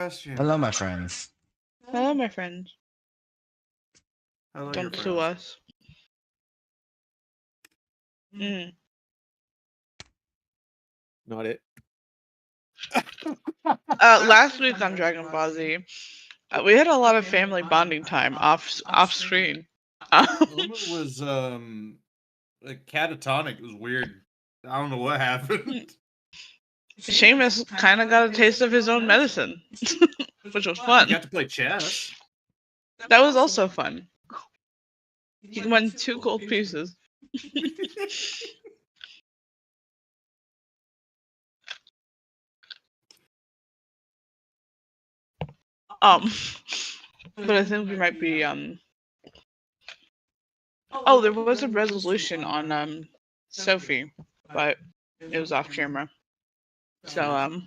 Question. Hello, my friends. Hello, my friends. Hello, Don't your sue friends. us. Mm. Not it. Last week on Dragon Ball Z, we had a lot of family bonding time off screen. It was like catatonic. It was weird. I don't know what happened. Seamus kind of got a taste of his own medicine, which was You fun. got to play chess. That was also fun. He won 2 gold pieces. But I think we might be Oh, there was a resolution on Sophie, but it was off camera. So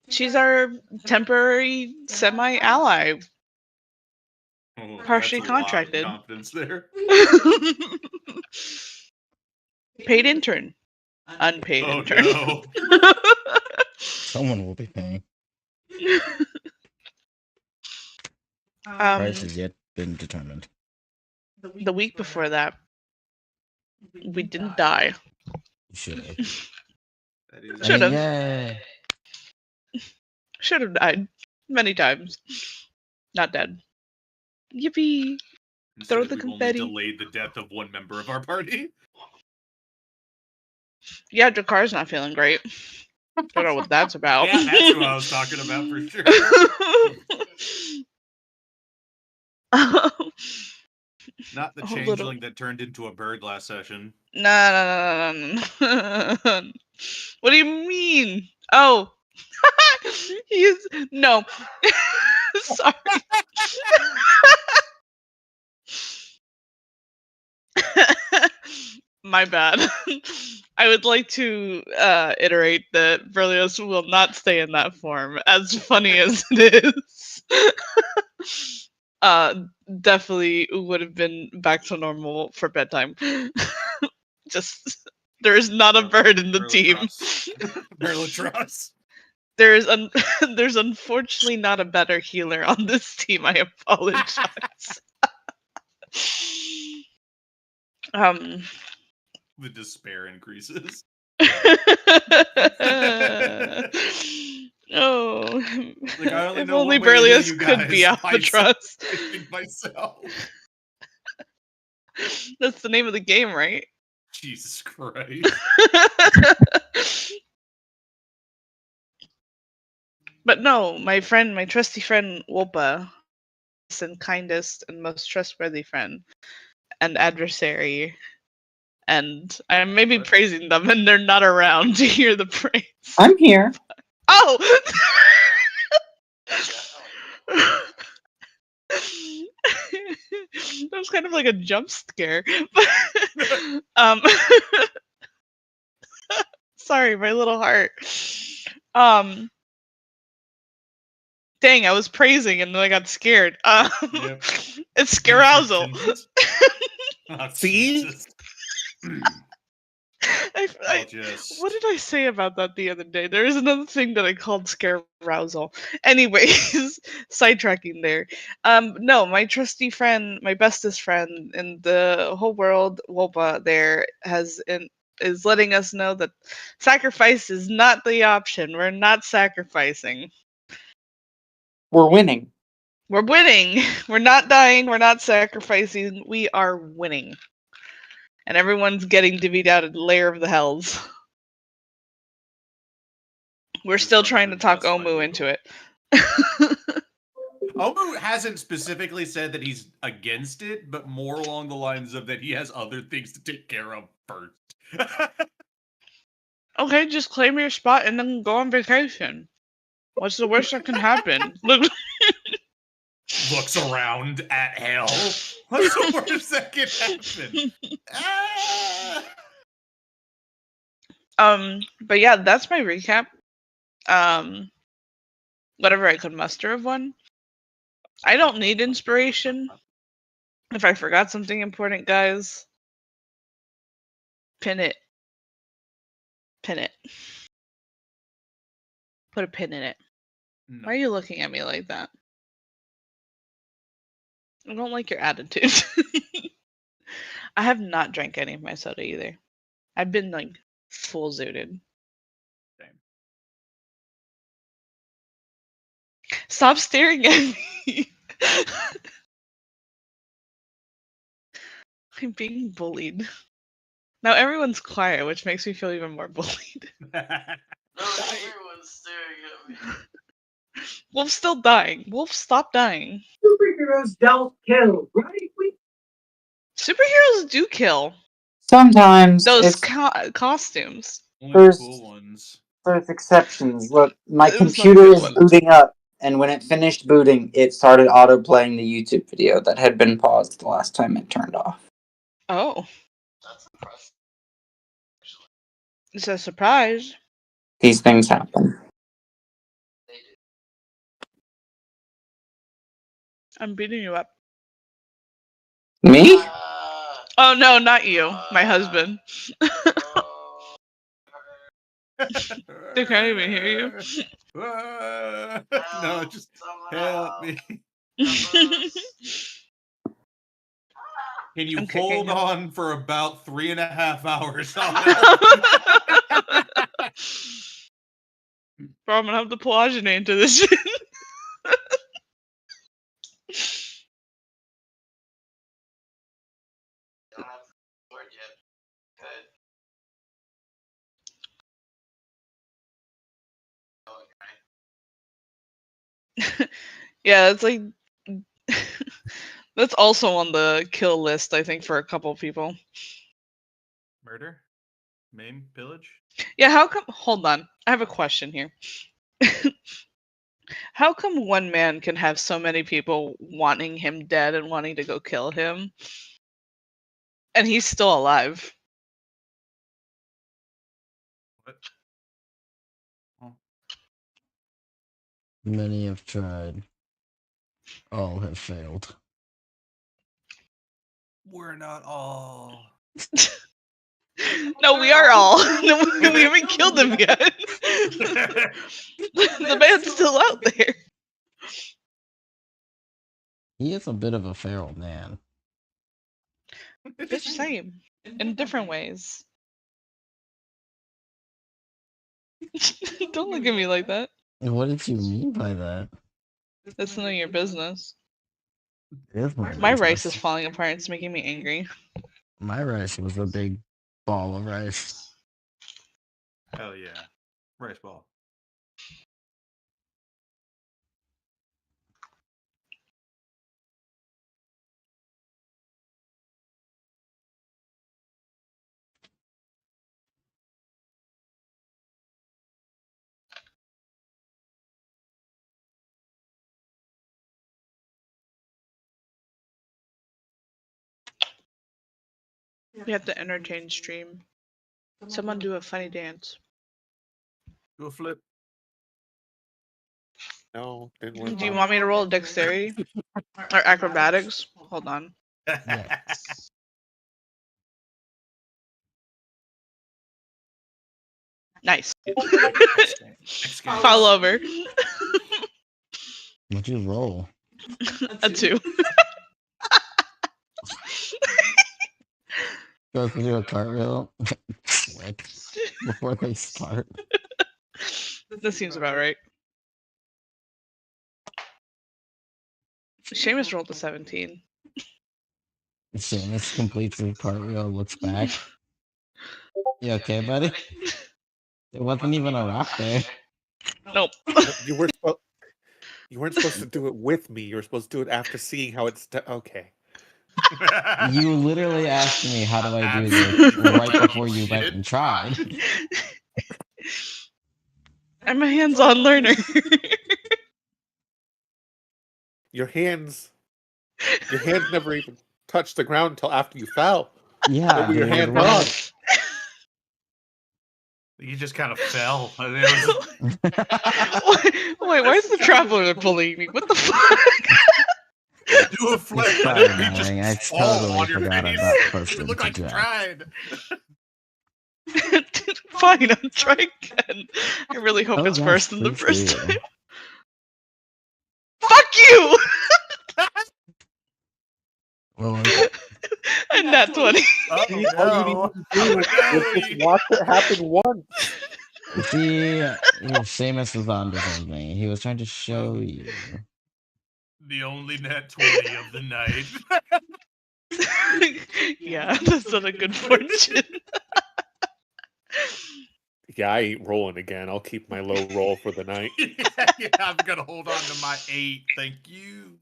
she's our temporary semi-ally. Oh, Partially that's a lot of contracted. confidence there. Paid intern. Unpaid Oh intern. no. Someone will be paying. Price has yet been determined. The week before that, we didn't die. You should have. That is Should have. Yay. Should have died many times. Not dead. Yippee! Instead, Throw the we've confetti. only delayed the death of one member of our party. Yeah, Jakar's not feeling great. Don't know what that's about. Yeah, that's who I was talking about for sure. Not the changeling that turned into a bird last session. No. What do you mean? Oh. He's no. Sorry. My bad. I would like to iterate that Berlioz will not stay in that form, as funny as it is. Definitely would have been back to normal for bedtime. Just there is not a bird in the team. Berlatros. There's unfortunately not a better healer on this team. I apologize. The despair increases. Oh, like I only if know only one way to heal Berlioz you could guys. be Albatross. Myself. That's the name of the game, right? Jesus Christ. But no, my trusty friend Wolpa, and kindest and most trustworthy friend and adversary. And I may be praising them, and they're not around to hear the praise. I'm here. Oh! That was kind of like a jump scare. Sorry, my little heart. Dang, I was praising and then I got scared. Yep. It's Scarousal. Oh, See? Just... What did I say about that the other day? There is another thing that I called Scarousal. Anyways, sidetracking there. No, my trusty friend, my bestest friend in the whole world, Wolpa, there is letting us know that sacrifice is not the option. We're not sacrificing. We're winning. We're winning. We're not dying. We're not sacrificing. We are winning. And everyone's getting divvied out a layer of the hells. We're still trying to talk Omu into it. Omu hasn't specifically said that he's against it, but more along the lines of that he has other things to take care of first. Okay, just claim your spot and then go on vacation. What's the worst that can happen? Look. Looks around at hell. What's the worst that can happen? But yeah, that's my recap. Whatever I could muster of one. I don't need inspiration. If I forgot something important, guys, pin it. Pin it. Put a pin in it. No. Why are you looking at me like that? I don't like your attitude. I have not drank any of my soda either. I've been like full zooted. Same. Stop staring at me. I'm being bullied. Now everyone's quiet, which makes me feel even more bullied. Everyone's staring at me. Wolf's still dying. Wolf, stop dying. Superheroes don't kill, right? Superheroes do kill. Sometimes Those it's, costumes. Only There's- the cool ones. there's exceptions. Look, my It was not computer a good is one. booting up, and when it finished booting, it started auto playing the YouTube video that had been paused the last time it turned off. Oh, That's impressive. it's a surprise. These things happen. They do. I'm beating you up. Me? Oh no, not you. My husband. Oh, They can't even hear you. No, just help me. Can you I'm kicking hold him. on for about 3.5 hours? Bro, I'm gonna have to paluginate into this shit. don't have the sword yet. Good. Oh, okay. Yeah, it's like that's also on the kill list, I think, for a couple people. Murder? Maim? Pillage? Yeah, how come? Hold on, I have a question here. How come one man can have so many people wanting him dead and wanting to go kill him, and he's still alive? What? Many have tried. All have failed. We're not all. No, we are all. No, we haven't killed him yet. The man's still out there. He is a bit of a feral man. Bitch, same. In different ways. Don't look at me like that. What did you mean by that? That's none of your business. It is My rice is business. falling apart. It's making me angry. My rice was a big ball of rice. Hell yeah. Rice ball. We have to entertain stream. Someone do a funny dance. Do a flip. No, didn't work. Do you want me to roll dexterity? Or acrobatics? Hold on. Yes. Nice. X Games. Fall over. What'd you roll? A 2. Goes to do a cartwheel. Slick. Before they start. That seems about right. Seamus rolled a 17. Seamus completes his cartwheel, looks back. You okay, buddy? There wasn't even a rock there. Nope. You weren't supposed to do it with me. You were supposed to do it after seeing how it's okay. You literally asked me, how do I do this, right before you went and tried. I'm a hands-on learner. Your hands never even touched the ground until after you fell. Yeah, Where were your dude, hands what- on? You just kind of fell. I mean, it was- Wait, why is the traveler bullying me? What the fuck? do a flip. It's and so then you just annoying. I fall totally on your forgot face. about It person looked like to you drag. tried. Fine, I'll try again. I really hope Oh, it's gosh, worse than the please first do. time. Fuck you! Well, like, And that 20. Oh See, all you need no! to do is just watch it happen once. see, Seamus is onto something. He was trying to show you. The only net 20 of the night. Yeah, that's not a good fortune. Yeah, I ain't rolling again. I'll keep my low roll for the night. Yeah, I'm gonna hold on to my 8. Thank you.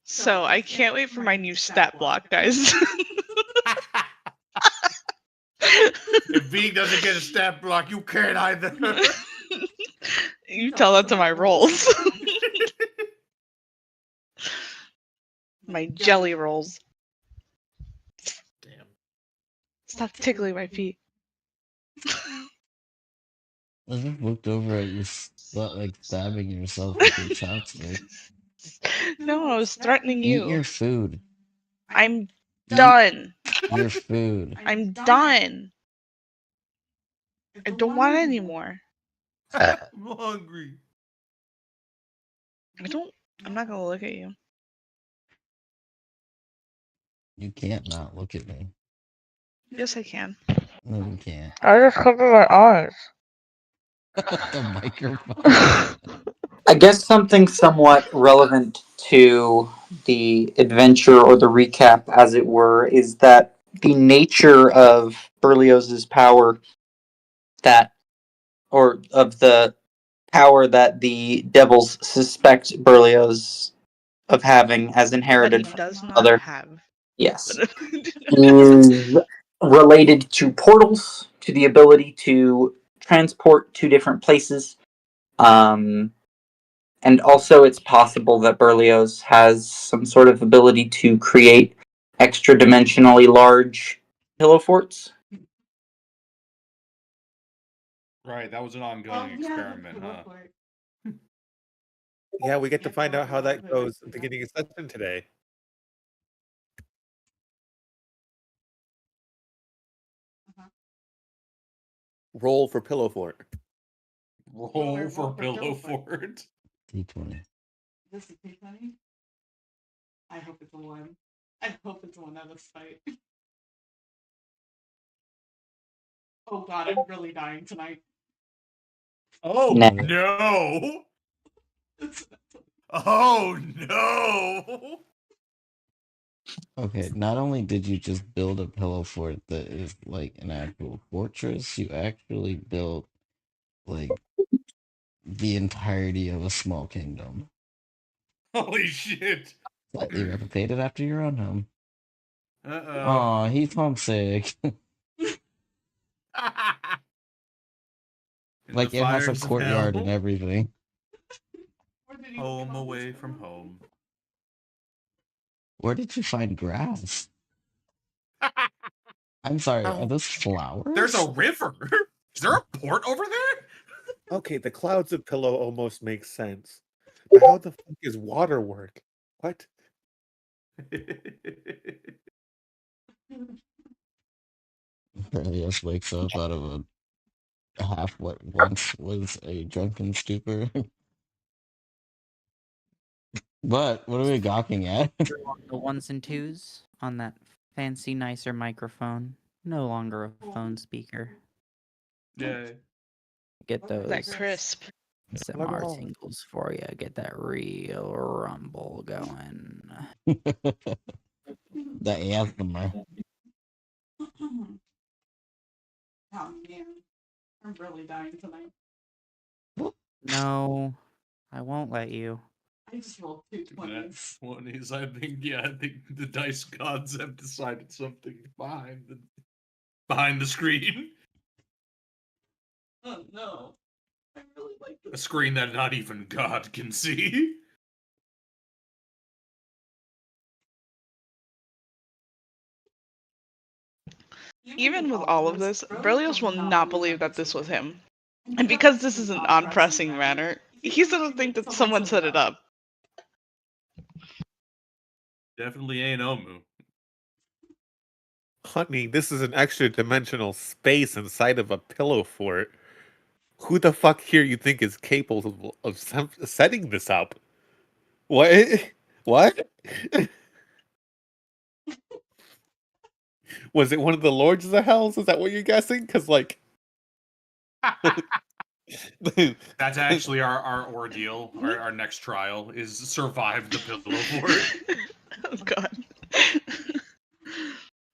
So I can't wait for my new stat block, guys. If Beak doesn't get a stat block, you can't either. You tell that to my rolls. My jelly rolls. Damn. Stop tickling my feet. I just looked over at you, like stabbing yourself with your chopstick. No, I was threatening Eat your you. food. I'm done. Your food. I'm done. I don't want it anymore. I'm hungry. I'm not gonna look at you. You can't not look at me. Yes, I can. No, you can't. I just covered my eyes. The microphone. I guess something somewhat relevant to the adventure or the recap, as it were, is that the nature of Berlioz's power or of the power that the devils suspect Berlioz of having as That he inherited from does his not mother, have. yes, But is related to portals, to the ability to transport to different places. And also, it's possible that Berlioz has some sort of ability to create extra dimensionally large pillow forts. Right, that was an ongoing experiment, huh? Yeah, we get to find out how that goes at the beginning of session today. Roll for pillow fort. Roll for pillow fort. D20. This is P20? I hope it's a 1. I hope it's 1 out of spite. Oh god, I'm really dying tonight. Oh No. no! Oh no! Okay, not only did you just build a pillow fort that is like an actual fortress, you actually built like the entirety of a small kingdom. Holy shit! Slightly replicated after your own home. Uh-oh. Aw, he's homesick. Like it has a courtyard and everything. Home away from home. Where did you find grass? I'm sorry, are those flowers? There's a river. Is there a port over there? Okay, the clouds of pillow almost make sense. But how the fuck is water work? What? Berlioz wakes up out of a half what once was a drunken stupor. But what are we gawking at? The ones and twos on that fancy, nicer microphone. No longer a phone speaker. Yay. Get those that crisp. SMR tingles for you. Get that real rumble going. The ASMR. Oh man, I'm really dying tonight. No, I won't let you. I just rolled 2 20s. 20s. I think the dice gods have decided something behind the screen. Oh no. I really like A this. screen that not even God can see. Even with all of this, Berlioz will not believe that this was him. And because this is an on-pressing manner, he's gonna think that someone set it up. Definitely ain't Omu. Honey, this is an extra dimensional space inside of a pillow fort. Who the fuck here you think is capable of setting this up? What? What? Was it one of the Lords of the Hells? Is that what you're guessing? Because, like. That's actually our ordeal. Our next trial is survive the pillow fort. Oh god.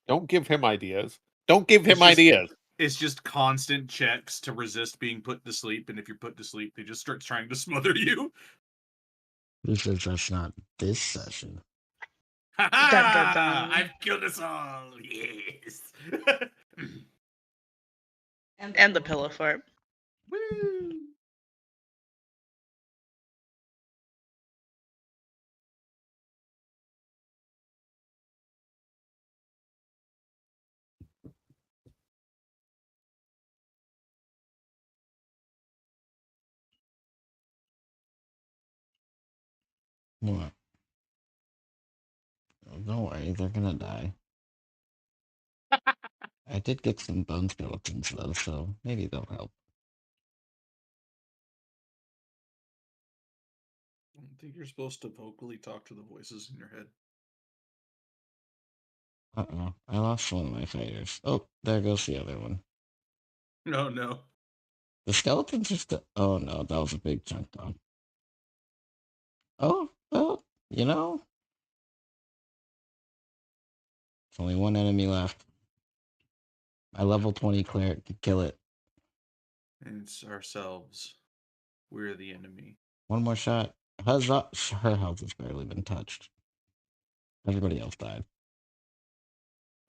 Don't give him ideas. Don't give him It's just- ideas. It's just constant checks to resist being put to sleep, and if you're put to sleep, they just start trying to smother you. Who says that's not this session? Ha Dun, dun, dun. I've killed us all. Yes. And the pillow fort. Woo. What? Oh, don't worry, they're gonna die. I did get some bone skeletons though, so maybe they'll help. I don't think you're supposed to vocally talk to the voices in your head. Uh-oh, I lost one of my fighters. Oh, there goes the other one. No. The skeletons are still. Oh no, that was a big chunk gone. Oh, well, you know. There's only one enemy left. My level 20 cleric could kill it. And it's ourselves. We're the enemy. One more shot. Huzzah! Her health has barely been touched. Everybody else died.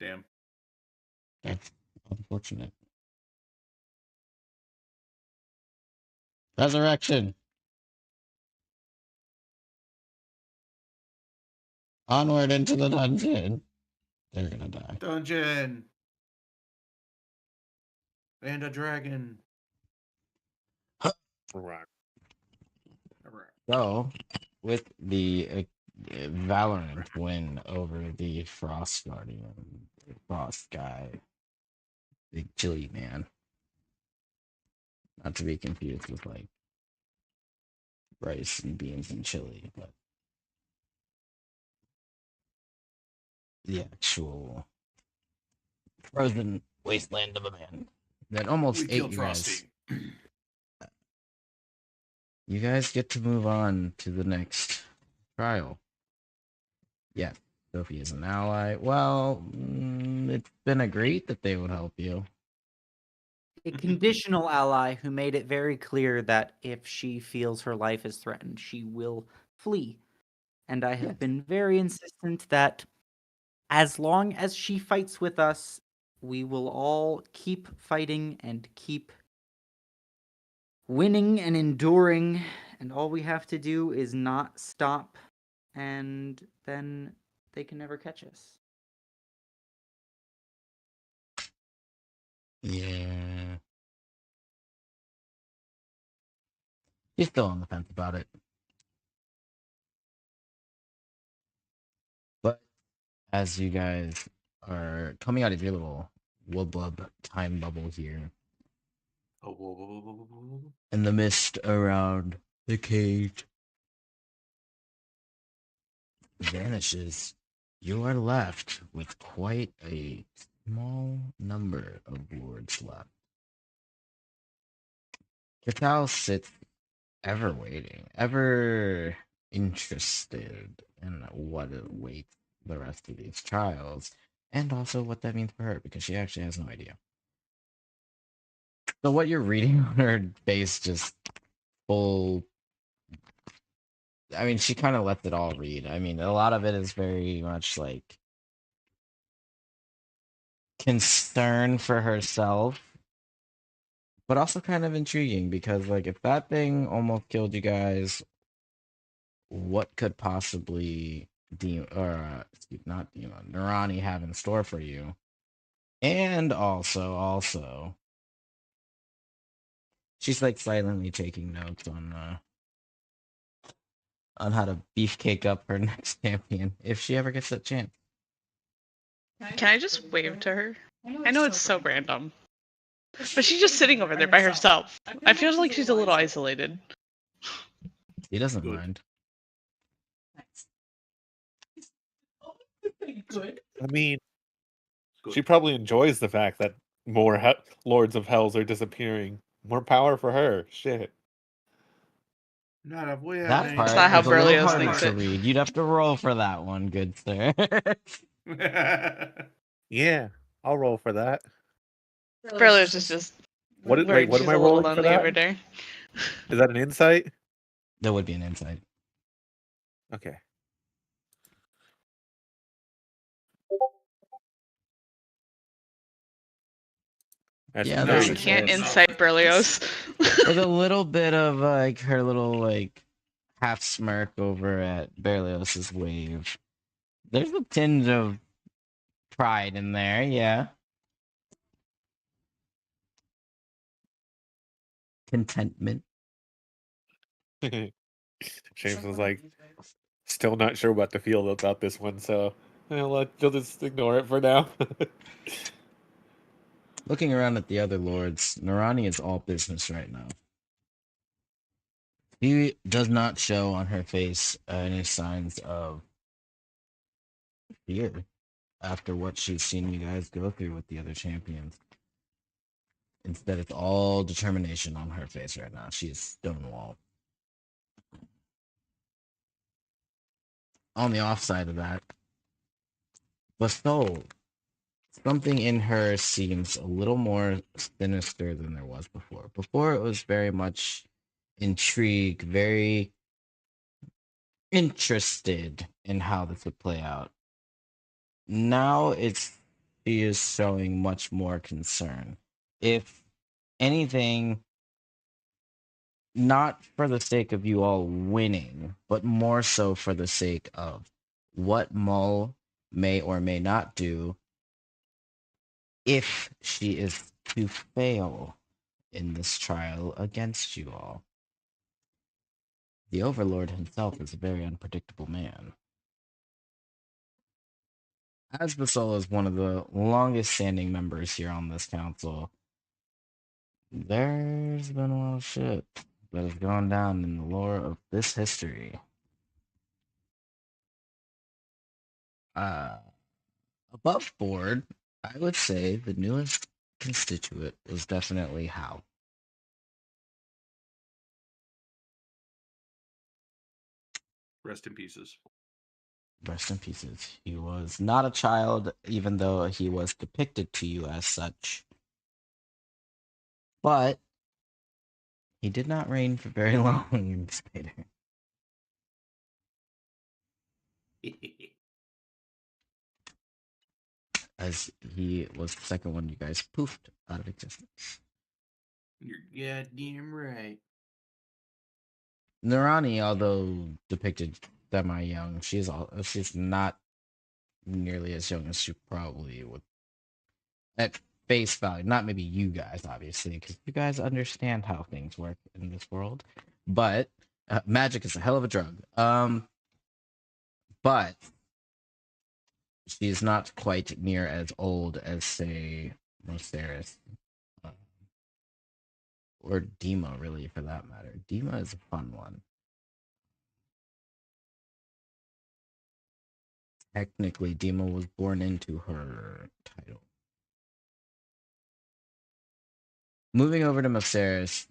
Damn. That's unfortunate. Resurrection! Onward into the dungeon! They're gonna die. Dungeon. And a dragon. Right. So, with the Valorant win over the Frost Guardian, Frost guy, Big Chili Man. Not to be confused with like rice and beans and chili, but the actual frozen wasteland of a man that almost We ate killed you guys. Frosty. You guys get to move on to the next trial. Yeah, Sophie is an ally. Well, it's been agreed that they would help you. A conditional ally who made it very clear that if she feels her life is threatened, she will flee. And I have been very insistent that as long as she fights with us, we will all keep fighting and keep winning and enduring. And all we have to do is not stop, and then they can never catch us. Yeah. She's still on the fence about it. But as you guys are coming out of your little wublub time bubble here, Oh, in the mist around the cage vanishes, you are left with quite a small number of wards left. Katal sits ever waiting, ever interested in what awaits the rest of these trials, and also what that means for her, because she actually has no idea. So what you're reading on her face just full. I mean, she kind of lets it all read. I mean, a lot of it is very much like concern for herself, but also kind of intriguing because, like, if that thing almost killed you guys, what could possibly not Demon Nurani have in store for you? And also, she's like silently taking notes on how to beefcake up her next champion if she ever gets that chance. Can I just wave to her? I know it's so random. But she's just sitting over there by herself. I feel like she's a little isolated. He doesn't Good. mind. Good. I mean, Good. she probably enjoys the fact that more Lords of Hells are disappearing. More power for her. Shit. Not a way That part not how is a little Berlioz harder thinks to it. read. You'd have to roll for that one, good sir. Yeah, I'll roll for that. Berlioz is just What? worried Wait, what she's am I a little rolling for lonely that? over there. Is that an insight? That would be an insight. Okay. That's Yeah, No, that's you a can't hit. incite Berlioz. With a little bit of like her little like half smirk over at Berlioz's wave. There's a tinge of pride in there, yeah. Contentment. James was like, still not sure what to feel about this one, so you'll just ignore it for now. Looking around at the other lords, Narani is all business right now. He does not show on her face any signs of fear after what she's seen you guys go through with the other champions. Instead, it's all determination on her face right now. She is stonewalled. On the offside of that, Basol, something in her seems a little more sinister than there was before. Before, it was very much intrigued, very interested in how this would play out. Now she is showing much more concern. If anything, not for the sake of you all winning, but more so for the sake of what Mull may or may not do if she is to fail in this trial against you all. The Overlord himself is a very unpredictable man. As Basol is one of the longest standing members here on this council, there's been a lot of shit that has gone down in the lore of this history. Above board, I would say the newest constituent was definitely Hal. Rest in pieces. Rest in pieces. He was not a child, even though he was depicted to you as such. But he did not reign for very long, Spader. As he was the second one you guys poofed out of existence. You're goddamn right. Narani, although depicted semi-young, she's not nearly as young as she probably would at face value. Not maybe you guys, obviously, because you guys understand how things work in this world. But magic is a hell of a drug. But she's not quite near as old as, say, Moceres. Or Dima, really, for that matter. Dima is a fun one. Technically, Dima was born into her title. Moving over to Moceres,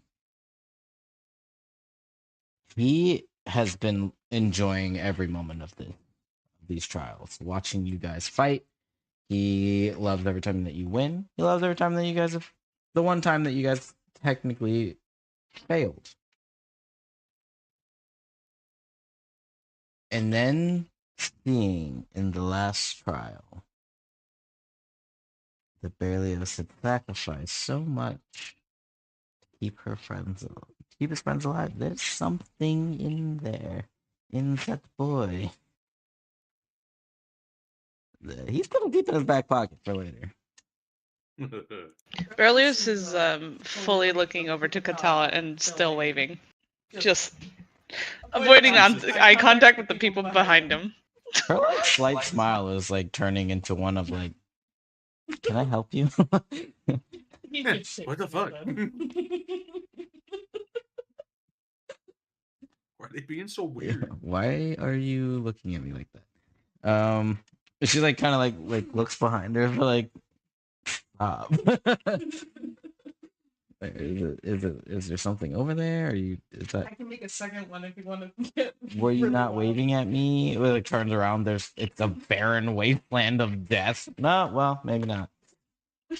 he has been enjoying every moment of these trials, watching you guys fight. He loves every time that you win. He loves every time that you guys have, the one time that you guys technically failed. And then seeing in the last trial that Berlioz had sacrificed so much to keep her friends alive, keep his friends alive. There's something in there, in that boy. He's gonna keep it in his back pocket for later. Berlioz is fully looking over to Katala and still waving. Just avoiding eye contact with the people behind him. Her like slight smile is like turning into one of like Can I help you? He Yeah, could shake what the me fuck? then. Why are they being so weird? Why are you looking at me like that? She like kind of like looks behind her for like stop. Is there something over there? Are you is that I can make a second one if you want to get. were you really not wild. waving at me? It like turns around, it's a barren wasteland of death. No, well, maybe not. Do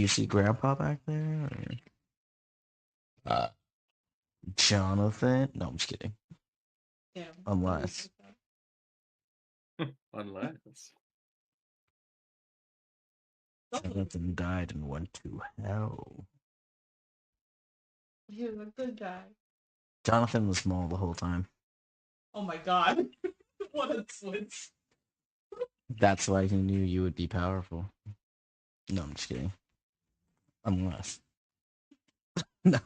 you see Grandpa back there? Or... Jonathan? No, I'm just kidding. Yeah. Unless Unless. Jonathan died and went to hell. He was a good guy. Jonathan was small the whole time. Oh my god. What a switch. That's why he knew you would be powerful. No, I'm just kidding. Unless. No.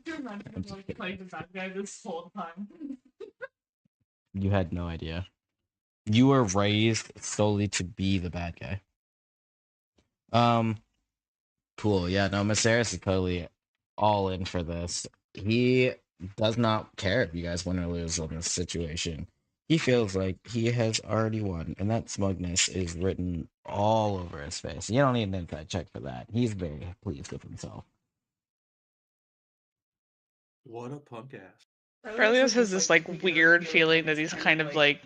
You remember I'm him just like kidding. playing the bad guy this whole time. You had no idea. You were raised solely to be the bad guy. Cool. Yeah, no, Maceris is totally all in for this. He does not care if you guys win or lose on this situation. He feels like he has already won, and that smugness is written all over his face. You don't need an inside check for that. He's very pleased with himself. What a punk ass. Berlioz has this like weird feeling that he's kind of like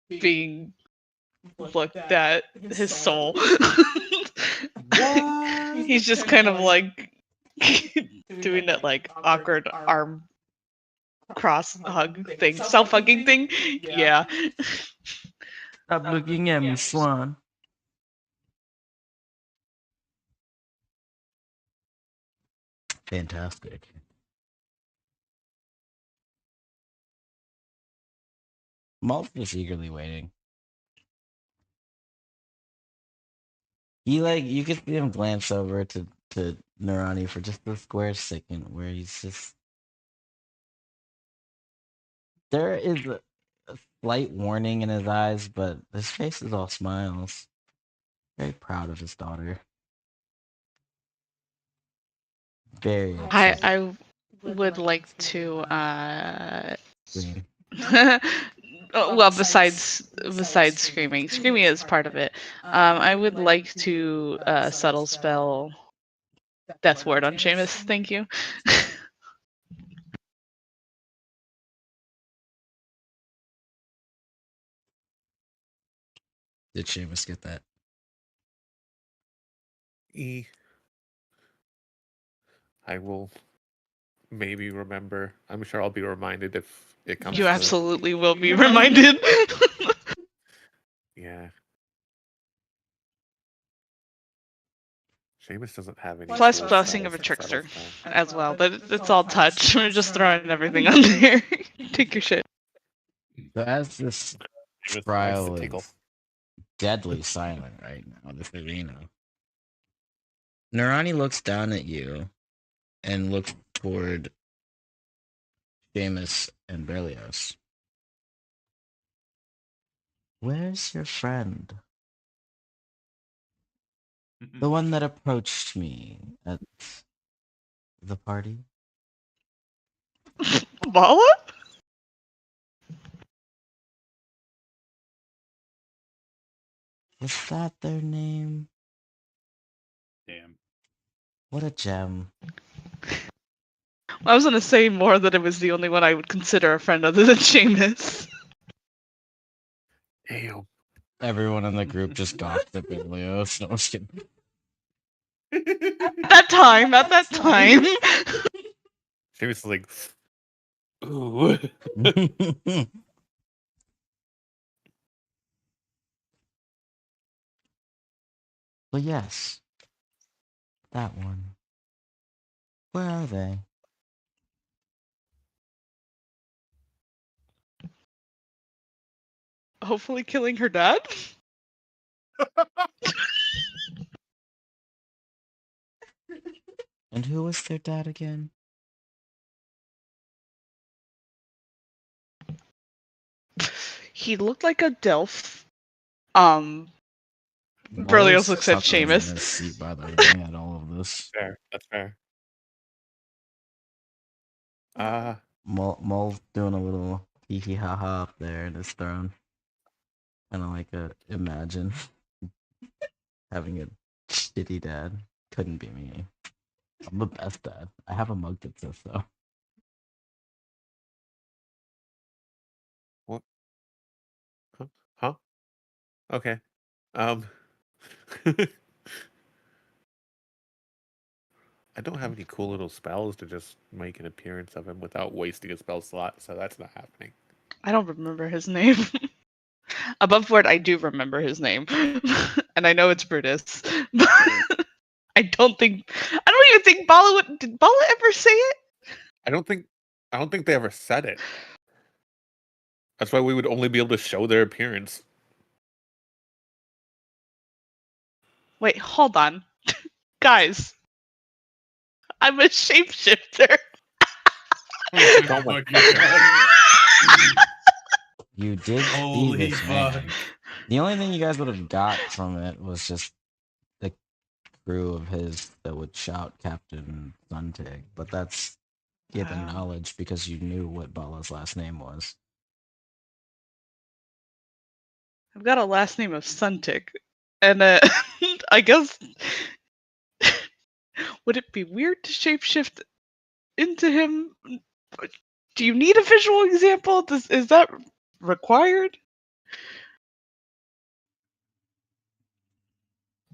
being looked at his soul. He's just kind of like doing that like awkward arm cross hug thing, self hugging thing. Yeah. Stop looking at me, Swan. Fantastic. Malt's just eagerly waiting. He like you could see him glance over to Narani for just a square second where he's just there is a slight warning in his eyes, but his face is all smiles. Very proud of his daughter. Very excited. I would like to Green. well, besides screaming is part of it. I would like to subtle spell Death Ward on Seamus. Thank you. Did Seamus get that? I will maybe remember. I'm sure I'll be reminded if it comes. You to absolutely will be reminded. Yeah. Seamus doesn't have any. Plus cool Blessing of spells a that Trickster settles down. as well, but it's all touch. We're just throwing everything on there. Take your shit. So as this Seamus likes trial to tickle. is deadly silent right now, this arena, Narani looks down at you and looks toward Seamus and Berlioz. Where's your friend? The one that approached me at the party? Bala? Was that their name? Damn. What a gem. I was gonna say more that it was the only one I would consider a friend other than Seamus. Damn. Everyone in the group just gawked at Berlioz. No, I'm just kidding. At that time. Seamus is like, ooh. But yes, that one. Where are they? Hopefully killing her dad? And who was their dad again? He looked like a Delph. Berlioz looks at chuckling in Seamus. his seat, by the way, at all of this. Fair. That's fair. Mul's doing a little hee hee ha ha up there in his throne. Kind of like imagine having a shitty dad. Couldn't be me. I'm the best dad. I have a mug that says so. What? Huh? Okay. I don't have any cool little spells to just make an appearance of him without wasting a spell slot, so that's not happening. I don't remember his name. Above board, I do remember his name, and I know it's Brutus. I don't even think Bala would. Did Bala ever say it? I don't think they ever said it. That's why we would only be able to show their appearance. Wait, hold on, guys. I'm a shapeshifter. Oh my You did see Holy this fuck. man. The only thing you guys would have got from it was just the crew of his that would shout Captain Suntig, but that's given knowledge because you knew what Bala's last name was. I've got a last name of Suntic, and I guess would it be weird to shapeshift into him? Do you need a visual example? Is that required?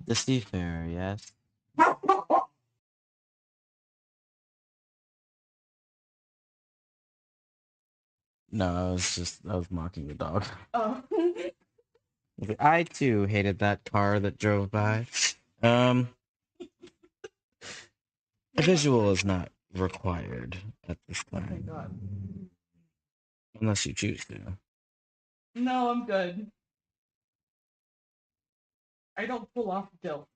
The seafarer, yes. No, I was mocking the dog. Oh. I too hated that car that drove by. A visual is not required at this Oh my time. god. Unless you choose to. No, I'm good. I don't pull off Dill.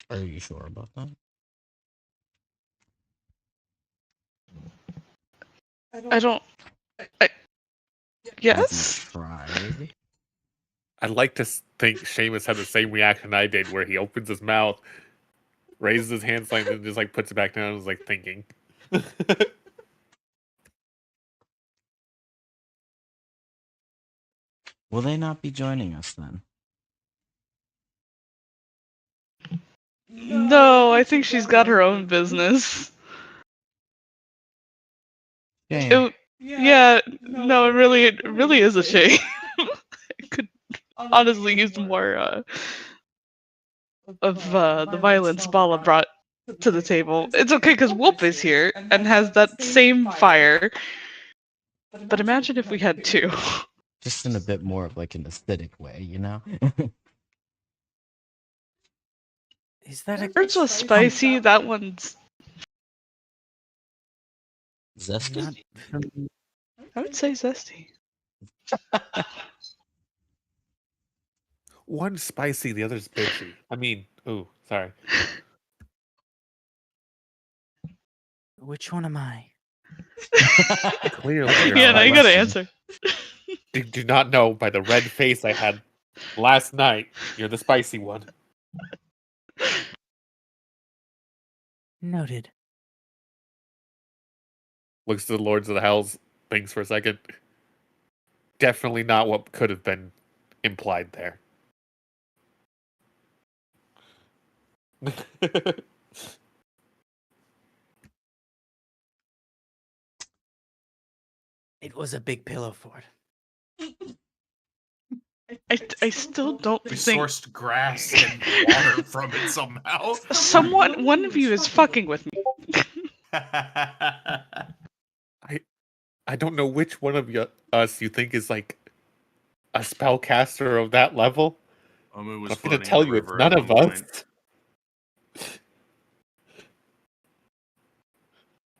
Are you sure about that? I don't. Yes. Have you tried? I'd like to think Seamus had the same reaction I did, where he opens his mouth, raises his hand slightly, and just like puts it back down and is like thinking. Will they not be joining us then? No, I think she's got her own business. Shame. Yeah, no, it really is a shame. I could honestly use more of the violence Bala brought to the table. It's okay because Whoop is here and has that same fire. But imagine if we had two. Just in a bit more of like an aesthetic way, you know? Is that a Hers was spicy. That one's. Zesty? not from- I would say zesty. One's spicy, the other's bitchy. I mean, ooh, sorry. Which one am I? Clearly, you're Yeah, not now you gotta question. answer. do not know by the red face I had last night. You're the spicy one. Noted. Looks to the Lords of the Hells, thinks for a second. Definitely not what could have been implied there. It was a big pillow fort. I still don't We think sourced grass and water from it somehow. one of you is fucking with me. I don't know which one of us you think is like a spellcaster of that level. It was I'm funny gonna tell in the you, it's river none at of one us. point.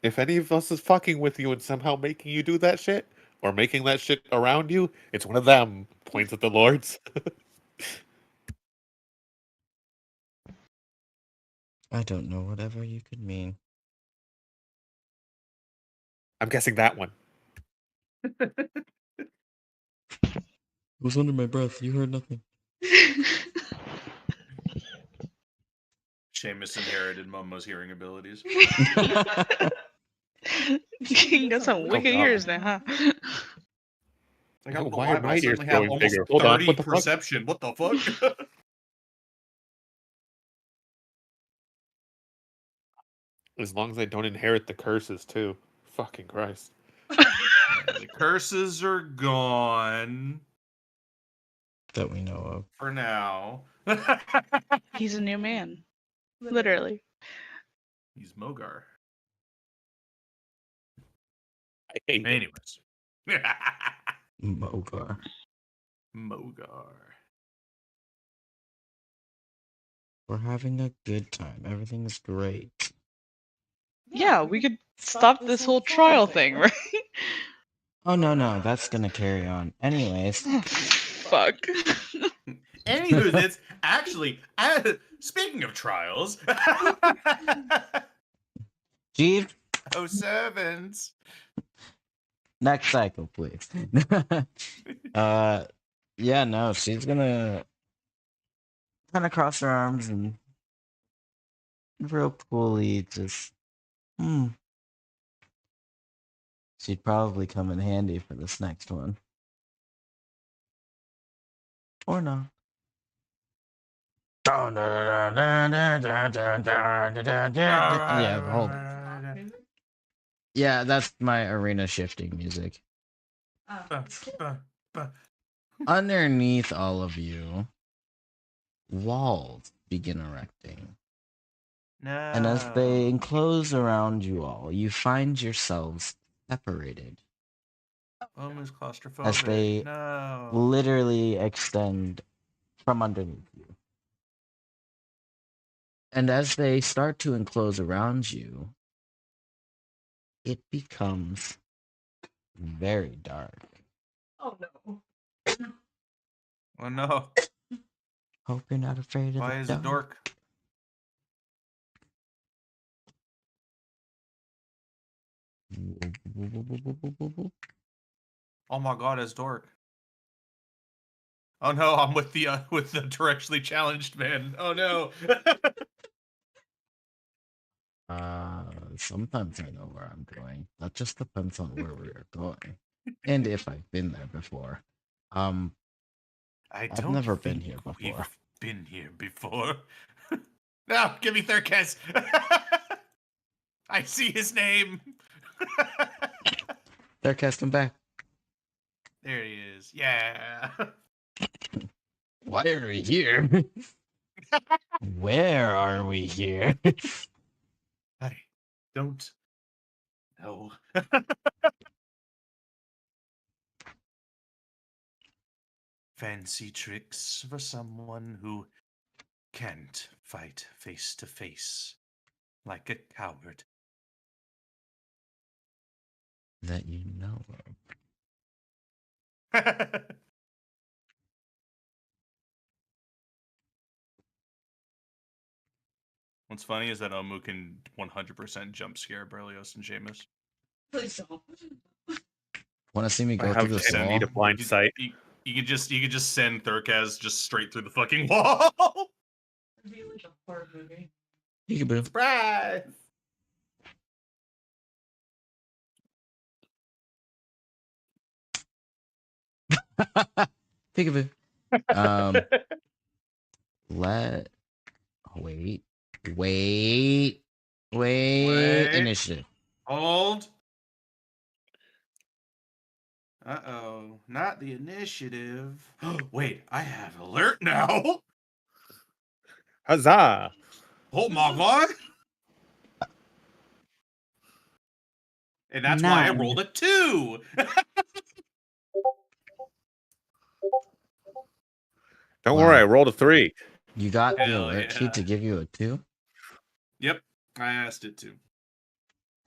If any of us is fucking with you and somehow making you do that shit, or making that shit around you, it's one of them. Points at the Lords. I don't know whatever you could mean. I'm guessing that one. It was under my breath. You heard nothing. Seamus inherited Momo's hearing abilities. You got some wicked God. ears now, huh? Like, I don't know Why why, are but my I ears suddenly have growing almost bigger? Hold on, 30 what the fuck? perception. What the fuck? As long as I don't inherit the curses too. Fucking Christ. Yeah, the curses are gone That we know of. for now. He's a new man. Literally. He's Mogar. I hate it. Anyways. Mogar. Mogar. We're having a good time. Everything's great. Yeah, we could stop this whole trial thing, right? Oh no, that's gonna carry on. Anyways, Fuck. Anywho, it's actually speaking of trials. Jeeve, Oh, servants. next cycle, please. Yeah, no, she's gonna kind of cross her arms and real coolly just, she'd probably come in handy for this next one. Or not. Yeah, hold on. Yeah, that's my arena shifting music. Underneath all of you, walls begin erecting. No. And as they enclose around you all, you find yourselves separated. Almost claustrophobic. As they no. literally extend from underneath you. And as they start to enclose around you, it becomes very dark. Oh no. Oh no. Hope you're not afraid of Why the is dark. it dark? Oh my god, it's dark. Oh no, I'm with the directionally challenged man. Oh no. Sometimes I know where I'm going. That just depends on where we are going. And if I've been there before. I've never been here before. We've been here before. No, give me Thurkes. I see his name. They're casting back. There he is. Yeah. Why are we here? Where are we here? I don't know. Fancy tricks for someone who can't fight face to face like a coward. That you know of. What's funny is that Omu can 100% jump scare Berlioz and Seamus. Please don't. Want to see me I go have through the just wall? need a blind sight. You could just send Thurkes just straight through the fucking wall. It'd be like a horror movie. Peekaboo. Surprise! Peekaboo. Wait. Initiative. Hold. Uh-oh. Not the initiative. Wait, I have alert now. Huzzah! Oh my god. And that's why I 9. rolled a 2. Don't Wow. worry, I rolled a 3. You got the Hell alert yeah. sheet to give you a 2? Yep, I asked it to.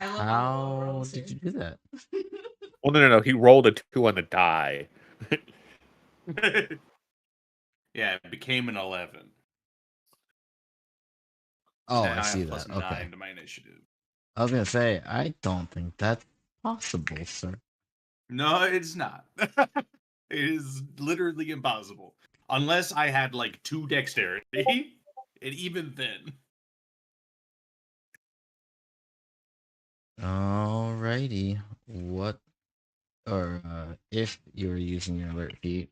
I love How did you do that? Well, no. He rolled a 2 on the die. Yeah, it became an 11. Oh, And I I see have plus that. Okay. 9 to my initiative. I was gonna say, I don't think that's possible, sir. No, it's not. It is literally impossible. Unless I had like 2 dexterity. And even then. Alrighty. What or if you're using your alert feat,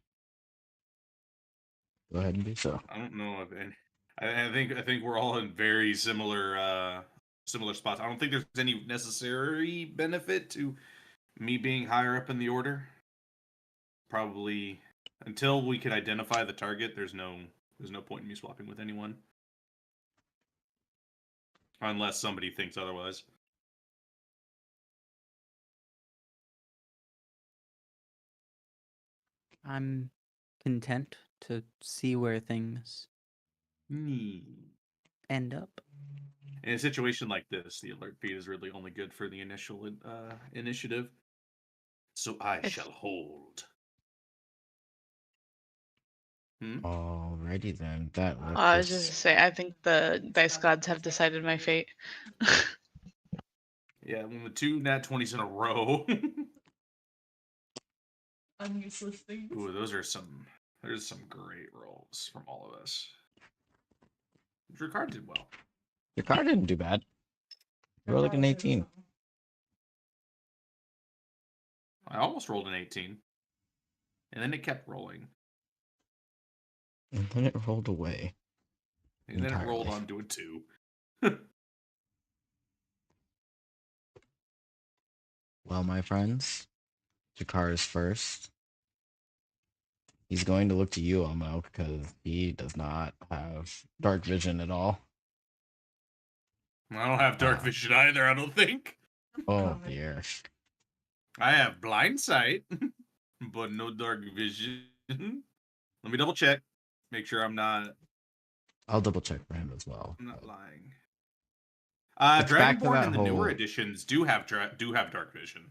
go ahead and do so. I don't know if any, I think we're all in very similar similar spots. I don't think there's any necessary benefit to me being higher up in the order. Probably until we can identify the target, there's no point in me swapping with anyone. Unless somebody thinks otherwise. I'm content to see where things end up. In a situation like this, the alert feed is really only good for the initial initiative. So I shall hold. Alrighty then. That I was just to say, I think the dice gods have decided my fate. Yeah, when the 2 nat 20s in a row. Unuseless things. Ooh, there's some great rolls from all of us. Ricard did well. Your card didn't do bad. You rolled like an 18. I almost rolled an 18. And then it kept rolling. And then it rolled away. And then it rolled Entirely. on to a 2. Well, my friends, Jakar is first. He's going to look to you, Elmo, because he does not have dark vision at all. I don't have dark vision either, I don't think. Oh, dear. I have blind sight, but no dark vision. Let me double check. Make sure I'm not I'll double check for him as well. lying. It's back to Dragonborn that and the newer whole- editions do have dark vision.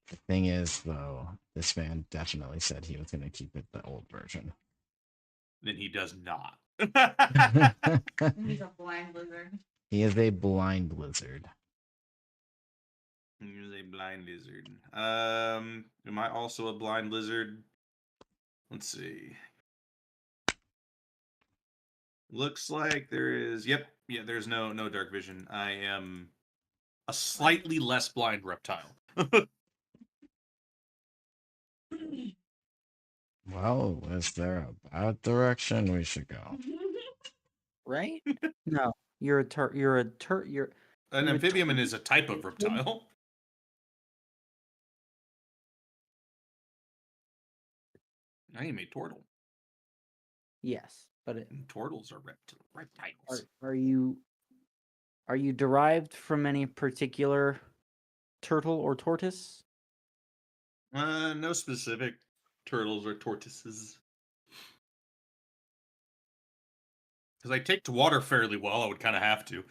The thing is, though, this man definitely said he was going to keep it the old version. Then he does not. He's a blind lizard. He is a blind lizard. He's a blind lizard. Am I also a blind lizard? Let's see. Looks like there is. Yep. Yeah, there's no dark vision. I am a slightly less blind reptile. Well, is there a bad direction we should go? Right? No, you're An you're amphibian is a type of reptile. I am a turtle. yes, but And turtles are reptiles. are you derived from any particular turtle or tortoise? No specific turtles or tortoises. Because I take to water fairly well, I would kind of have to.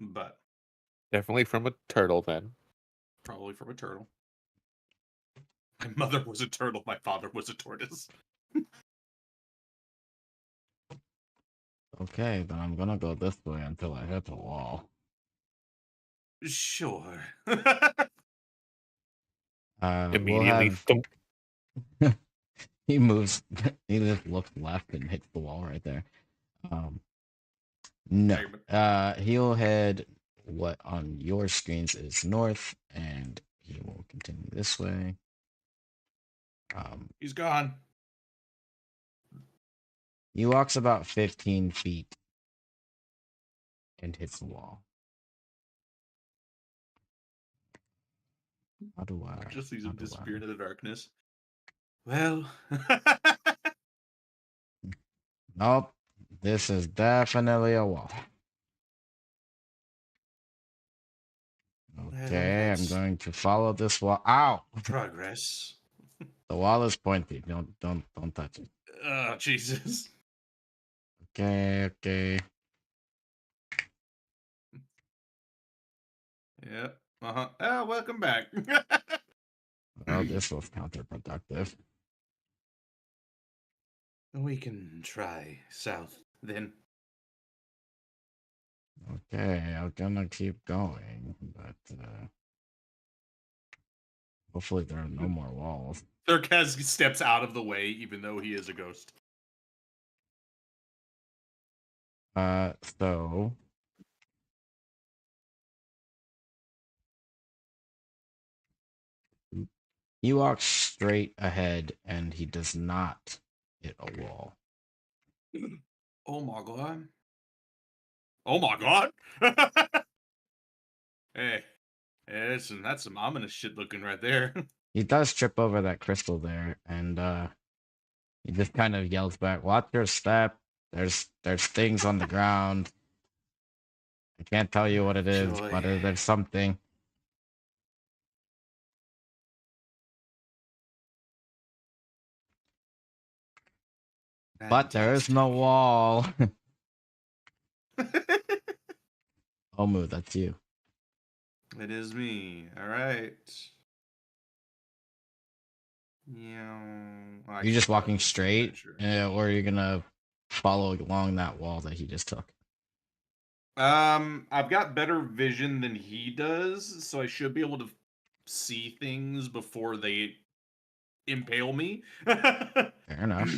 But Definitely from a turtle then. probably from a turtle. My mother was a turtle, my father was a tortoise. Okay, then I'm gonna go this way until I hit the wall. Sure. We'll Immediately have... thump. He moves. He just looks left and hits the wall right there. No. He'll head what on your screens is north, and he will continue this way. He's gone. He walks about 15 feet and hits the wall. How do I? Just sees how him do I- disappear into the darkness. Well. Nope. This is definitely a wall. Okay, I'm that's- going to follow this wall. Ow! Progress. The wall is pointy. Don't touch it. Oh, Jesus. Okay. Yep. Uh-huh. Oh, welcome back. how this was counterproductive. We can try south then. Okay, I'm gonna keep going, but hopefully there are no more walls. Thurkaz steps out of the way, even though he is a ghost. So he walks straight ahead and he does not hit a wall. Oh my god. Oh my god. Hey, that's some ominous shit looking right there. He does trip over that crystal there, and he just kind of yells back, "Watch your step. There's things on the ground. I can't tell you what it is, but Joy. there's something." But there is no wall. Omu, that's you. It is me. All right. Yeah. You're just walking straight, or you're gonna follow along that wall that he just took. I've got better vision than he does, so I should be able to see things before they impale me. Fair enough.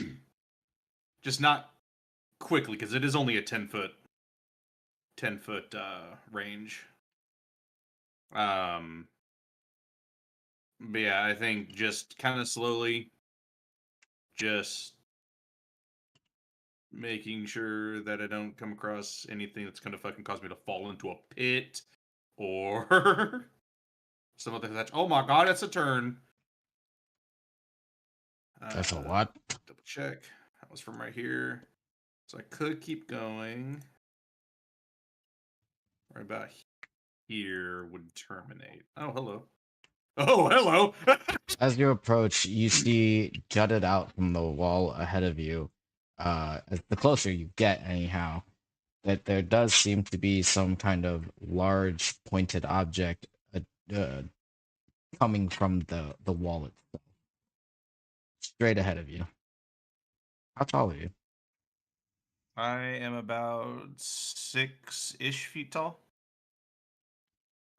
Just not quickly, because it is only a 10 foot range. But yeah, I think just kind of slowly, just making sure that I don't come across anything that's gonna fucking cause me to fall into a pit or some other such. Oh my god, it's a turn. That's a what? Double check. That was from right here. So I could keep going. Right about here would terminate. Oh, hello. Oh, hello. As you approach, you see jutted out from the wall ahead of you. As the closer you get, anyhow, that there does seem to be some kind of large pointed object coming from the wall itself, straight ahead of you. How tall are you? I am about 6-ish feet tall.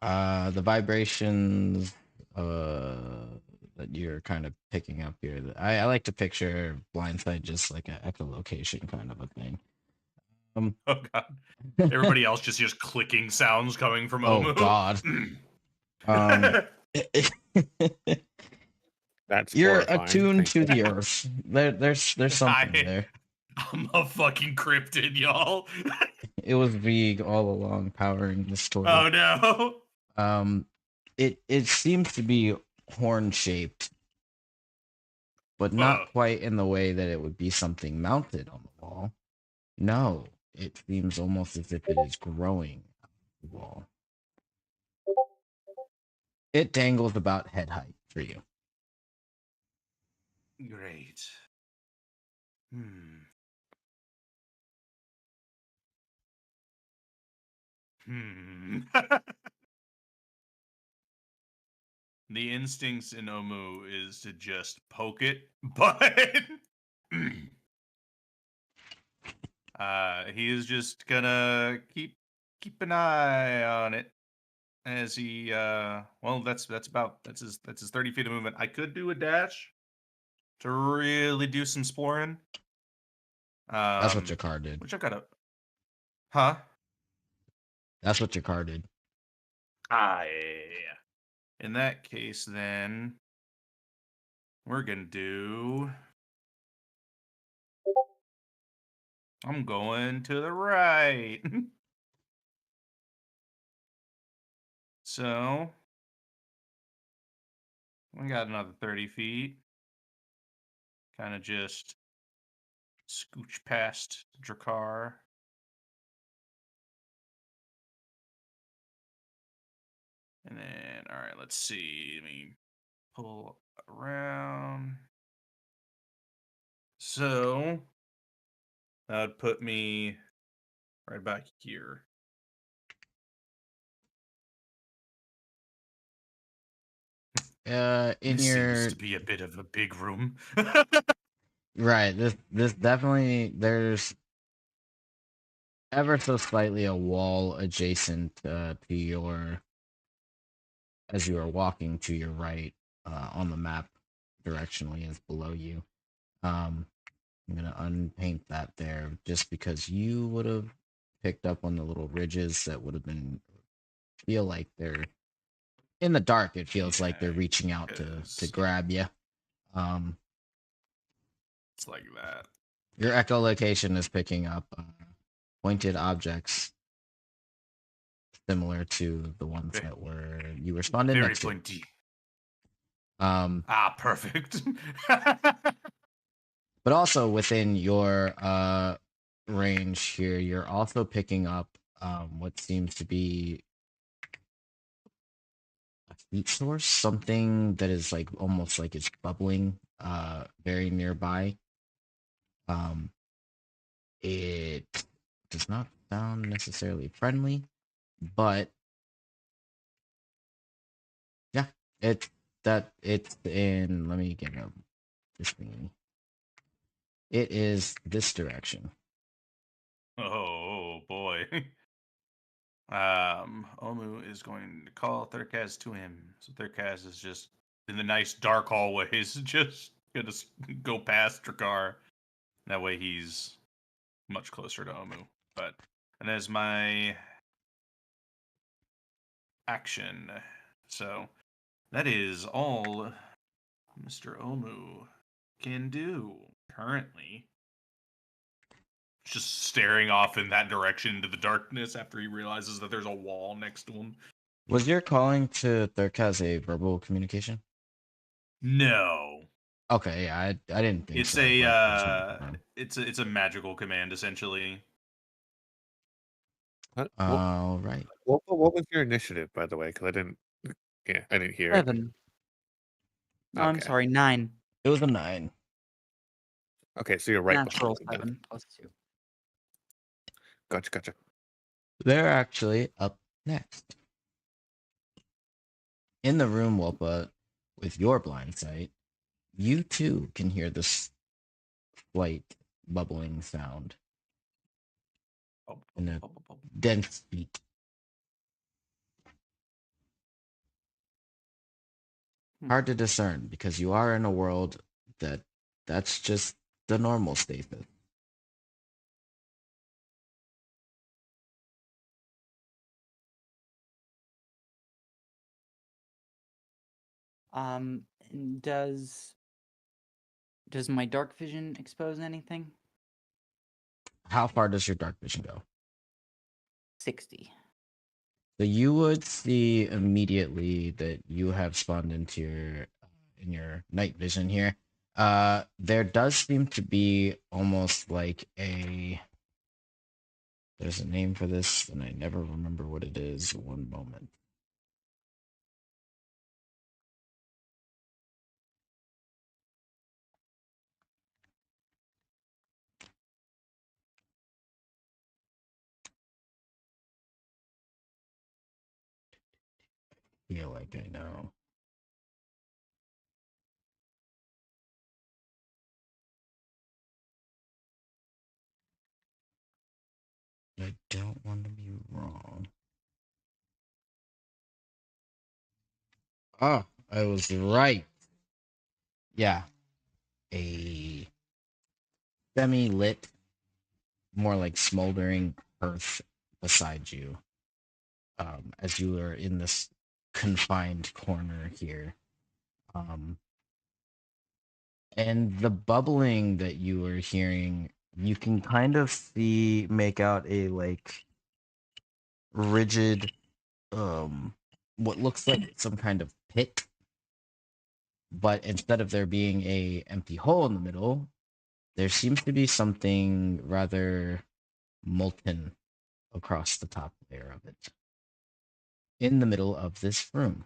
The vibrations that you're kind of picking up here. I like to picture Blindside just like an echolocation kind of a thing. Oh god. Everybody else just hears clicking sounds coming from Omu. Oh god. That's You're horrifying. attuned Thank to you. the earth. There's something there. I'm a fucking cryptid, y'all. It was Vig all along powering this toy. Oh no. It seems to be horn shaped, but not quite in the way that it would be something mounted on the wall. No, it seems almost as if it is growing out of the wall. It dangles about head height for you. Great. Hmm. The instincts in Omu is to just poke it, but he is just gonna keep an eye on it as he well that's his 30 feet of movement. I could do a dash to really do some exploring. That's what your car did. Which I gotta Huh? That's what your car did. Ah, yeah. In that case, then we're gonna do. I'm going to the right. So we got another 30 feet. Kind of just scooch past Drakkar. And then, all right, let's see. Let me pull around. So that would put me right back here. in This your seems to be a bit of a big room. right, this definitely there's ever so slightly a wall adjacent to your as you are walking to your right on the map directionally is below you. I'm gonna unpaint that there just because you would have picked up on the little ridges that would have been feel like they're in the dark. It feels like they're reaching out to Yes. grab you. Um, It's like that. your echolocation is picking up pointed objects similar to the ones that were you responded Very next to. pointy. Ah, perfect. But also within your range here, you're also picking up what seems to be a heat source, something that is like almost like it's bubbling very nearby. It does not sound necessarily friendly, but yeah, it's in, let me get up this thing. It is this direction. Oh boy. Omu is going to call Thurkaz to him. So Thurkaz is just in the nice dark hallways, just gonna go past Drakkar. That way he's much closer to Omu. But and as my action, so that is all Mr. Omu can do currently. Just staring off in that direction into the darkness after he realizes that there's a wall next to him. Was your calling to Thurkaz a verbal communication? No. Okay, yeah, I didn't think It's so. but I just wanted to a confirm. it's a magical command essentially. What, All right. what was your initiative, by the way? Because I didn't hear it. 7. Oh, I'm Okay. sorry, 9. It was a 9. Okay, so you're right Natural behind me then. 7 plus 2. Gotcha. They're actually up next. In the room, Wolpa, with your blind sight, you too can hear this slight bubbling sound in a dense beat. Hard to discern because you are in a world that's just the normal stasis. Does my dark vision expose anything? How far does your dark vision go? 60. So you would see immediately that you have spawned into your in your night vision here. There does seem to be almost like there's a name for this, and I never remember what it is. One moment. Feel like I know. I don't want to be wrong. Oh, I was right. Yeah. A semi-lit, more like smoldering hearth beside you. As you are in this confined corner here. And the bubbling that you are hearing, you can kind of make out a like rigid, what looks like some kind of pit. But instead of there being a empty hole in the middle, there seems to be something rather molten across the top layer of it. In the middle of this room.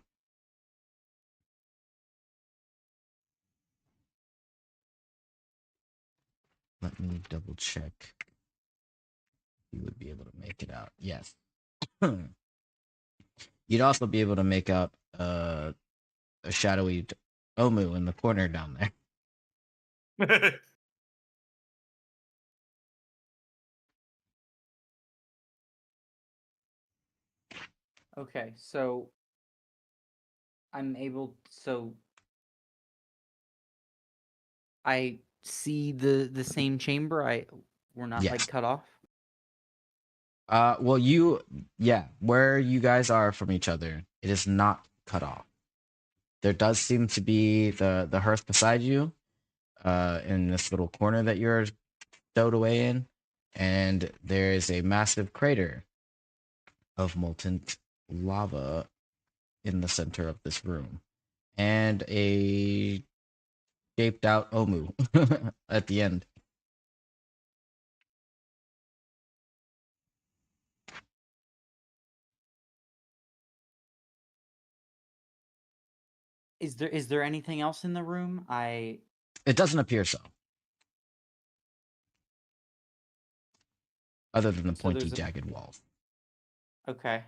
Let me double check. You would be able to make it out. Yes. You'd also be able to make out a a shadowy Omu in the corner down there. Okay, so I'm able. So I see the same chamber. We're not Yes. like cut off. Well, where you guys are from each other, it is not cut off. There does seem to be the hearth beside you, in this little corner that you're stowed away in, and there is a massive crater of molten lava in the center of this room, and a shaped out Omu at the end. Is there anything else in the room? It doesn't appear so. Other than the So pointy, there's a- jagged walls. Okay.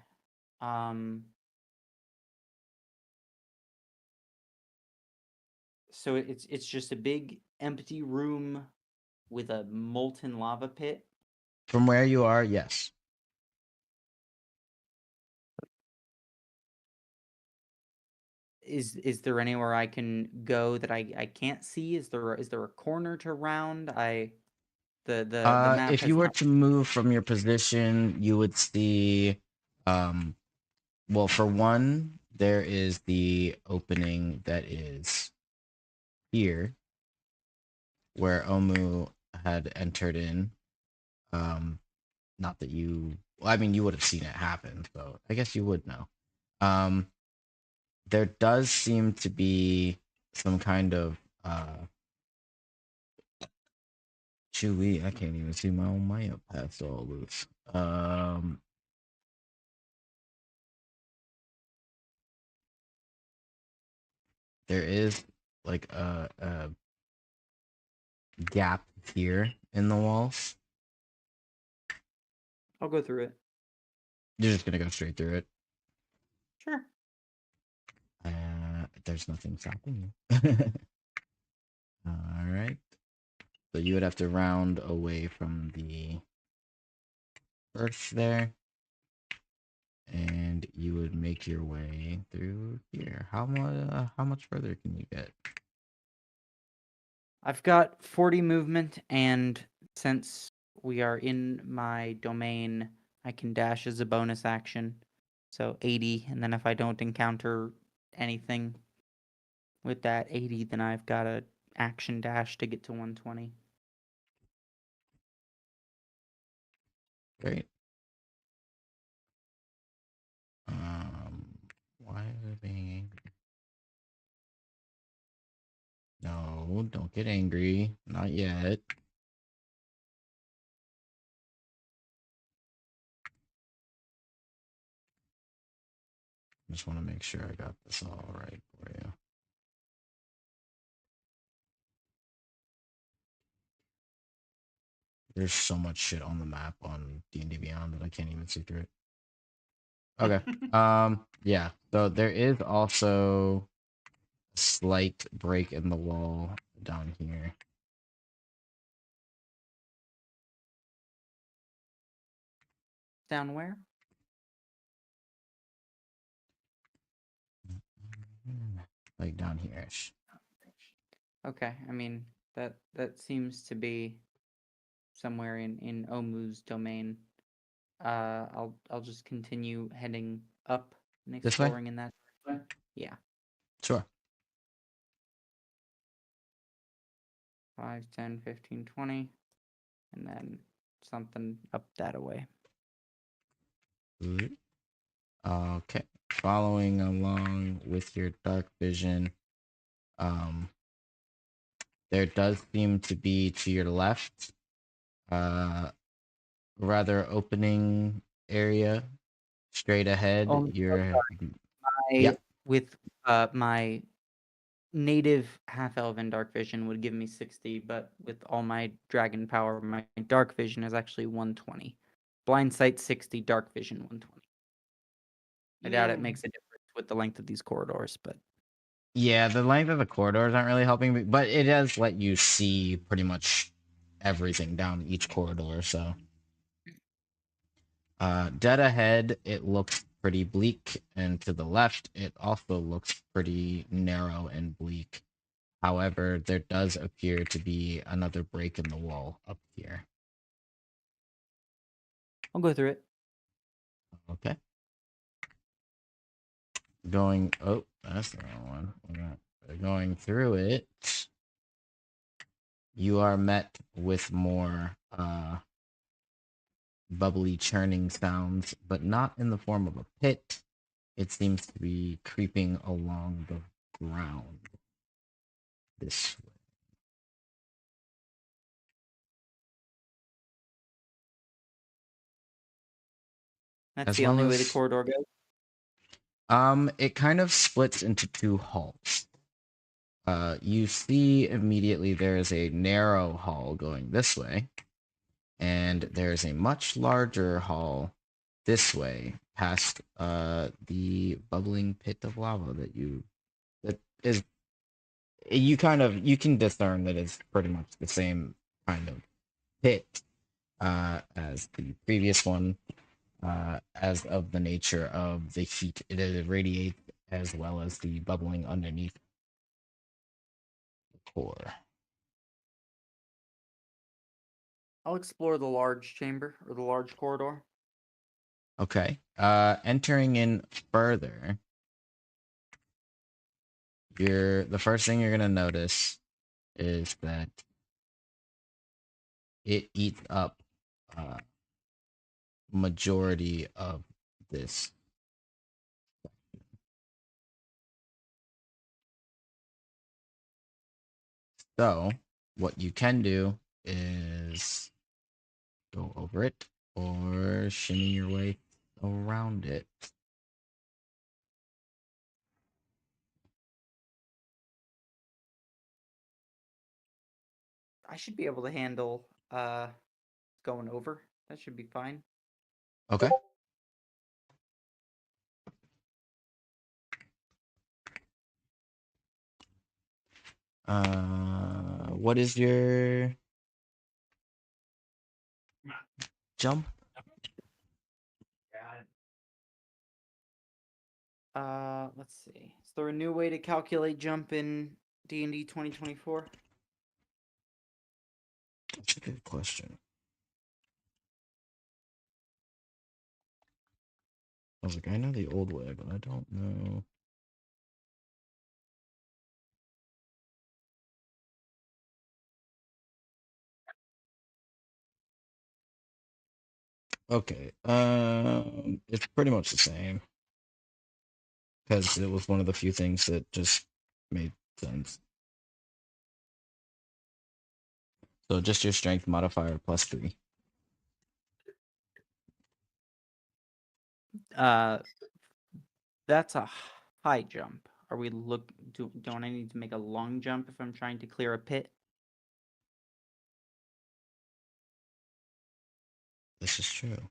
So it's just a big empty room with a molten lava pit. From where you are, yes. Is there anywhere I can go that I can't see? Is there a corner to round? The map If has you were not- to move from your position, you would see, well, for one, there is the opening that is here, where Omu had entered in. Not that you, well, I mean, you would have seen it happen, so I guess you would know. There does seem to be some kind of Chewy, I can't even see my own map past all this. There is like a gap here in the walls. I'll go through it. You're just gonna go straight through it. Sure. There's nothing stopping you. All right. So you would have to round away from the earth there, and you would make your way through here. How much further can you get? I've got 40 movement, and since we are in my domain, I can dash as a bonus action. So 80, and then if I don't encounter anything with that 80, then I've got a action dash to get to 120. Great. Why are they being angry? No, don't get angry. Not yet. Just want to make sure I got this all right for you. There's so much shit on the map on D&D Beyond that I can't even see through it. Okay. Yeah. So there is also a slight break in the wall down here. Down where? Like down here-ish. Okay, I mean that seems to be somewhere in Omu's domain. I'll just continue heading up and This way? exploring in that direction. Yeah. Sure. 5, 10, 15, 20, and then something up that way. Good. Okay. Following along with your dark vision, there does seem to be to your left, rather opening area straight ahead. Oh, Yeah. With my native half elven dark vision would give me 60, but with all my dragon power, my dark vision is actually 120. Blind sight 60, dark vision 120. I doubt it makes a difference with the length of these corridors, but Yeah, the length of the corridors aren't really helping me, but it does let you see pretty much everything down each corridor, so. Dead ahead, it looks pretty bleak, and to the left, it also looks pretty narrow and bleak. However, there does appear to be another break in the wall up here. I'll go through it. Okay. Going, oh, that's the wrong one. Going through it, you are met with more bubbly churning sounds, but not in the form of a pit. It seems to be creeping along the ground this way. That's As the well only way the as- corridor goes. It kind of splits into two halls. You see immediately there is a narrow hall going this way, and there's a much larger hall this way, past the bubbling pit of lava that is you can discern that it's pretty much the same kind of pit as the previous one, as of the nature of the heat it irradiates, as well as the bubbling underneath the core. I'll explore the large chamber or the large corridor. Okay. Entering in further, the first thing you're gonna notice is that it eats up majority of this. So what you can do is go over it or shimmy your way around it. I should be able to handle going over. That should be fine. Okay. What is your jump? Let's see. Is there a new way to calculate jump in D&D 2024? That's a good question. I was like, I know the old way, but I don't know. Okay. It's pretty much the same because it was one of the few things that just made sense. So just your strength modifier +3. That's a high jump. Are we don't I need to make a long jump if I'm trying to clear a pit? This is true.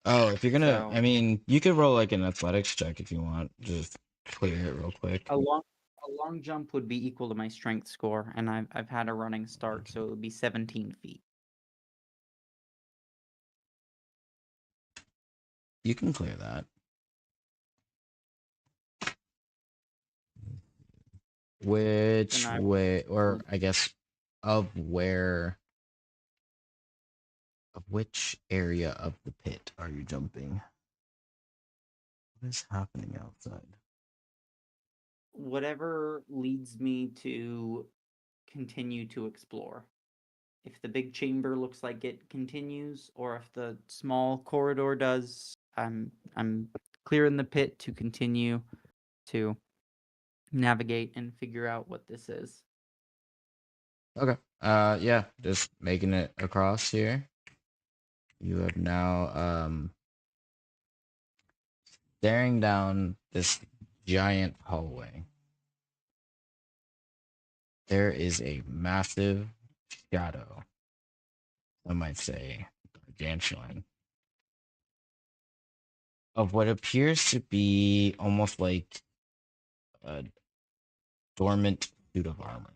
Oh, if you're gonna, So- I mean, you could roll like an athletics check if you want. Just clear it real quick. A long jump would be equal to my strength score, and I've had a running start, so it would be 17 feet. You can clear that. Which Then I- way, or I guess, of which area of the pit are you jumping? What is happening outside? Whatever leads me to continue to explore. If the big chamber looks like it continues, or if the small corridor does, I'm clearing the pit to continue to navigate and figure out what this is. Okay. Yeah, just making it across here. You have now staring down this giant hallway. There is a massive shadow. I might say gargantuan. of what appears to be almost like a dormant suit of armor.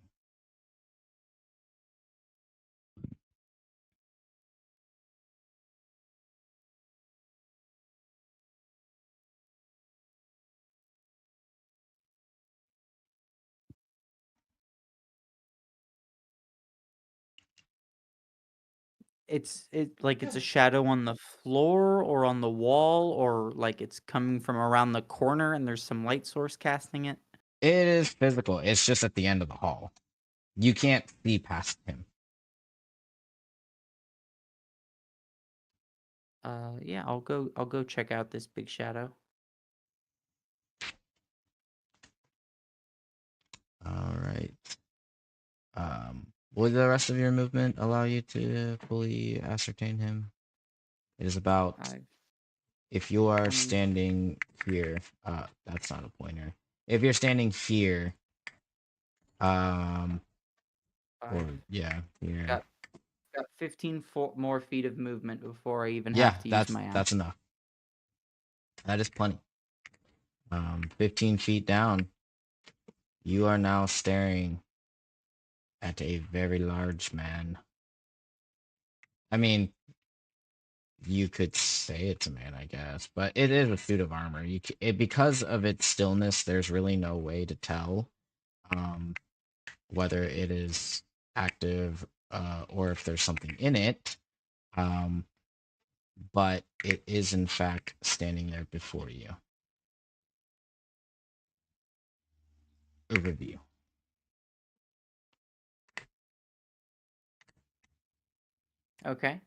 It's like it's a shadow on the floor or on the wall, or like it's coming from around the corner and there's some light source casting it. It is physical. It's just at the end of the hall. You can't see past him. Yeah, I'll go check out this big shadow. All right. Will the rest of your movement allow you to fully ascertain him? It is about if you are standing here. That's not a pointer. If you're standing here, or yeah, here. Got 15 more feet of movement before I even Yeah, have to use my that's action. enough. That is plenty. 15 feet down, you are now staring at a very large man. I mean, you could say it's a man, I guess, but it is a suit of armor. Because of its stillness, there's really no way to tell whether it is active or if there's something in it. But it is in fact standing there before you. Overview. Okay.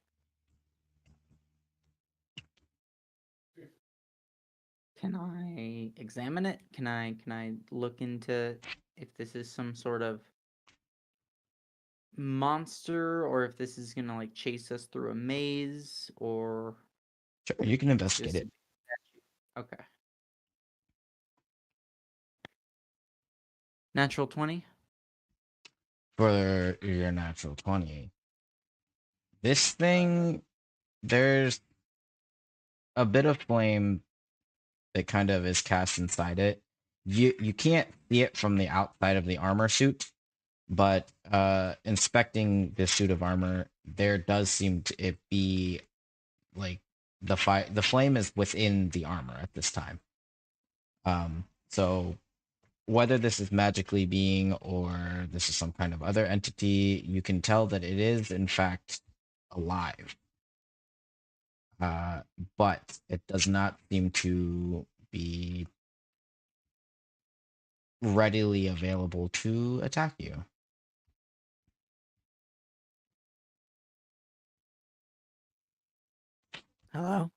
Can I examine it? Can I look into if this is some sort of monster, or if this is gonna like chase us through a maze, or Sure, you can investigate just it. okay. Natural 20? For your natural 20. This thing, there's a bit of flame that kind of is cast inside it. You can't see it from the outside of the armor suit, but inspecting this suit of armor, there does seem to it be like the flame is within the armor at this time. So whether this is magically being or this is some kind of other entity, you can tell that it is in fact alive. But it does not seem to be readily available to attack you. Hello?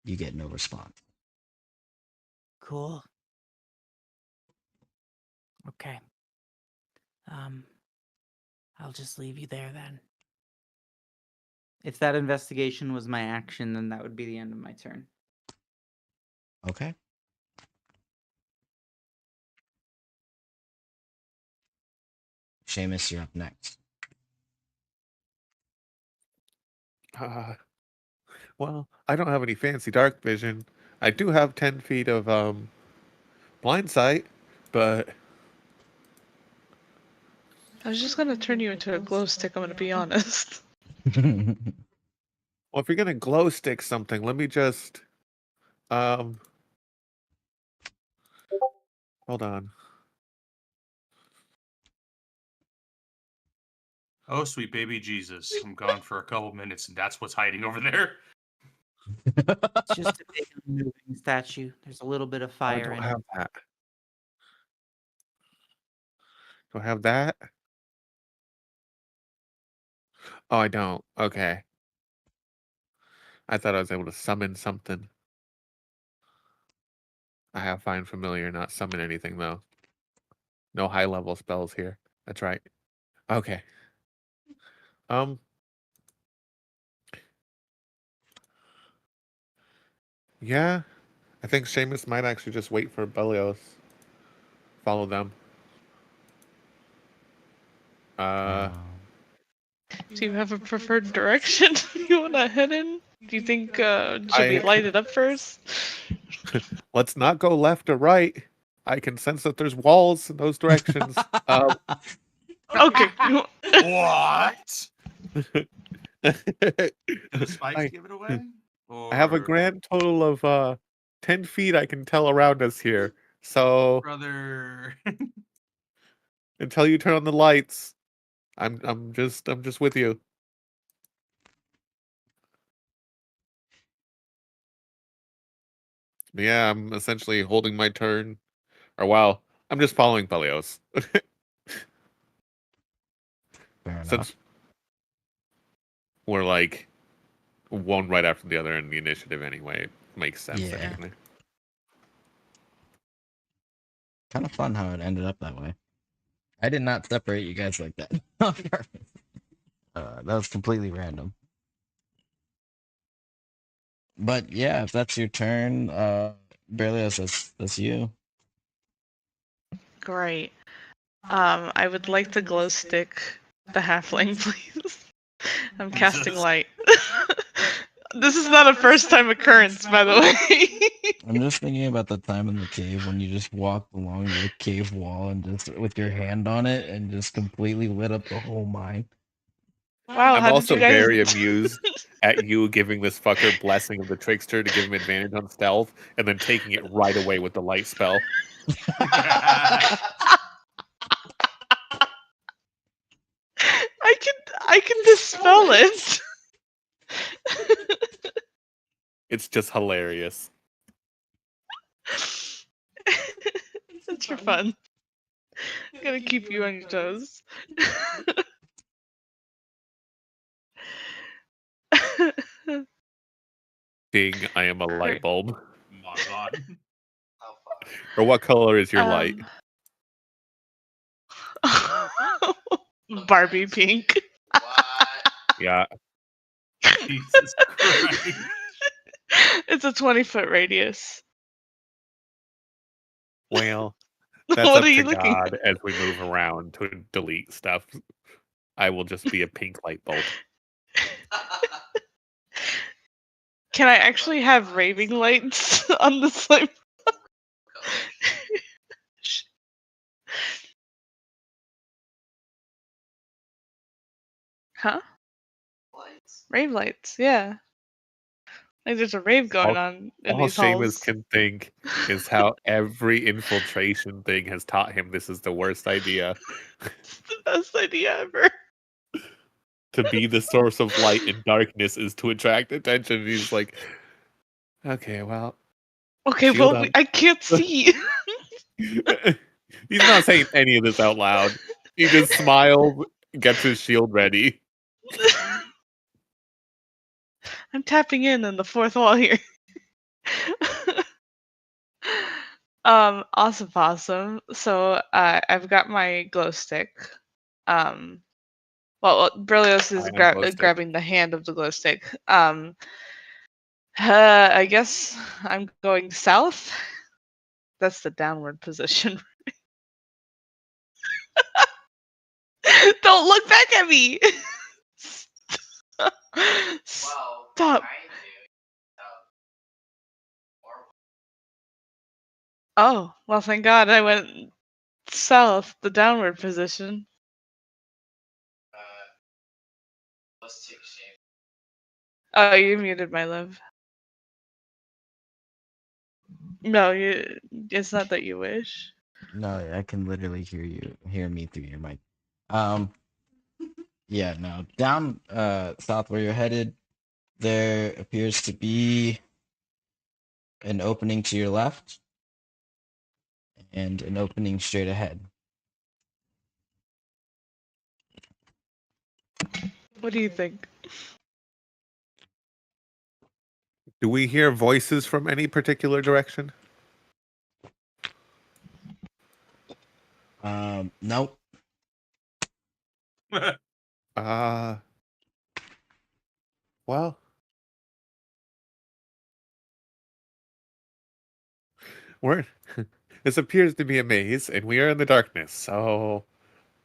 You get no response. Cool. Okay. I'll just leave you there then. If that investigation was my action, then that would be the end of my turn. Okay. Seamus, you're up next. Well, I don't have any fancy dark vision. I do have 10 feet of blind sight, but I was just gonna turn you into a glow stick, I'm gonna be honest. well, if you're gonna glow stick something, let me just hold on. Oh, sweet baby Jesus. I'm gone for a couple minutes, and that's what's hiding over there. It's just a big moving statue. There's a little bit of I fire don't in have it. that. Do I have that? Oh, I don't. Okay. I thought I was able to summon something. I have Find Familiar, not summon anything, though. No high-level spells here. That's right. Okay. Yeah. I think Seamus might actually just wait for Belios. Follow them. Do you have a preferred direction you want to head in? Do you think should we light it up first? Let's not go left or right. I can sense that there's walls in those directions. Okay. What? The spikes I, give it away? I have a Or- grand total of 10 feet I can tell around us here. So brother. until you turn on the lights, I'm just with you. Yeah, I'm essentially holding my turn. Or well, I'm just following Pelios. Fair enough. Since we're like one right after the other in the initiative anyway. It makes sense Yeah. anyway. Kind of fun how it ended up that way. I did not separate you guys like that. On purpose. That was completely random. But yeah, if that's your turn, Berlioz, that's you. Great. I would like to glow stick the halfling, please. I'm casting Jesus. light. This is not a first time occurrence, by the way. I'm just thinking about the time in the cave when you just walked along the cave wall and just with your hand on it and just completely lit up the whole mine. Wow, I'm how also did you guys... very amused at you giving this fucker Blessing of the Trickster to give him advantage on stealth, and then taking it right away with the light spell. I can dispel it. It's just hilarious. It's for fun. Gotta keep you on your toes. Seeing I am a light Great. bulb. My God. How far? Or what color is your light? Barbie pink. What? Yeah. Jesus Christ. It's a 20-foot radius. Well, that's What up are you to looking God as we move around to delete stuff. I will just be a pink light bulb. Can I actually have raving lights on the slime? Huh? Lights. Rave lights, yeah. Like there's a rave going on in All these Seamus halls. can think is how every infiltration thing has taught him this is the worst idea. It's the best idea ever. To be the source of light in darkness is to attract attention. And he's like, okay, well. Okay, Shield well, up. I can't see. He's not saying any of this out loud. He just smiles, gets his shield ready. I'm tapping in on the fourth wall here. Awesome. So I've got my glow stick. Well, Berlioz is I have glow stick. grabbing the hand of the glow stick. I guess I'm going south. That's the downward position. Don't look back at me. Well, Stop. trying to. Or Oh, well, thank God I went south, the downward position. let's take shape. Oh, you muted my love. No, it's not that you wish. No, I can literally hear me through your mic. Yeah, no. Down south where you're headed, there appears to be an opening to your left and an opening straight ahead. What do you think? Do we hear voices from any particular direction? Nope. Well. This appears to be a maze, and we are in the darkness, so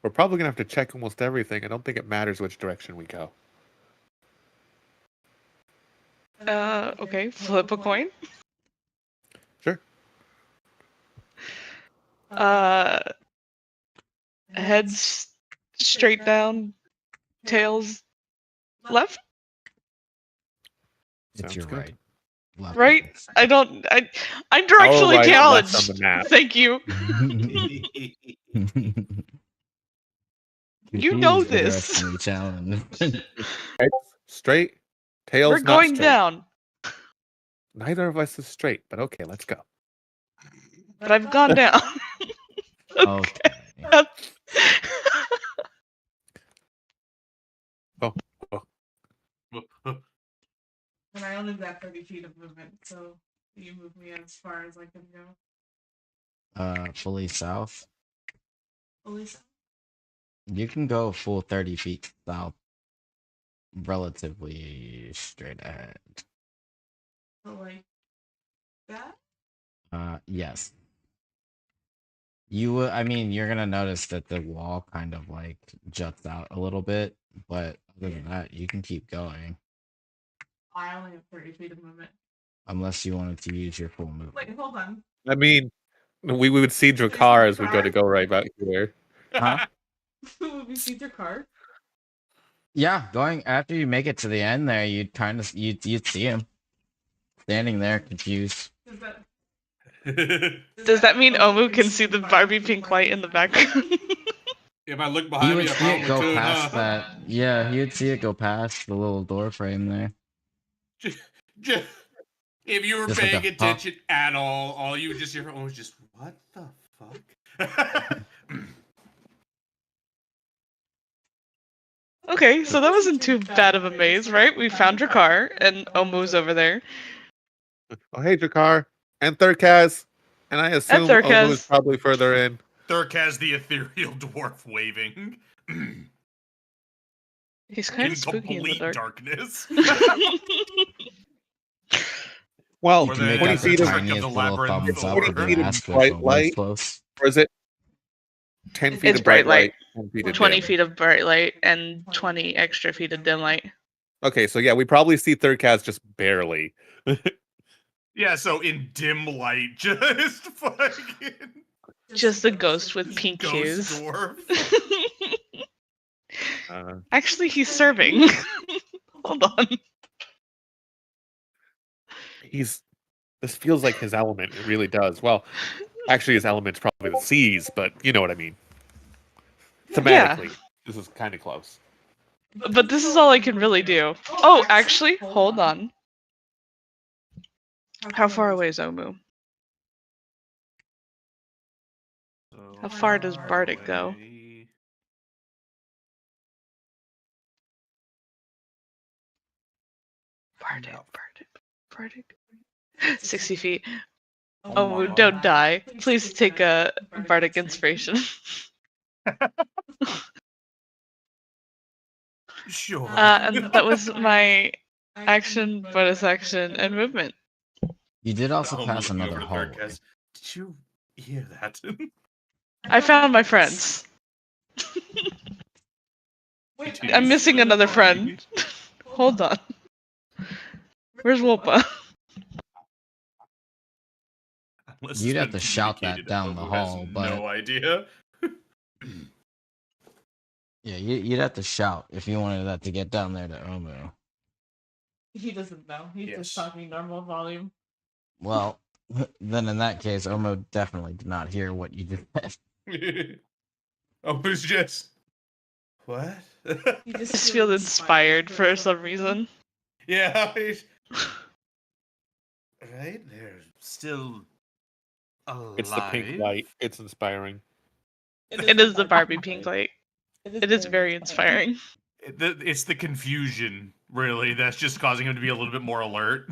We're probably gonna have to check almost everything. I don't think it matters which direction we go. Okay, flip a coin. Sure. Heads straight down, tails left. It's Sounds your good. right. Left. Right? I'm Our directionally right, challenged. left on the map. Thank you. You know He's the this. directionally challenged. Heads straight, tails We're not going straight. down, Neither of us is straight, but okay, let's go. but I've gone down. Okay. And I only got 30 feet of movement, so you move me as far as I can go. Fully south. Elisa? You can go full 30 feet south, relatively straight ahead. So like that? Yes. You will. I mean, you're gonna notice that the wall kind of like juts out a little bit, but other than that, you can keep going I only have 30 feet of movement. unless you wanted to use your full movement. Wait, hold on. I mean, we would see Drakkar as we go right about here. Huh? Would we see your car? Yeah, going after you make it to the end there, you'd kind of you'd see him standing there, confused. Does that Does that mean Omu can see the Barbie pink light in the background? If I look He behind would me, I see it probably go could, past huh? that. Yeah, he would see it go past the little door frame there. If you were Just like paying a attention at all you would just hear from was just, what the fuck? Okay, so that wasn't too bad of a maze, right? We found your car, and Omu's over there. Oh, hey, Drakkar. And Thurkaz. And I assume Omu Thurkaz. is probably further in. Thurk has the ethereal dwarf waving. He's kind in of spooky in the complete dark. darkness. Well, Or You can make the 20 out the feet of, trick of tiniest the little labyrinth thumbs up or- with 20 an feet of asterisk bright when light. close. or is it 10 feet It's of bright bright light? 10 feet of 20 dim? feet of bright light and 20 extra feet of dim light. Okay, so yeah, we probably see Thurkaz just barely. Yeah, so in dim light, just fucking Just a ghost with pink ghost hues. dwarf. Actually, he's serving. Hold on. This feels like his element. It really does. Well, actually, his element's probably the seas, but you know what I mean. Thematically, this is kind of close. But this is all I can really do. Oh, actually, hold on. How far away is Omu? How far does Bardic go? Bardic. 60 feet. Omu, don't die. Please take a Bardic inspiration. Sure. And that was my action, bonus action, and movement. You did also Oh, pass looking another over to hallway. Thurkaz. Did you hear that? I found my friends. Wait, I'm missing another friend. Hold on. Where's Wolpa? Unless You'd it's have been to shout that communicated, down the Omu has hall, but- no idea. Yeah, you'd have to shout if you wanted that to get down there to Omu. He doesn't know. He's Yes. just talking normal volume. Well, then in that case, Omu definitely did not hear what you just said. Omu's just what? He I just feel inspired for some reason. Yeah. Right? They're still alive. It's the pink light. It's inspiring. It is the Barbie pink light. It is very inspiring. It's the confusion, really, that's just causing him to be a little bit more alert.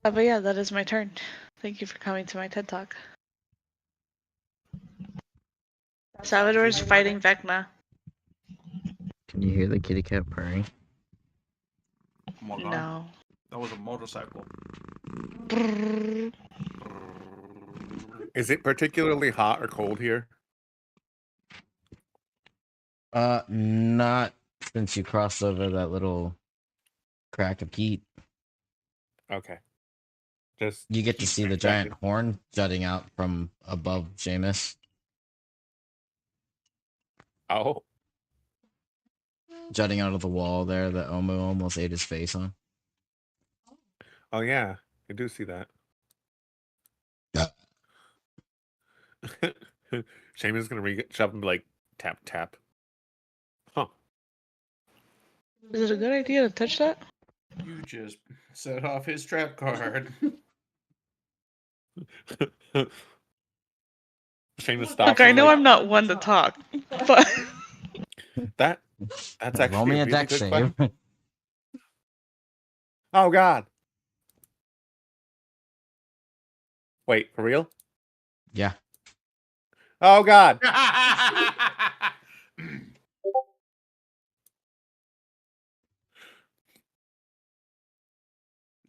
But yeah, that is my turn. Thank you for coming to my TED Talk. Salvador's fighting Vecna. Can you hear the kitty cat purring? No. That was a motorcycle. Is it particularly hot or cold here? Not since you crossed over that little crack of heat. Okay. Just You get to keep see the checking. giant horn jutting out from above Seamus, Oh, jutting out of the wall there that Omu almost ate his face on. oh yeah, I do see that. Yeah. Seamus is gonna reach up and be like tap tap. Huh. Is it a good idea to touch that? You just set off his trap card. Seamus stops. Look, I and know like, I'm not one to talk, but that's Roll actually me a a really deck good save. question. Oh God. Wait, for real? Yeah. Oh God.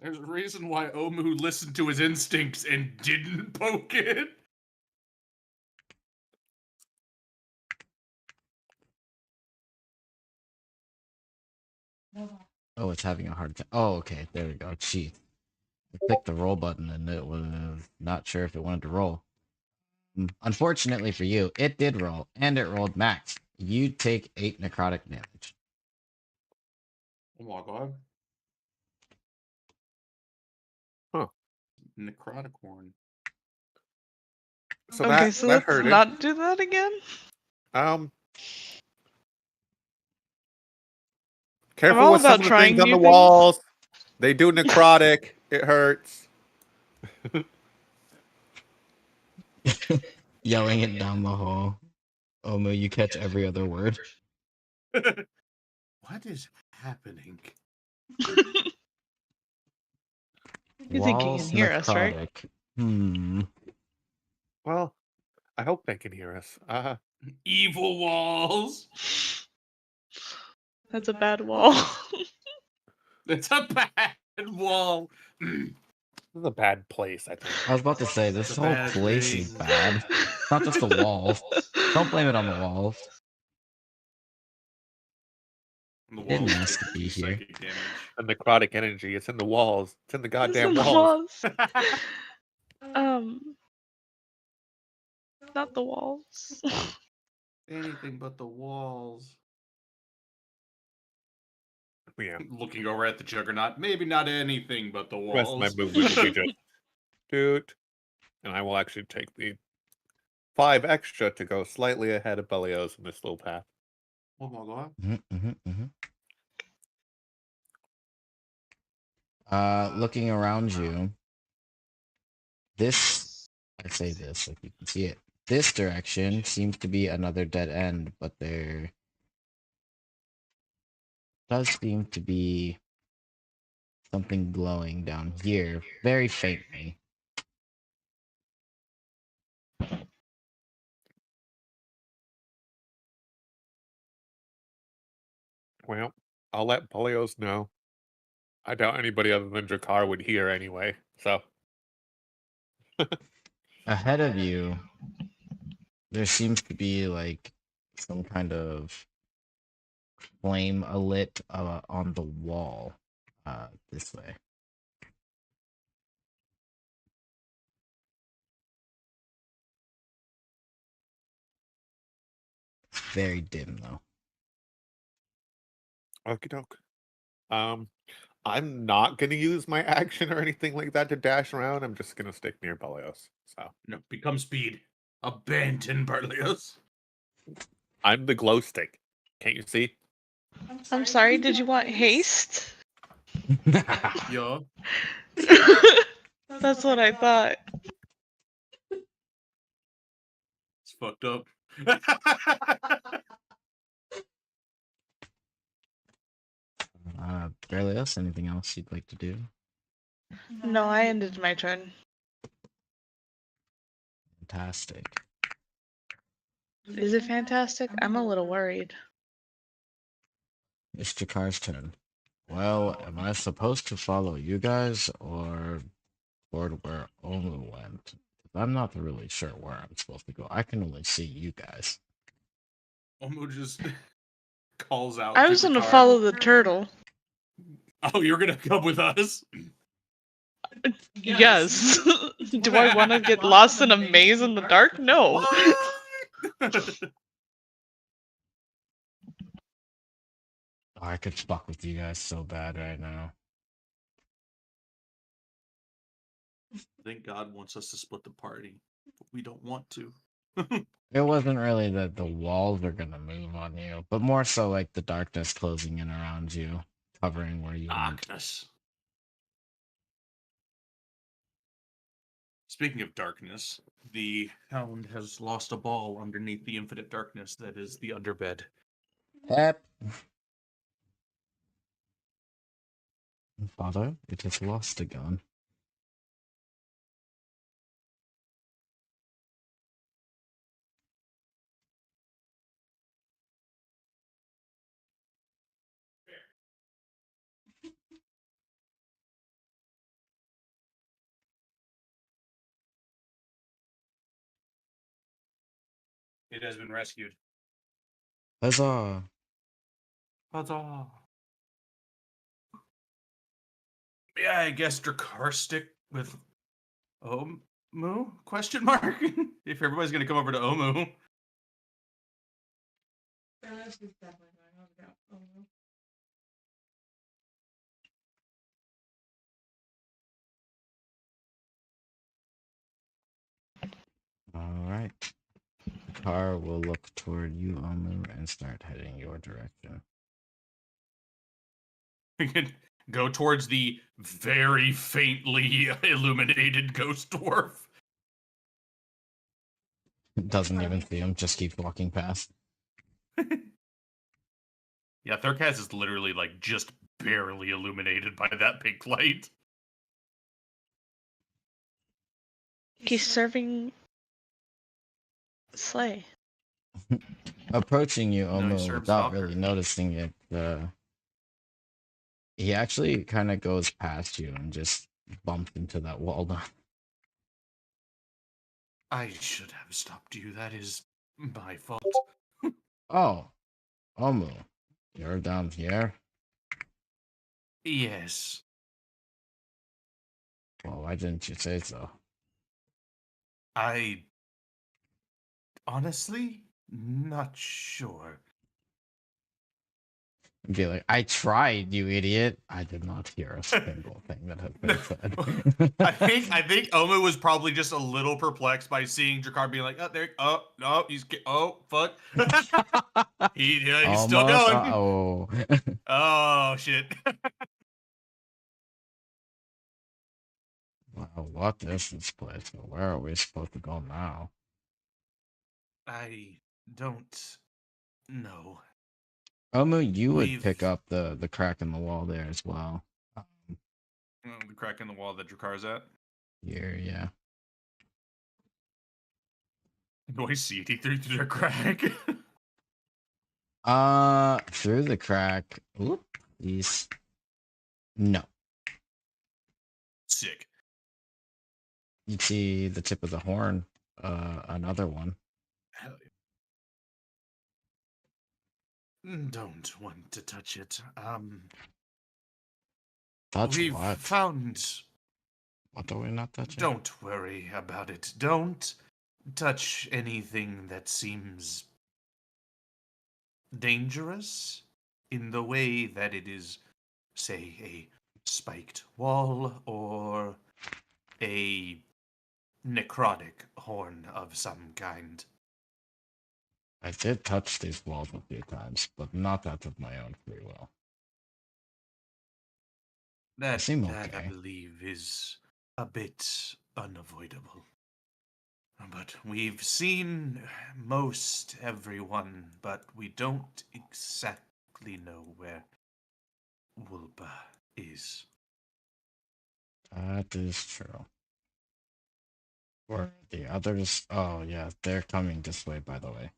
There's a reason why Omu listened to his instincts and didn't poke it. Oh, it's having a hard time. Oh, okay. There we go. Gee. I clicked the roll button and it was not sure if it wanted to roll. Unfortunately for you, it did roll, and it rolled max. You take 8 necrotic damage. Oh my god. Huh. Necrotic horn. So okay, that so that let's hurt it. not do that again. Careful all with some about of the trying things on new the things. walls. They do necrotic. It hurts. Yelling it down the hall. Omu, you catch every other word. What is happening? You think you can hear us, right? necrotic. Well, I hope they can hear us. Evil walls. That's a bad wall. That's a bad wall. This is a bad place, I think. I was about to say, this It's a whole bad place is place. bad. It's not just the walls. Don't blame it on the walls. The Didn't walls ask take to be 2 here. psychic damage. The necrotic energy. It's in the walls. It's in the It's goddamn in the walls. Not the walls. Anything but the walls. Yeah. Looking over at the Juggernaut. Maybe not anything but the The rest of my walls. movement will be just doot. And I will actually take the 5 extra to go slightly ahead of Belios in this little path. Oh my god. Looking around you, this, I say this, like you can see it. This direction seems to be another dead end, but there does seem to be something glowing down here, very faintly. Well, I'll let Belios know. I doubt anybody other than Drakkar would hear anyway, so. Ahead of you, there seems to be like some kind of flame alit on the wall this way. It's very dim though. Okie doke. I'm not gonna use my action or anything like that to dash around. I'm just gonna stick near Belios. So No, become speed. Abandon Berlioz. I'm the glow stick. Can't you see? I'm sorry, did you want haste? Yeah. That's what I thought. It's fucked up. Berlioz, anything else you'd like to do? No, I ended my turn. Fantastic. Is it fantastic? I'm a little worried. It's Jakar's turn. Well, am I supposed to follow you guys or toward where Omu went? I'm not really sure where I'm supposed to go. I can only see you guys. Omu just calls out. I to was gonna Jakar. follow the turtle. Oh, you're gonna come with us? Yes. Do I want to get lost in a maze in the dark? No. What? Oh, I could fuck with you guys so bad right now. I think God wants us to split the party, but we don't want to. It wasn't really that the walls are gonna move on you, but more so like the darkness closing in around you, covering where you went. Darkness. Speaking of darkness, the hound has lost a ball underneath the infinite darkness that is the underbed. Yep. Father, it has lost a gun. It has been rescued. Huzzah! Huzzah! Yeah, I guess Drakkar stick with Omu? Question mark. If everybody's gonna come over to Omu. That's just definitely going on. Oh, no. Alright. The car will look toward you, Omu, and start heading your direction. We can go towards the very faintly illuminated ghost dwarf. Doesn't even see him, just keeps walking past. Yeah, Thurkaz is literally like just barely illuminated by that pink light. He's serving Slay. Approaching you, No, he Omu, serves without Stalker. really noticing it, he actually kind of goes past you and just bumps into that wall down. I should have stopped you. That is my fault. Oh, Omu, you're down here? Yes. Well, why didn't you say so? I honestly not sure. Be like, I tried, you idiot. I did not hear a single thing that had been said. I think Omu was probably just a little perplexed by seeing Drakkar being like, oh, there, oh no, oh fuck, he's still going. Oh. Oh shit. Wow, what is this place? Where are we supposed to go now? I don't know. Omu, you would pick We've- up the crack in the wall there as well. The crack in the wall that Drakkar's at. Here, yeah. Do I see it through the crack? Through the crack. Oop, please. No. Sick. You see the tip of the horn. Another one. Hell yeah. Don't want to touch it. Touch We've what? found. What are we not touching? Don't worry about it. Don't touch anything that seems dangerous in the way that it is, say, a spiked wall or a necrotic horn of some kind. I did touch these walls a few times, but not out of my own free will. That, seem that I okay. believe is a bit unavoidable. But we've seen most everyone, but we don't exactly know where Wulba is. That is true. Where are the others? Oh, yeah, they're coming this way, by the way.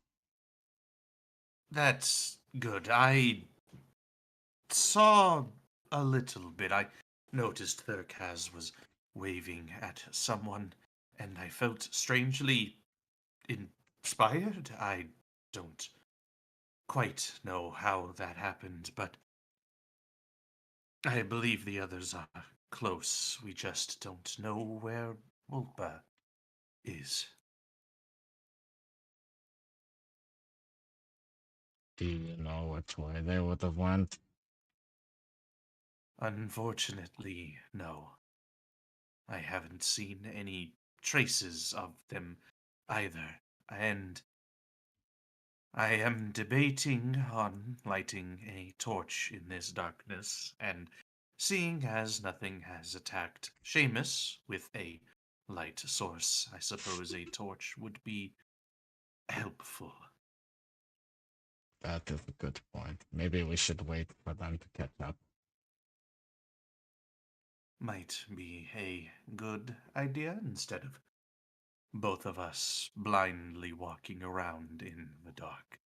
That's good. I saw a little bit. I noticed Thurkaz was waving at someone, and I felt strangely inspired. I don't quite know how that happened, but I believe the others are close. We just don't know where Wulpa is. Do you know which way they would have went? Unfortunately, no. I haven't seen any traces of them either, and I am debating on lighting a torch in this darkness, and seeing as nothing has attacked Seamus with a light source, I suppose a torch would be helpful. That is a good point. Maybe we should wait for them to catch up. Might be a good idea instead of both of us blindly walking around in the dark.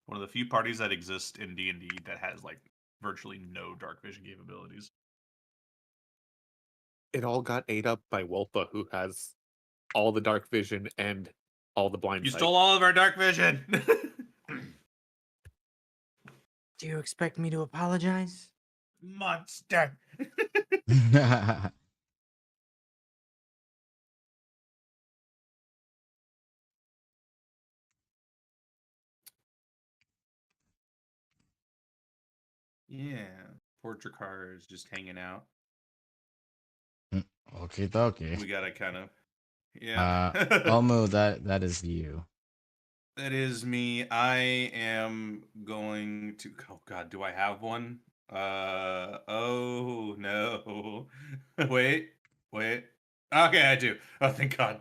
One of the few parties that exist in D&D that has like virtually no dark vision capabilities. It all got ate up by Wolpa, who has all the dark vision and all the blind You sight. stole all of our dark vision. Do you expect me to apologize? Monster. Yeah, Portracar is just hanging out. Okie dokie. We gotta kind of, yeah. Omu, that is you. That is me. I am going to. Oh God, do I have one? Oh no. Wait. Okay, I do. Oh, thank God.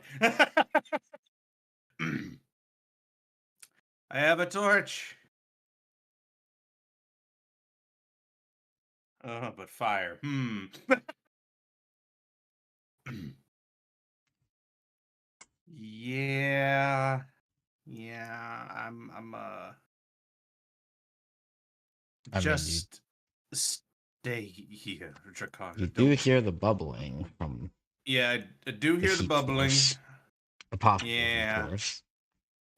I have a torch. Oh, but fire. Yeah. I'm I mean, just stay here, Drakkar. you do hear the bubbling from Yeah, I do hear the heat bubbling. force. Apophis, Yeah. of course.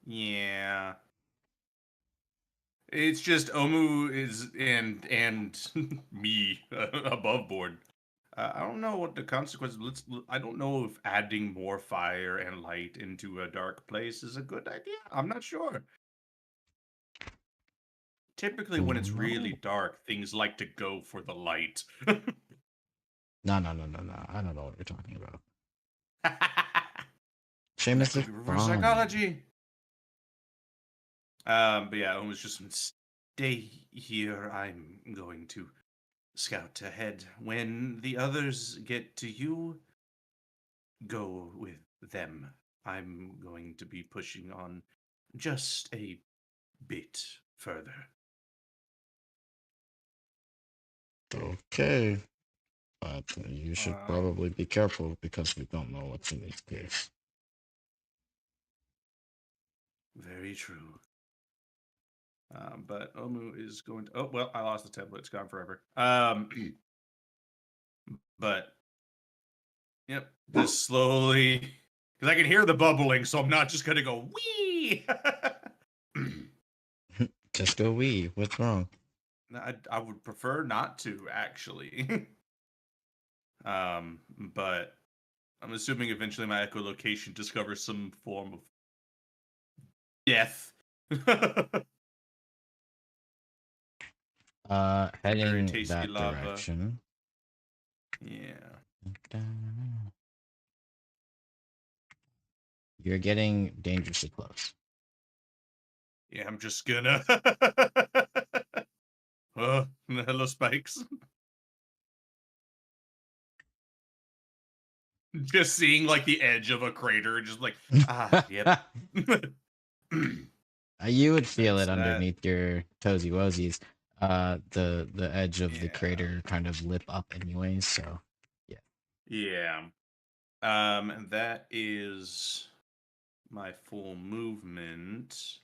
Yeah. It's just Omu is and me above board. I don't know what the consequences. I don't know if adding more fire and light into a dark place is a good idea. I'm not sure. Typically, when it's really dark, things like to go for the light. No. I don't know what you're talking about. Seamus is Reverse fine. psychology. But yeah, it was just stay here. I'm going to scout ahead. When the others get to you, go with them. I'm going to be pushing on just a bit further. Okay. But you should probably be careful because we don't know what's in these caves. Very true. But Omu is going to. Oh well, I lost the template. It's gone forever. But yep, just slowly, because I can hear the bubbling, so I'm not just gonna go wee. Just go wee. What's wrong? I would prefer not to actually. But I'm assuming eventually my echolocation discovers some form of death. Very Heading tasty that lava. direction. Yeah. You're getting dangerously close. Yeah, I'm just gonna. Oh, hello, Spikes. Just seeing like the edge of a crater, just like yep. You would feel That's it that. underneath your toesy woesies. The edge of the crater kind of lip up anyways, so Yeah. And that is my full movement.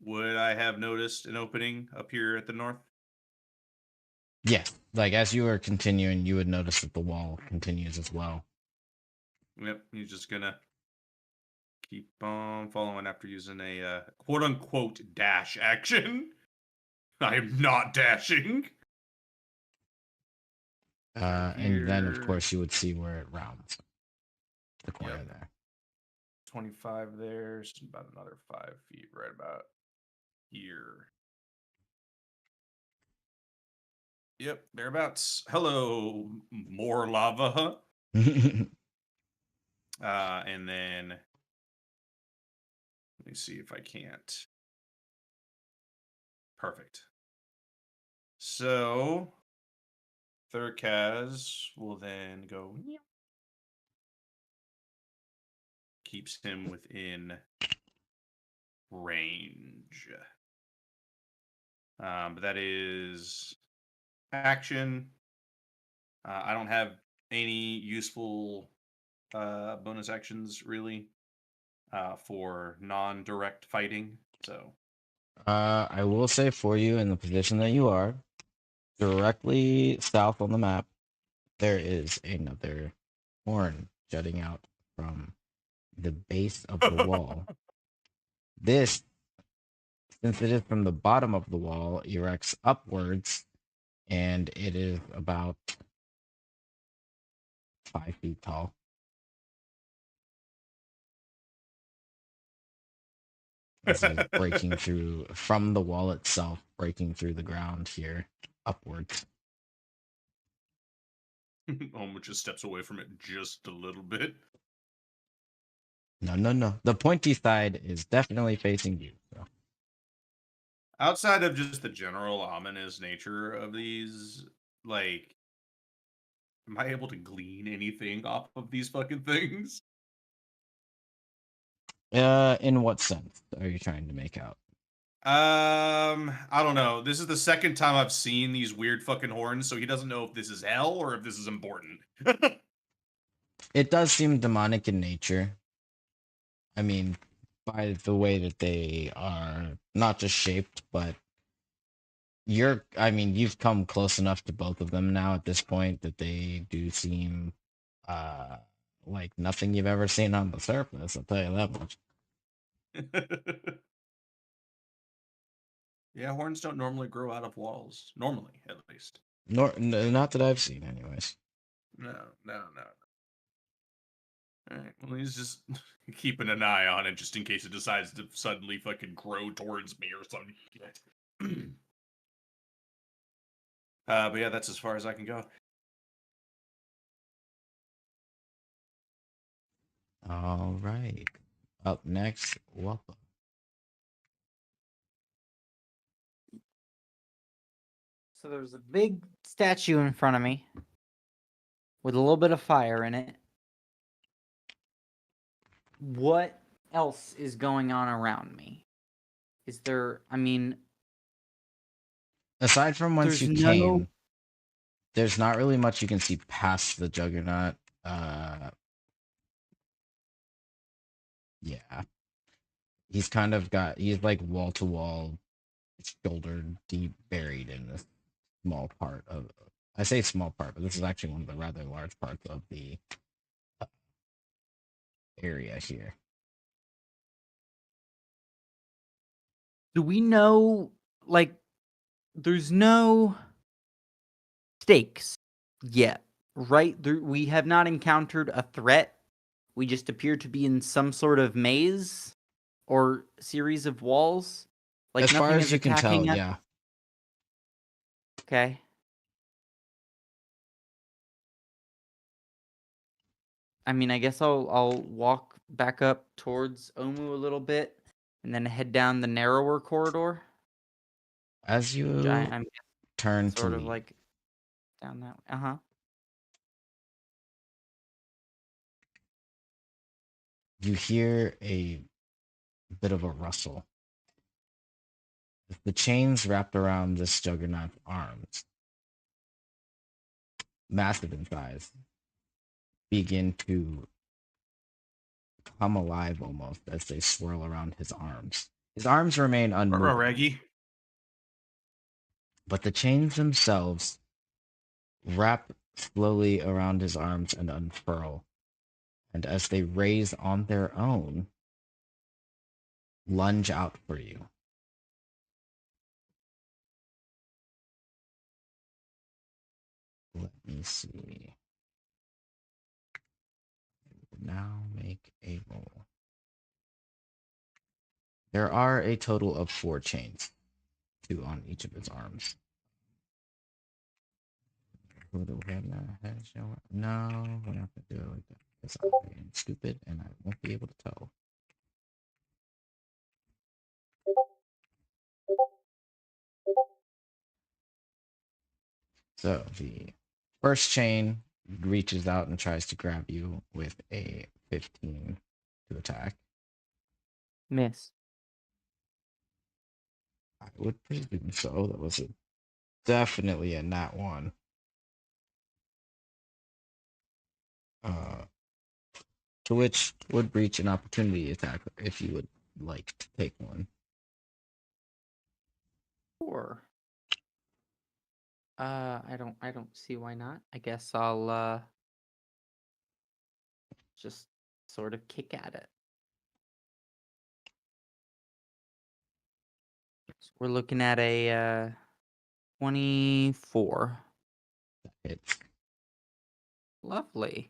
Would I have noticed an opening up here at the north? Yes, like as you are continuing, you would notice that the wall continues as well. Yep, he's just gonna keep on following after using a quote unquote dash action. I am not dashing. And then of Here. course you would see where it rounds the corner Yep. there. 25 there, so about another 5 feet right about here. Yep, thereabouts. Hello, more lava. And then let me see if I can't. Perfect. So Thurkaz will then go. Keeps him within range. But that is action. I don't have any useful bonus actions really for non-direct fighting. So I will say for you in the position that you are, directly south on the map, there is another horn jutting out from the base of the wall. This, since it is from the bottom of the wall, erects upwards, and it is about 5 feet tall. This is breaking through from the wall itself, breaking through the ground here upwards. Oma just steps away from it just a little bit. No, no, no. The pointy side is definitely facing you. So. Outside of just the general ominous nature of these, like, am I able to glean anything off of these fucking things? In what sense are you trying to make out? I don't know. This is the second time I've seen these weird fucking horns, so he doesn't know if this is hell or if this is important. It does seem demonic in nature. I mean, by the way that they are not just shaped, but you've come close enough to both of them now at this point that they do seem like nothing you've ever seen on the surface, I'll tell you that much. Yeah, horns don't normally grow out of walls. Normally, at least. Not that I've seen, anyways. No. Alright, well, he's just keeping an eye on it just in case it decides to suddenly fucking grow towards me or some shit. But yeah, that's as far as I can go. All right. Up next, Wappa. So there's a big statue in front of me with a little bit of fire in it. What else is going on around me? Is there, I mean, Aside from whence there's you no- came, there's not really much you can see past the Juggernaut. Yeah. He's like wall to wall, shoulder deep buried in this small part of, I say small part, but this is actually one of the rather large parts of the area here. do we know, like, there's no stakes yet, right? We have not encountered a threat. We just appear to be in some sort of maze or series of walls. Like, As far nothing as is you can tell, attacking us. yeah. Okay. I mean, I guess I'll walk back up towards Omu a little bit and then head down the narrower corridor. As you Which I'm turn sort to of leave, like down that way. Uh-huh. you hear a bit of a rustle. The chains wrapped around this Juggernaut's arms, massive in size, begin to come alive almost as they swirl around his arms. His arms remain unmovable, Reggie. but the chains themselves wrap slowly around his arms and unfurl. And as they raise on their own, lunge out for you. Let me see. Now make a roll. There are a total of 4 chains, 2 on each of his arms. No, we're not gonna do it like that because I am stupid and I won't be able to tell. So the first chain reaches out and tries to grab you with a 15 to attack. Miss. I would presume so. That was definitely a nat 1. To which would breach an opportunity attack if you would like to take one. Sure. I don't see why not. I guess I'll just sort of kick at it. So we're looking at a 24. That hits. Lovely.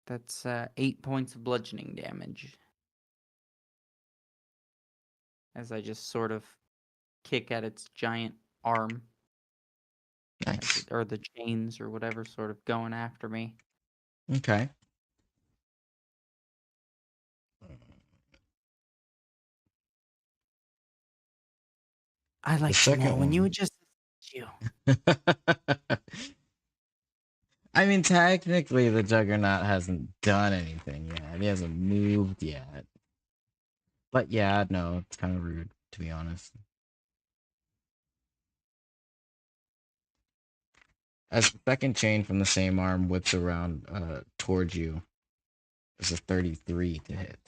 That's 8 points of bludgeoning damage. As I just sort of kick at its giant arm. Nice. Or the chains or whatever sort of going after me. Okay. I like to second know when you one. adjust you. I mean, technically, the Juggernaut hasn't done anything yet. He hasn't moved yet. But yeah, no, it's kind of rude, to be honest. As the second chain from the same arm whips around towards you, there's a 33 to hit.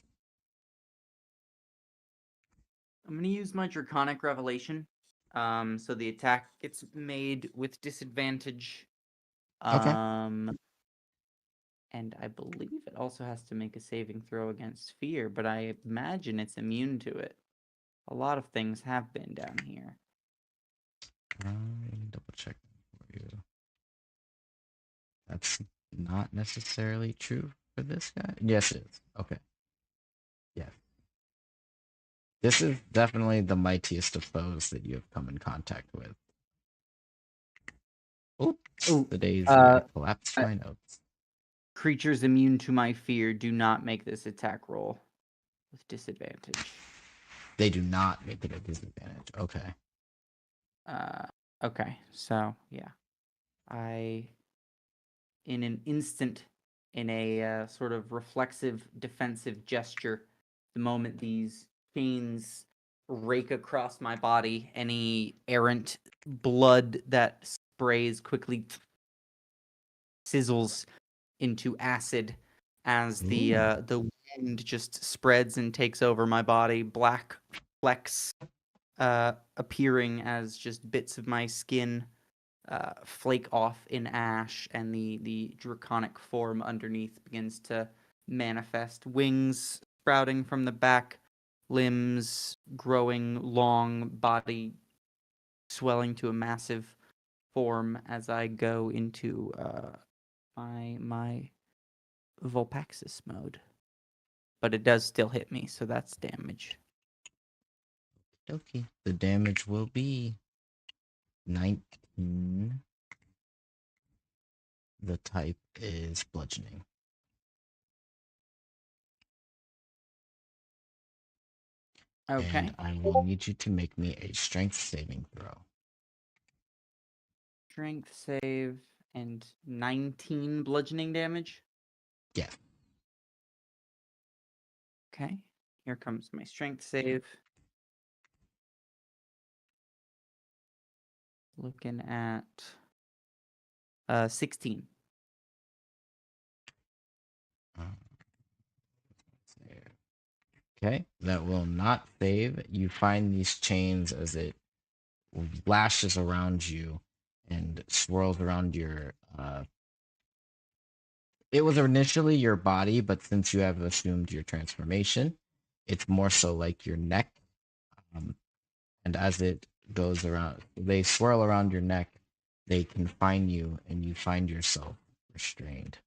I'm going to use my Draconic Revelation. So the attack gets made with disadvantage. Okay. And I believe it also has to make a saving throw against fear, but I imagine it's immune to it. A lot of things have been down here. Double check for you. That's not necessarily true for this guy. Yes, it is. Okay. Yeah. This is definitely the mightiest of foes that you have come in contact with. Oops. Ooh, The daisy. I collapsed my notes. Creatures immune to my fear do not make this attack roll with disadvantage. They do not make it a disadvantage. Okay. Okay, so yeah. In an instant, in a sort of reflexive defensive gesture, the moment these chains rake across my body, any errant blood that sprays quickly sizzles into acid as the wound just spreads and takes over my body. Black flecks appearing as just bits of my skin flake off in ash, and the draconic form underneath begins to manifest. Wings sprouting from the back, limbs growing long, body swelling to a massive form as I go into my Volpaxis mode. But it does still hit me, so that's damage. Okay. The damage will be 19. The type is bludgeoning. Okay. And I will need you to make me a strength saving throw. Strength save and 19 bludgeoning damage. Yeah. Okay. Here comes my strength save. Looking at 16. Okay, that will not save. You find these chains as it lashes around you and swirls around your. It was initially your body, but since you have assumed your transformation, it's more so like your neck. And as it goes around, they swirl around your neck. They confine you, and you find yourself restrained.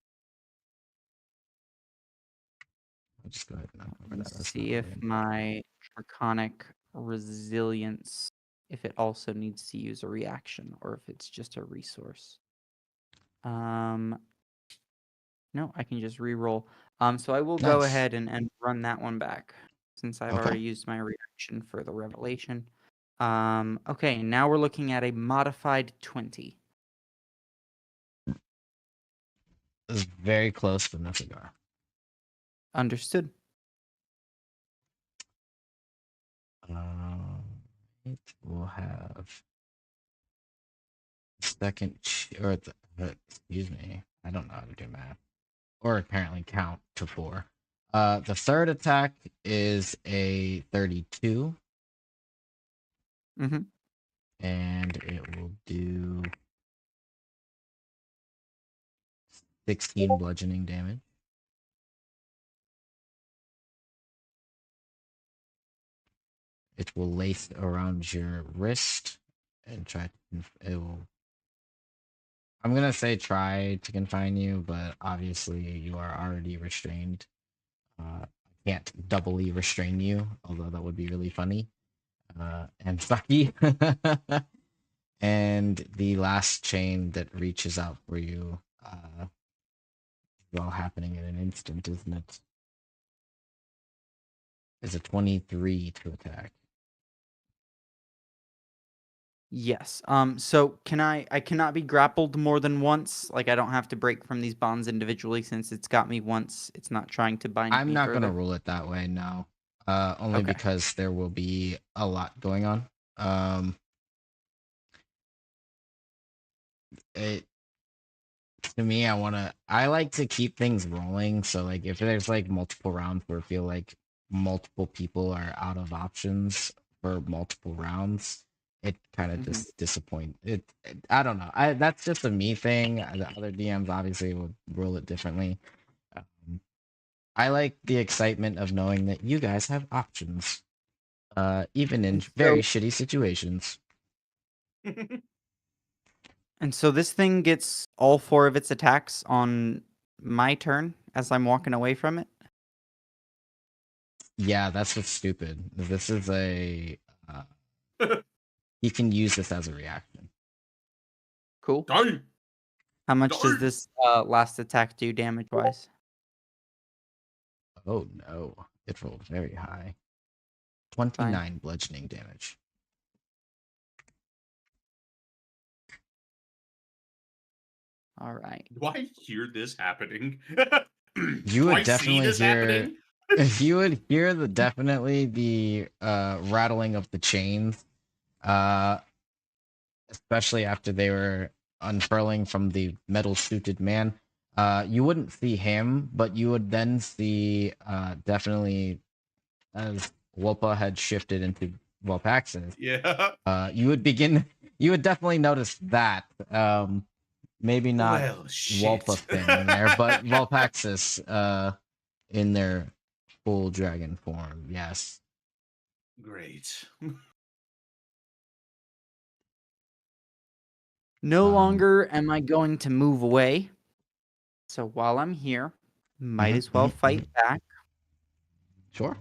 I'll just go ahead and uncover that. Let's That's see not if really my draconic resilience, if it also needs to use a reaction or if it's just a resource. No, I can just re-roll. So I will go Nice. ahead and run that one back since I've Okay. already used my reaction for the revelation. Okay, now we're looking at a modified 20. It's very close, but no cigar. Understood. It will have second excuse me. I don't know how to do math, or apparently count to 4. The third attack is a 32, Mm-hmm. and it will do 16 bludgeoning damage. It will lace around your wrist and try. It will. I'm gonna say try to confine you, but obviously you are already restrained. I can't doubly restrain you, although that would be really funny and sucky. And the last chain that reaches out for you, all happening in an instant, isn't it? Is a 23 to attack. Yes. So can I cannot be grappled more than once? Like I don't have to break from these bonds individually since it's got me once. It's not trying to bind I'm me not further. gonna rule it that way, no. Only Okay. because there will be a lot going on. It to me, I like to keep things rolling. So like if there's like multiple rounds where I feel like multiple people are out of options for multiple rounds, it kind of just disappoint I don't know. That's just a me thing. The other DMs obviously would rule it differently. I like the excitement of knowing that you guys have options, even in very shitty situations. And so this thing gets all 4 of its attacks on my turn as I'm walking away from it. Yeah, that's what's stupid. This is a. You can use this as a reaction. Cool. Darn. How much does Darn. this last attack do damage wise? Oh no, it rolled very high. 29 bludgeoning damage. All right. Do I hear this happening? You would definitely hear. Happening? You would hear definitely the rattling of the chains, especially after they were unfurling from the metal suited man. You wouldn't see him, but you would then see definitely as Wolpa had shifted into Wolpaxis. Yeah. You would definitely notice that. Maybe not Well, shit. Wolpa thing in there, but Wolpaxis in their full dragon form, yes. Great. No longer am I going to move away. So while I'm here, might as well fight back. Sure.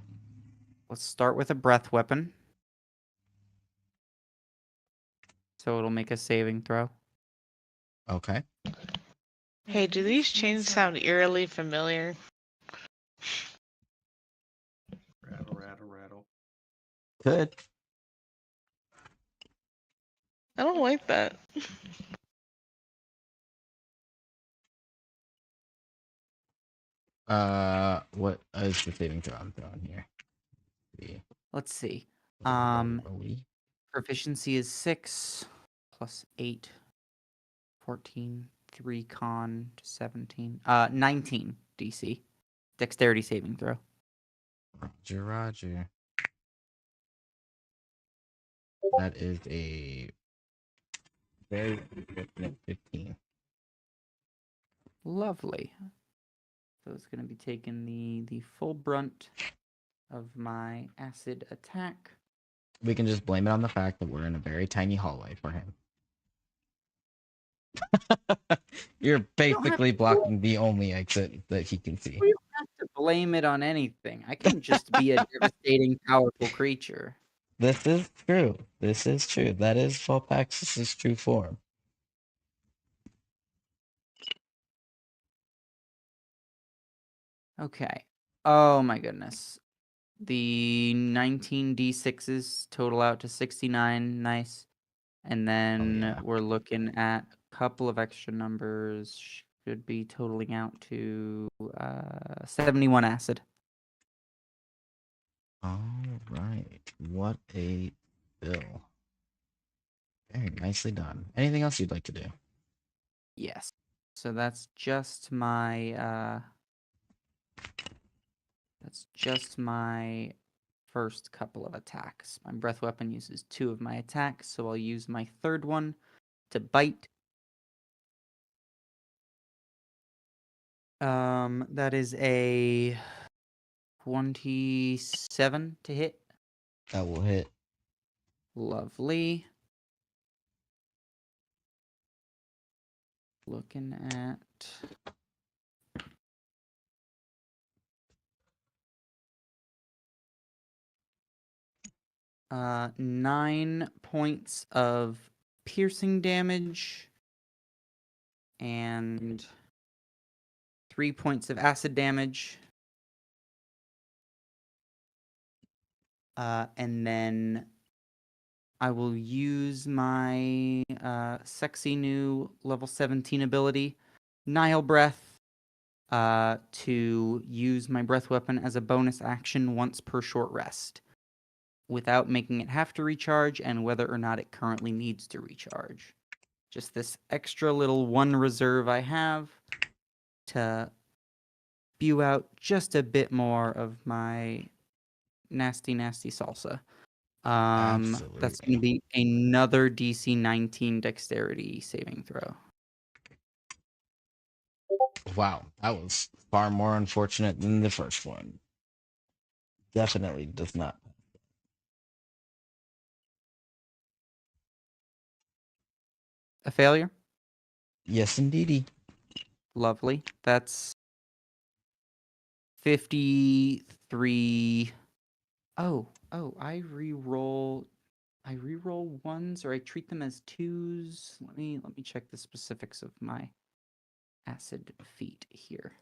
Let's start with a breath weapon. So it'll make a saving throw. Okay. Hey, do these chains sound eerily familiar? Rattle, rattle, rattle. Good. I don't like that. What is the saving throw I'm throwing here? Let's see. Rolly. Proficiency is 6 plus 8, 14. 3 con to 17. 19 DC. Dexterity saving throw. Roger, Roger. That is a very unfortunate 15. Lovely. So it's going to be taking the full brunt of my acid attack. We can just blame it on the fact that we're in a very tiny hallway for him. You're basically blocking the only exit that he can see. We don't have to blame it on anything. I can just be a devastating, powerful creature. This is true. This is true. That is Vulpax's true form. Okay. Oh my goodness. The 19 d6s total out to 69. Nice. And then yeah. we're looking at a couple of extra numbers. Should be totaling out to 71 acid. All right. What a bill. Very nicely done. Anything else you'd like to do? Yes. So that's just my first couple of attacks. My breath weapon uses 2 of my attacks, so I'll use my third one to bite. That is a 27 to hit. That will hit. Lovely. Looking at 9 points of piercing damage and 3 points of acid damage. And then I will use my sexy new level 17 ability, Nile Breath, to use my breath weapon as a bonus action once per short rest, without making it have to recharge and whether or not it currently needs to recharge. Just this extra little 1 reserve I have to spew out just a bit more of my nasty, nasty salsa. That's going to be another DC 19 dexterity saving throw. Wow, that was far more unfortunate than the first one. Definitely does not. A failure? Yes, indeedy. Lovely. That's 53. Oh, I re-roll ones, or I treat them as 2s. Let me check the specifics of my acid feat here,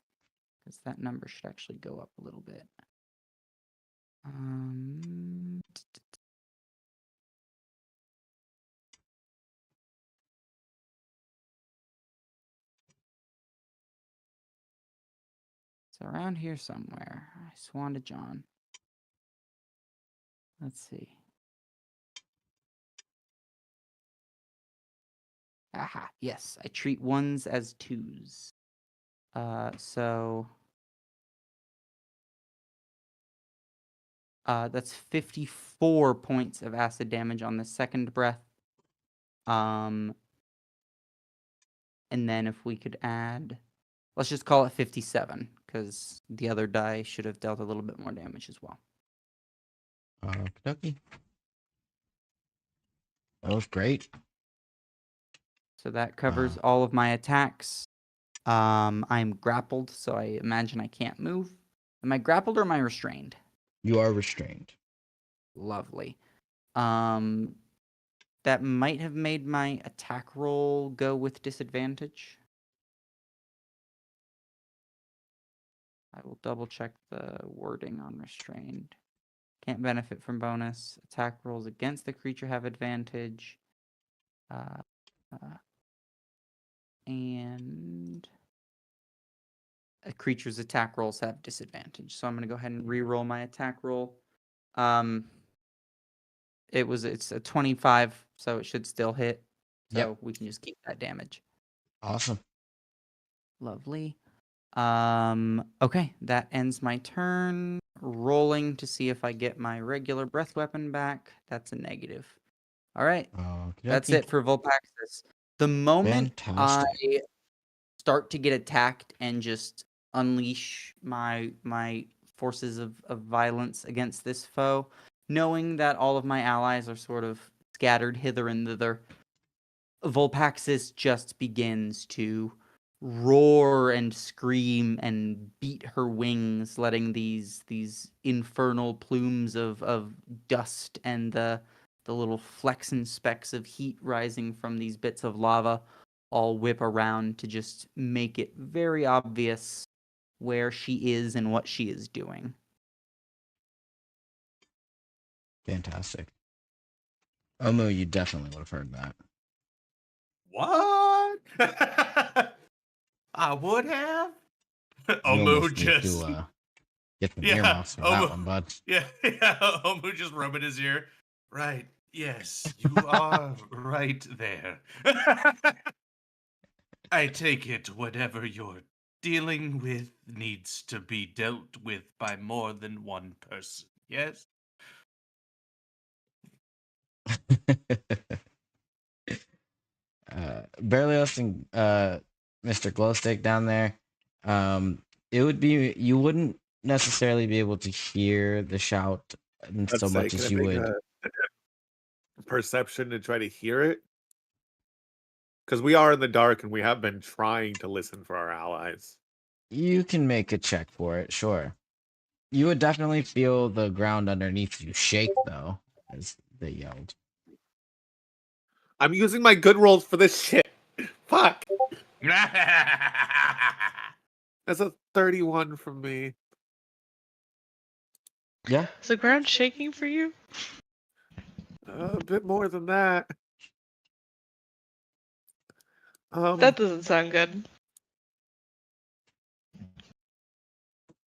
because that number should actually go up a little bit. It's around here somewhere. I swan to John. Let's see. Aha, yes. I treat 1s as 2s. So that's 54 points of acid damage on the second breath. And then if we could add, let's just call it 57, because the other die should have dealt a little bit more damage as well. Okey-dokey. That was great. So that covers all of my attacks. I'm grappled, so I imagine I can't move. Am I grappled or am I restrained? You are restrained. Lovely. That might have made my attack roll go with disadvantage. I will double check the wording on restrained. Can't benefit from bonus. Attack rolls against the creature have advantage. And a creature's attack rolls have disadvantage. So I'm going to go ahead and re-roll my attack roll. It's a 25, so it should still hit. So Yep. we can just keep that damage. Awesome. Lovely. Okay, that ends my turn. Rolling to see if I get my regular breath weapon back. That's a negative. All right, that's it for Volpaxis. The moment I Fantastic. start to get attacked and just unleash my forces of violence against this foe, knowing that all of my allies are sort of scattered hither and thither, Volpaxis just begins to roar and scream and beat her wings, letting these infernal plumes of dust and the little flecks and specks of heat rising from these bits of lava all whip around to just make it very obvious where she is and what she is doing. Fantastic. Omu, you definitely would have heard that. What? I would have. You Omu almost need just to get some yeah. earmuffs for that Omu, one, bud. yeah. Omu just rubbing his ear. Right. Yes, you are right there. I take it whatever you're dealing with needs to be dealt with by more than one person. Yes. Berlioz and Mr. Glowstick down there. It would be you wouldn't necessarily be able to hear the shout so much as you would. Perception to try to hear it? Because we are in the dark and we have been trying to listen for our allies. You can make a check for it, sure. You would definitely feel the ground underneath you shake, though, as they yelled. I'm using my good rolls for this shit. Fuck. That's a 31 from me. Yeah. Is the ground shaking for you? A bit more than that. That doesn't sound good.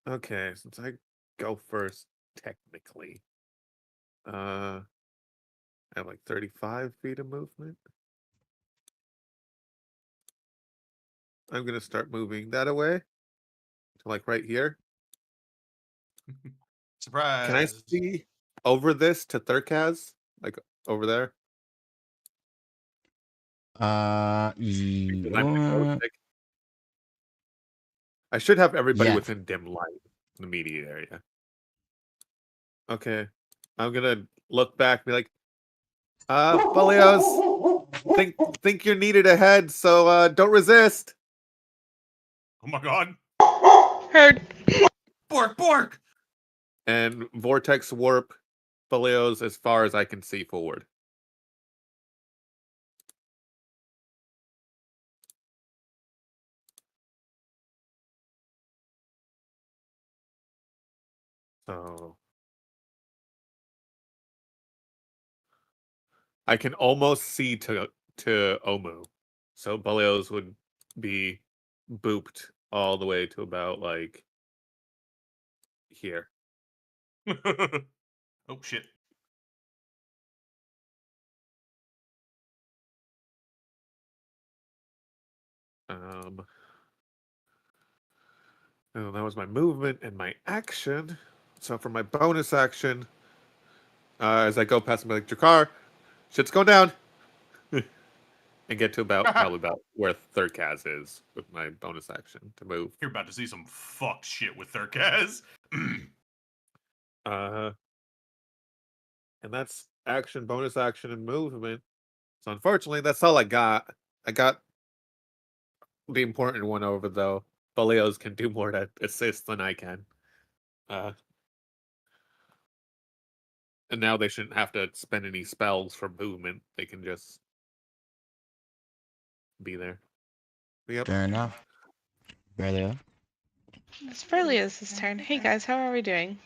Okay, since I go first, technically. I have like 35 feet of movement. I'm gonna start moving that away. To like right here. Surprise. Can I see over this to Thurkaz? Like over there? Because I'm the glow stick. I should have everybody Yeah. within dim light in the immediate area. Okay. I'm gonna look back and be like, Belios, think you're needed ahead, so don't resist. Oh my god. Heard. Bork. And vortex warp Belios as far as I can see forward. So I can almost see to Omu. So Belios would be booped all the way to about like here. Oh shit. Oh, that was my movement and my action. So for my bonus action, as I go past him, like Jakar, shit's going down, and get to probably about where Thurkaz is with my bonus action to move. You're about to see some fucked shit with Thurkaz. And that's action, bonus action, and movement. So unfortunately, that's all I got. I got the important one over though. Belios can do more to assist than I can. And now they shouldn't have to spend any spells for movement. They can just be there. Yep. Fair enough. Berlioz. It's Berlioz's turn. Hey guys, how are we doing?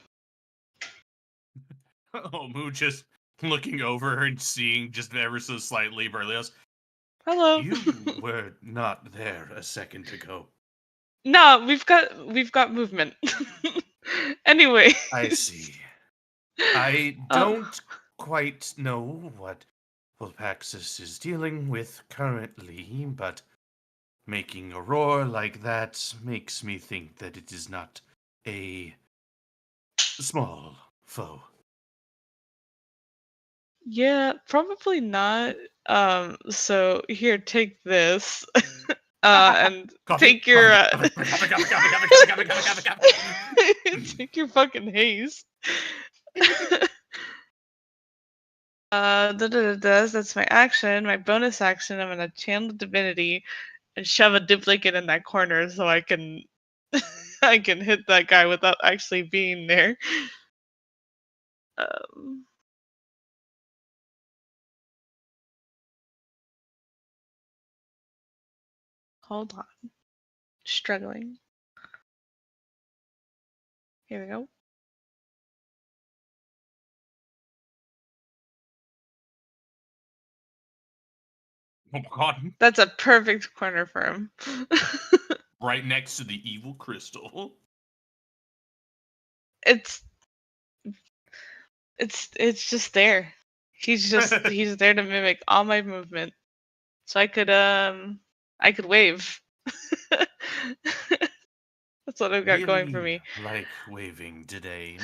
Omu just looking over and seeing just ever so slightly Berlioz. Hello. You were not there a second ago. No, we've got movement. Anyway. I see. I don't quite know what Volpaxis is dealing with currently, but Making a roar like that makes me think that it is not a small foe. Yeah, probably not. So here, take this. And Coffee, take your coffee, coffee, coffee, coffee, coffee, coffee, coffee, coffee. take your fucking haste. That's my action. My bonus action, I'm gonna channel divinity and shove a duplicate in that corner so I can I can hit that guy without actually being there. Um, hold on. Struggling. Here we go. Oh my god. That's a perfect corner for him. Right next to the evil crystal. it's it's just there. He's there to mimic all my movement. So I could wave. That's what I've got going for Really me. like waving today.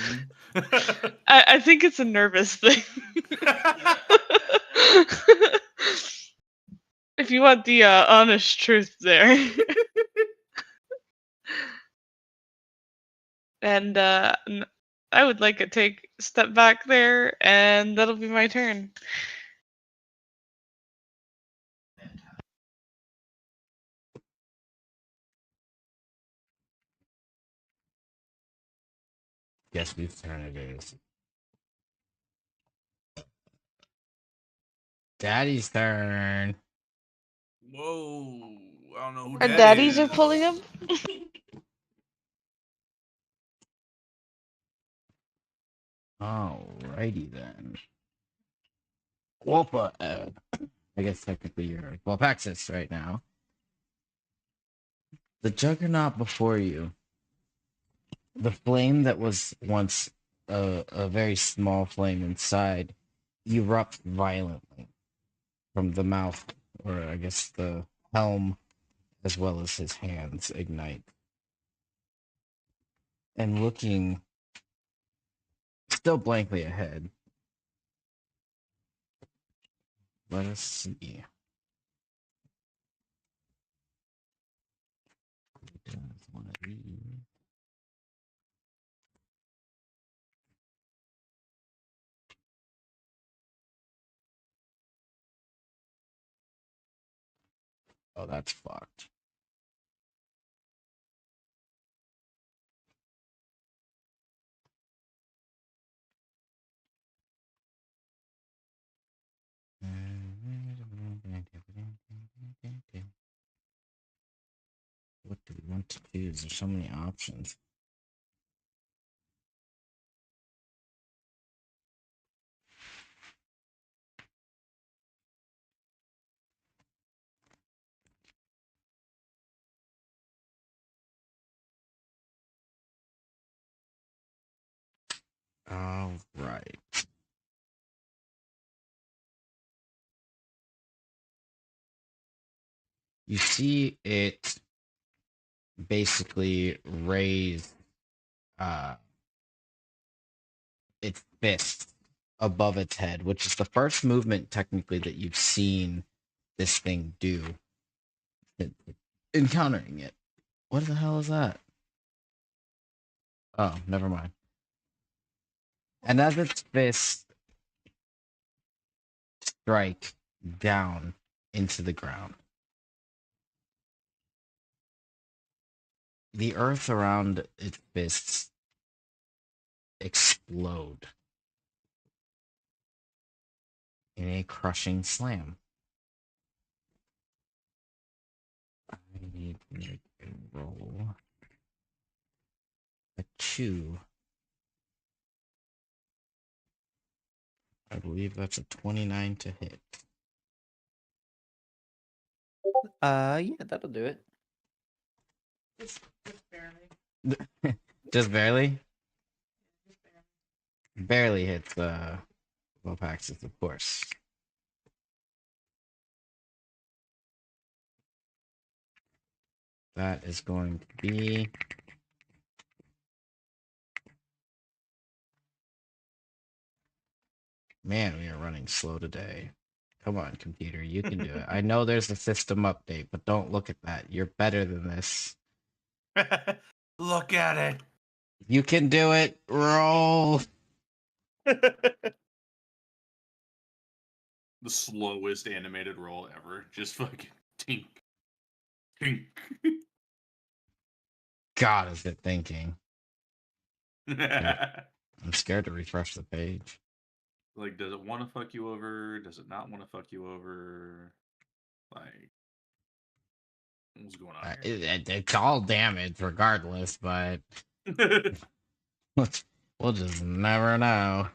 I think it's a nervous thing. If you want the honest truth there. And I would like a step back there, and that'll be my turn. Guess whose turn it is. Daddy's turn. Whoa. I don't know who Our that daddies are is. pulling up. Alrighty then. Wolpa, I guess technically you're Wolpaxis right now. The Juggernaut before you. The flame that was once a very small flame inside erupts violently from the mouth, or I guess the helm, as well as his hands ignite. And looking still blankly ahead, let us see. Does one of these. Oh, that's fucked. What do we want to choose? There's so many options. All right. You see it basically raise its fist above its head, which is the first movement technically that you've seen this thing do. Encountering it. What the hell is that? Oh, never mind. And as its fists strike down into the ground, the earth around its fists explode in a crushing slam. I need to make a roll. A 2. I believe that's a 29 to hit. Yeah, that'll do it. Just barely. Just barely? Just barely. Barely hits Lopaxis, of course. that is going to be... Man, we are running slow today. Come on, computer, you can do it. I know there's a system update, but don't look at that. You're better than this. Look at it. You can do it. Roll. The slowest animated roll ever. Just fucking tink. Tink. God, is it thinking? I'm scared to refresh the page. Like, does it want to fuck you over? Does it not want to fuck you over? Like, what's going on here? It's all damage regardless, but we'll just never know.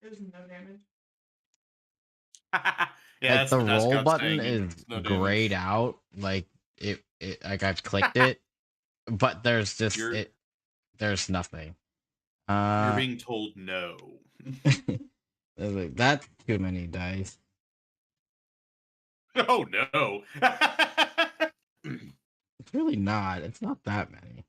There's no damage. Yeah, Like that's the Dust roll God button saying is no damage. grayed out. Like it like I've clicked it, but there's just there's nothing. You're being told no. Like, that's too many dice. Oh no. It's really not. It's not that many.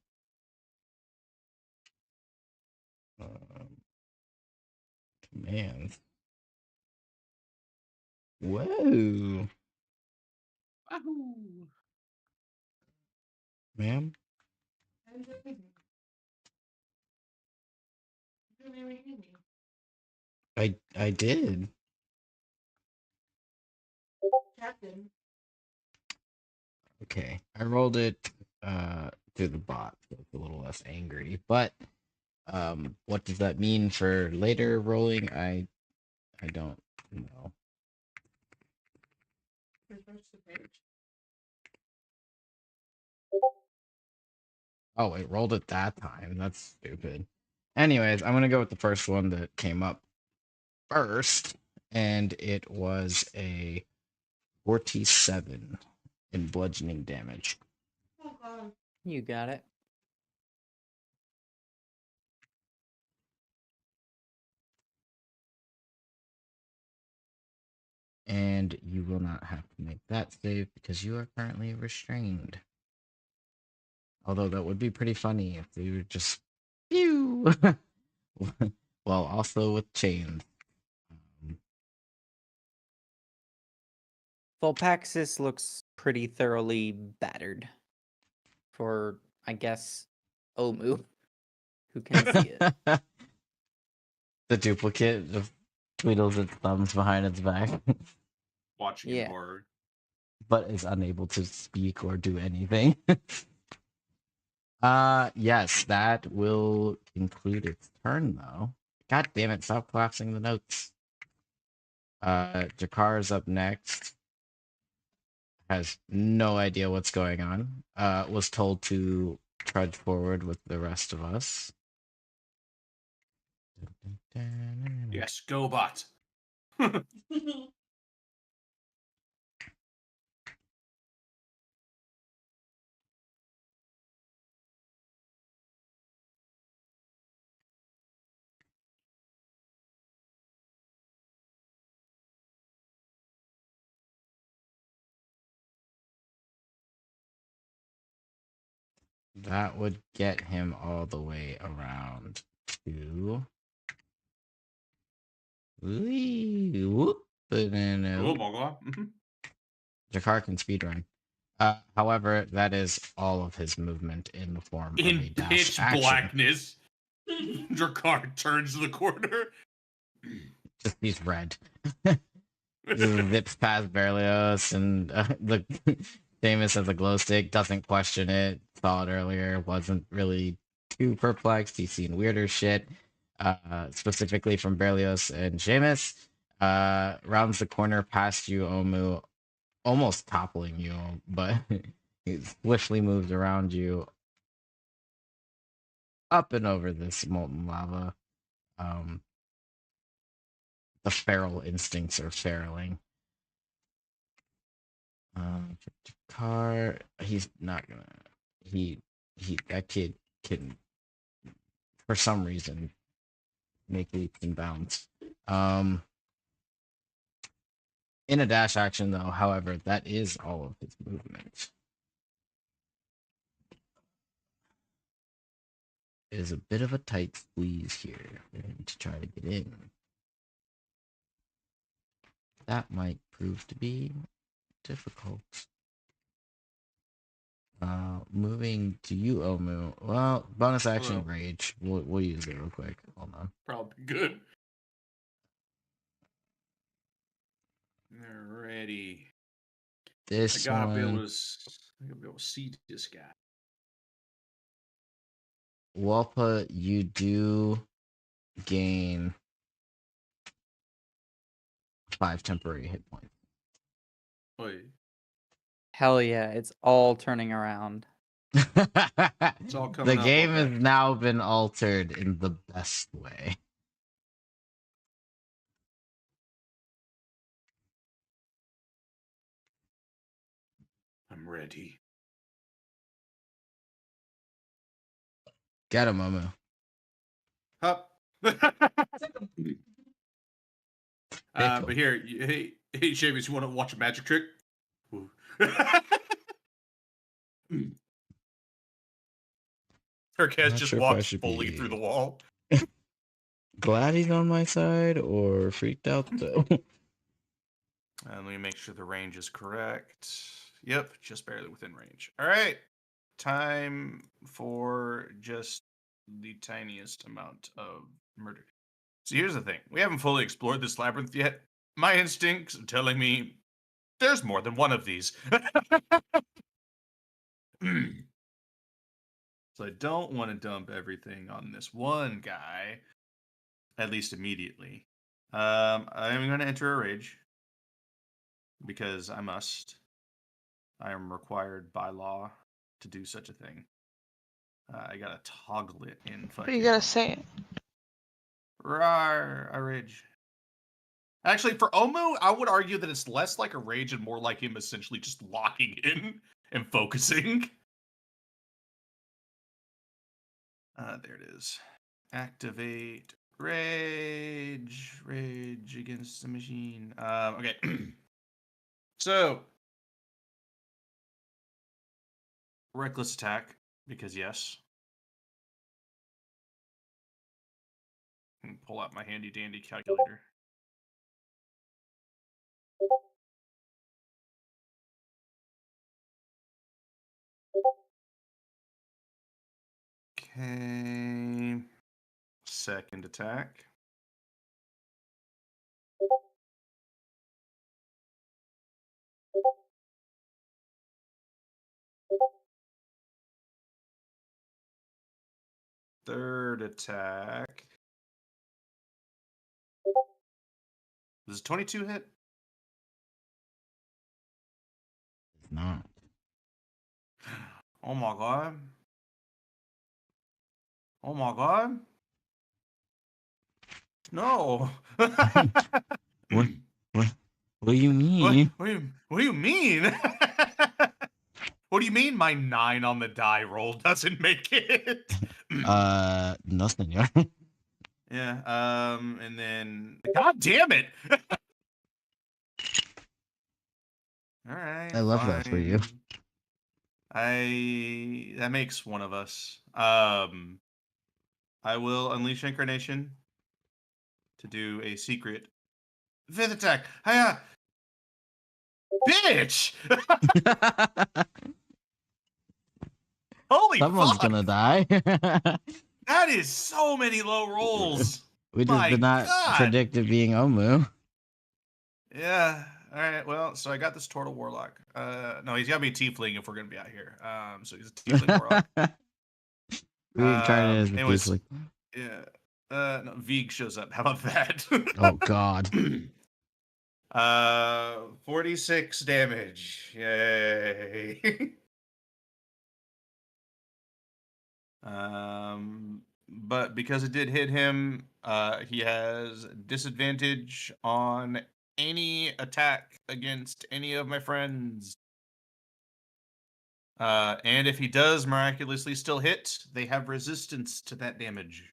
Commands. Whoa. Wahoo. Ma'am? I did. Captain. Okay. I rolled it through the bot, so it's a little less angry. But what does that mean for later rolling? I don't know. Refresh the page. Oh, it rolled it that time. That's stupid. Anyways, I'm gonna go with the first one that came up first, and it was a 47 in bludgeoning damage. Oh god. You got it. And you will not have to make that save because you are currently restrained. Although that would be pretty funny if they were just pew. Well, also with chains. Volpaxis looks pretty thoroughly battered. For, I guess, Omu, who can see it. The duplicate just twiddles its thumbs behind its back, Watching Yeah. in horror. but is unable to speak or do anything. Yes, that will conclude its turn though. God damn it, stop collapsing the notes. Jakar's up next. Has no idea what's going on. Was told to trudge forward with the rest of us. Yes, go bot. That would get him all the way around to. Whoop, banana, Oh, whoop. Mogwai. Mhm. Jakar can speedrun. However, that is all of his movement in the form of a In dash pitch action. blackness, Drakar turns the corner. Just he's red. Zips past Berlioz and the famous as a glow stick, doesn't question it. Saw it earlier, wasn't really too perplexed. He's seen weirder shit, specifically from Berlioz and Seamus. Rounds the corner past you, Omu, almost toppling you, but he swiftly moves around you, up and over this molten lava. The feral instincts are feraling. Car, he's not gonna. He that kid can, for some reason, make leaps and bounds. In a dash action, though, however, that is all of his movement. It is a bit of a tight squeeze here for him to try to get in. That might prove to be difficult. Moving to you, Omu. Well, bonus action Hello. rage. We'll use it real quick. Hold on. Probably good. Alrighty. This I gotta one, be able to see this guy. Walpa, you do gain 5 temporary hit points. Wait, Hell yeah, it's all turning around. it's all coming The up. game okay. has now been altered in the best way. I'm ready. Get him, Momo. Up. But here, hey, Shavis, you want to watch a magic trick? Ooh. Herkaz Not just sure if I walks should fully be- through the wall. Glad he's on my side or freaked out though. And let me make sure the range is correct. Yep, just barely within range. All right. Time for just the tiniest amount of murder. So here's the thing. We haven't fully explored this labyrinth yet. My instincts are telling me there's more than one of these. So I don't want to dump everything on this one guy, at least immediately. I'm going to enter a rage because I must. I am required by law to do such a thing. I gotta toggle it in. But you gotta say it. Rawr, a rage. Actually, for Omu, I would argue that it's less like a rage and more like him essentially just locking in and focusing. There it is. Activate rage. Rage against the machine. Okay. So, reckless attack, because yes. Pull out my handy dandy calculator. Okay. Second attack. Third attack. Does 22 hit? It's not. Oh my god. Oh my god. No. What? What do you mean? What do you mean? What do you mean my 9 on the die roll doesn't make it? No, senor. Yeah, and then god damn it. All right. I love that for you. fine. That makes one of us. I will unleash incarnation to do a secret 5th attack. Hiya! Bitch! Holy Someone's fuck! gonna die. That is so many low rolls. We just My did not God. predict it being Omu. Yeah. All right. Well, so I got this turtle warlock. No, he's got to be a tiefling if we're gonna be out here. So he's a tiefling warlock. Reincarnated as a anyways. tiefling. Yeah. No, Vig shows up. How about that? Oh god. 46 damage. Yay. But because it did hit him, he has disadvantage on any attack against any of my friends. And if he does miraculously still hit, they have resistance to that damage.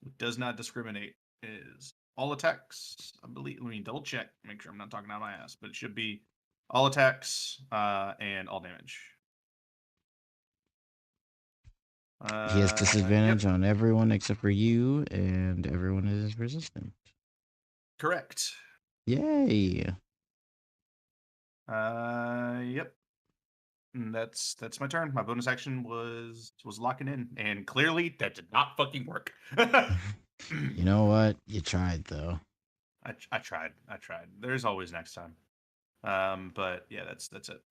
It does not discriminate. Is all attacks. I believe. Let me double check, make sure I'm not talking out of my ass, but it should be all attacks and all damage. He has Yep. disadvantage on everyone except for you, and everyone is resistant. Correct. Yay! Yep. And that's my turn. My bonus action was locking in, and clearly that did not fucking work. You know what? You tried though. I tried. There's always next time. But yeah, that's it.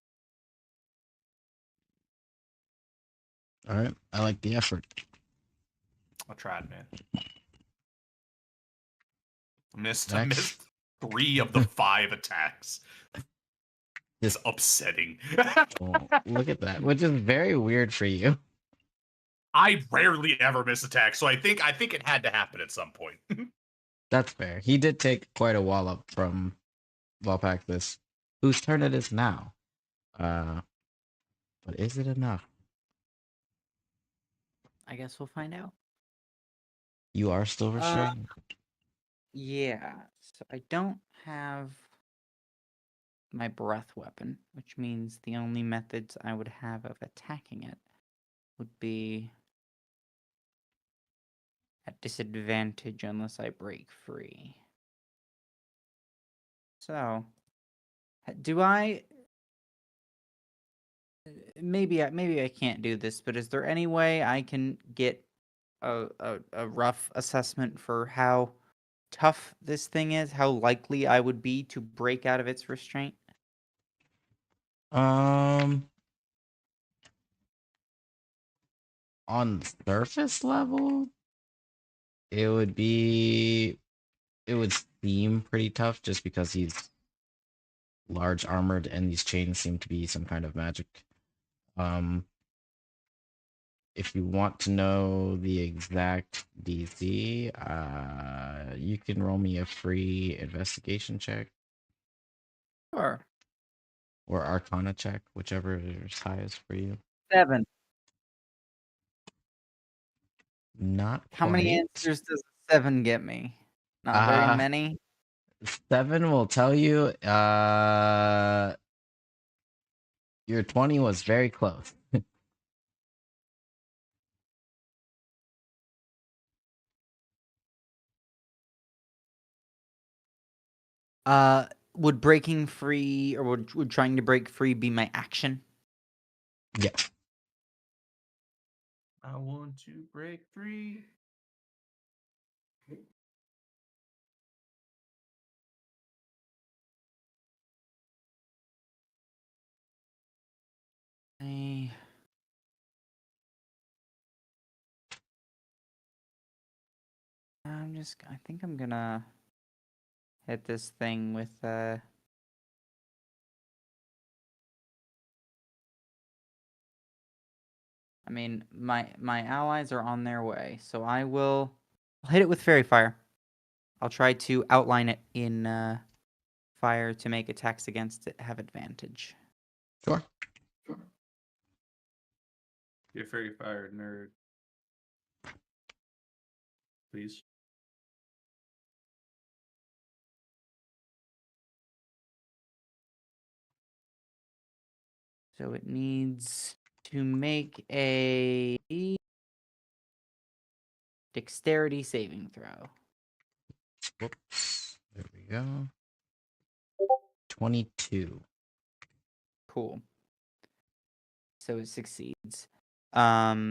All right, I like the effort. I tried, man. I missed Next. 3 of the 5 attacks. It's Just upsetting. oh, look at that, which is very weird for you. I rarely ever miss attacks, so I think it had to happen at some point. That's fair. He did take quite a wallop from Valpactus, whose turn it is now. But is it enough? I guess we'll find out. You are still restrained. Yeah. So I don't have my breath weapon, which means the only methods I would have of attacking it would be at disadvantage unless I break free. So, do I? Maybe I can't do this, but is there any way I can get a rough assessment for how tough this thing is? How likely I would be to break out of its restraint? On surface level, it would seem pretty tough just because he's large armored and these chains seem to be some kind of magic. If you want to know the exact DC, you can roll me a free investigation check Sure. or Arcana check, whichever is highest for you. 7. Not How many quite. answers does 7 get me? Not very many. 7 will tell you. Your 20 was very close. Would breaking free or would trying to break free be my action? Yes. I want to break free. I think I'm gonna hit this thing with I mean, my allies are on their way, so I'll hit it with Fairy Fire. I'll try to outline it in fire to make attacks against it have advantage. Sure. You're Fairy Fire nerd. Please. So it needs to make a dexterity saving throw. Whoops. There we go. 22. Cool. So it succeeds. Yeah,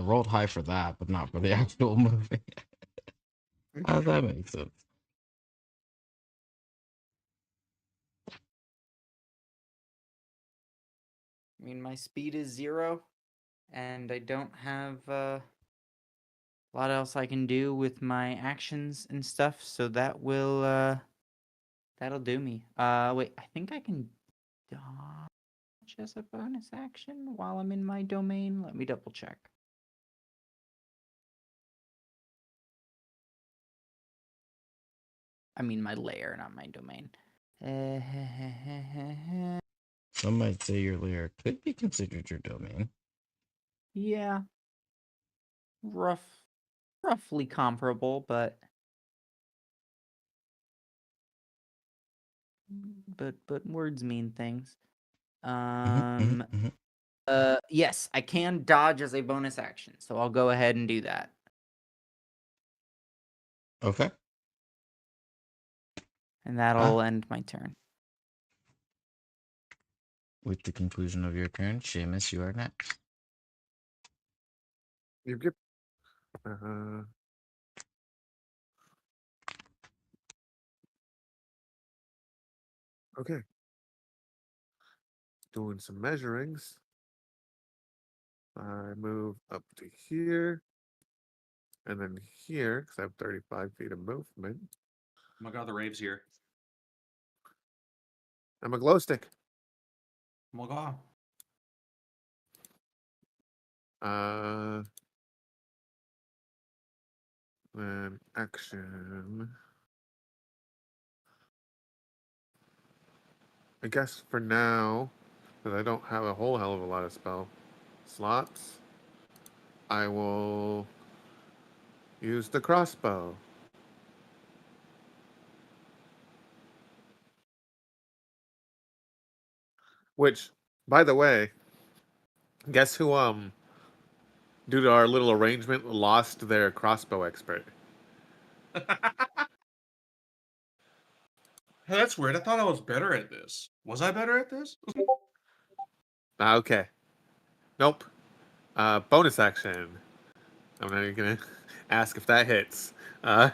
rolled high for that, but not for the actual movie. How does that make sense? I mean, my speed is 0, and I don't have a lot else I can do with my actions and stuff, so that'll do me. Wait, I think I can dodge as a bonus action while I'm in my domain. Let me double check. I mean my lair, not my domain. Some might say your lair could be considered your domain. Yeah. Rough roughly comparable, but words mean things. Yes, I can dodge as a bonus action, so I'll go ahead and do that. Okay. And that'll end my turn. With the conclusion of your turn, Seamus, you are next. Yep. Uh, okay. Doing some measurings. I move up to here. And then here, because I have 35 feet of movement. Oh my god, the rave's here. I'm a glow stick. Oh my god. Then action. I guess for now, because I don't have a whole hell of a lot of spell slots, I will use the crossbow. Which, by the way, guess who due to our little arrangement lost their crossbow expert? Hey, that's weird. I thought I was better at this. Was I better at this? Okay. Nope. Bonus action. I'm not even gonna ask if that hits. I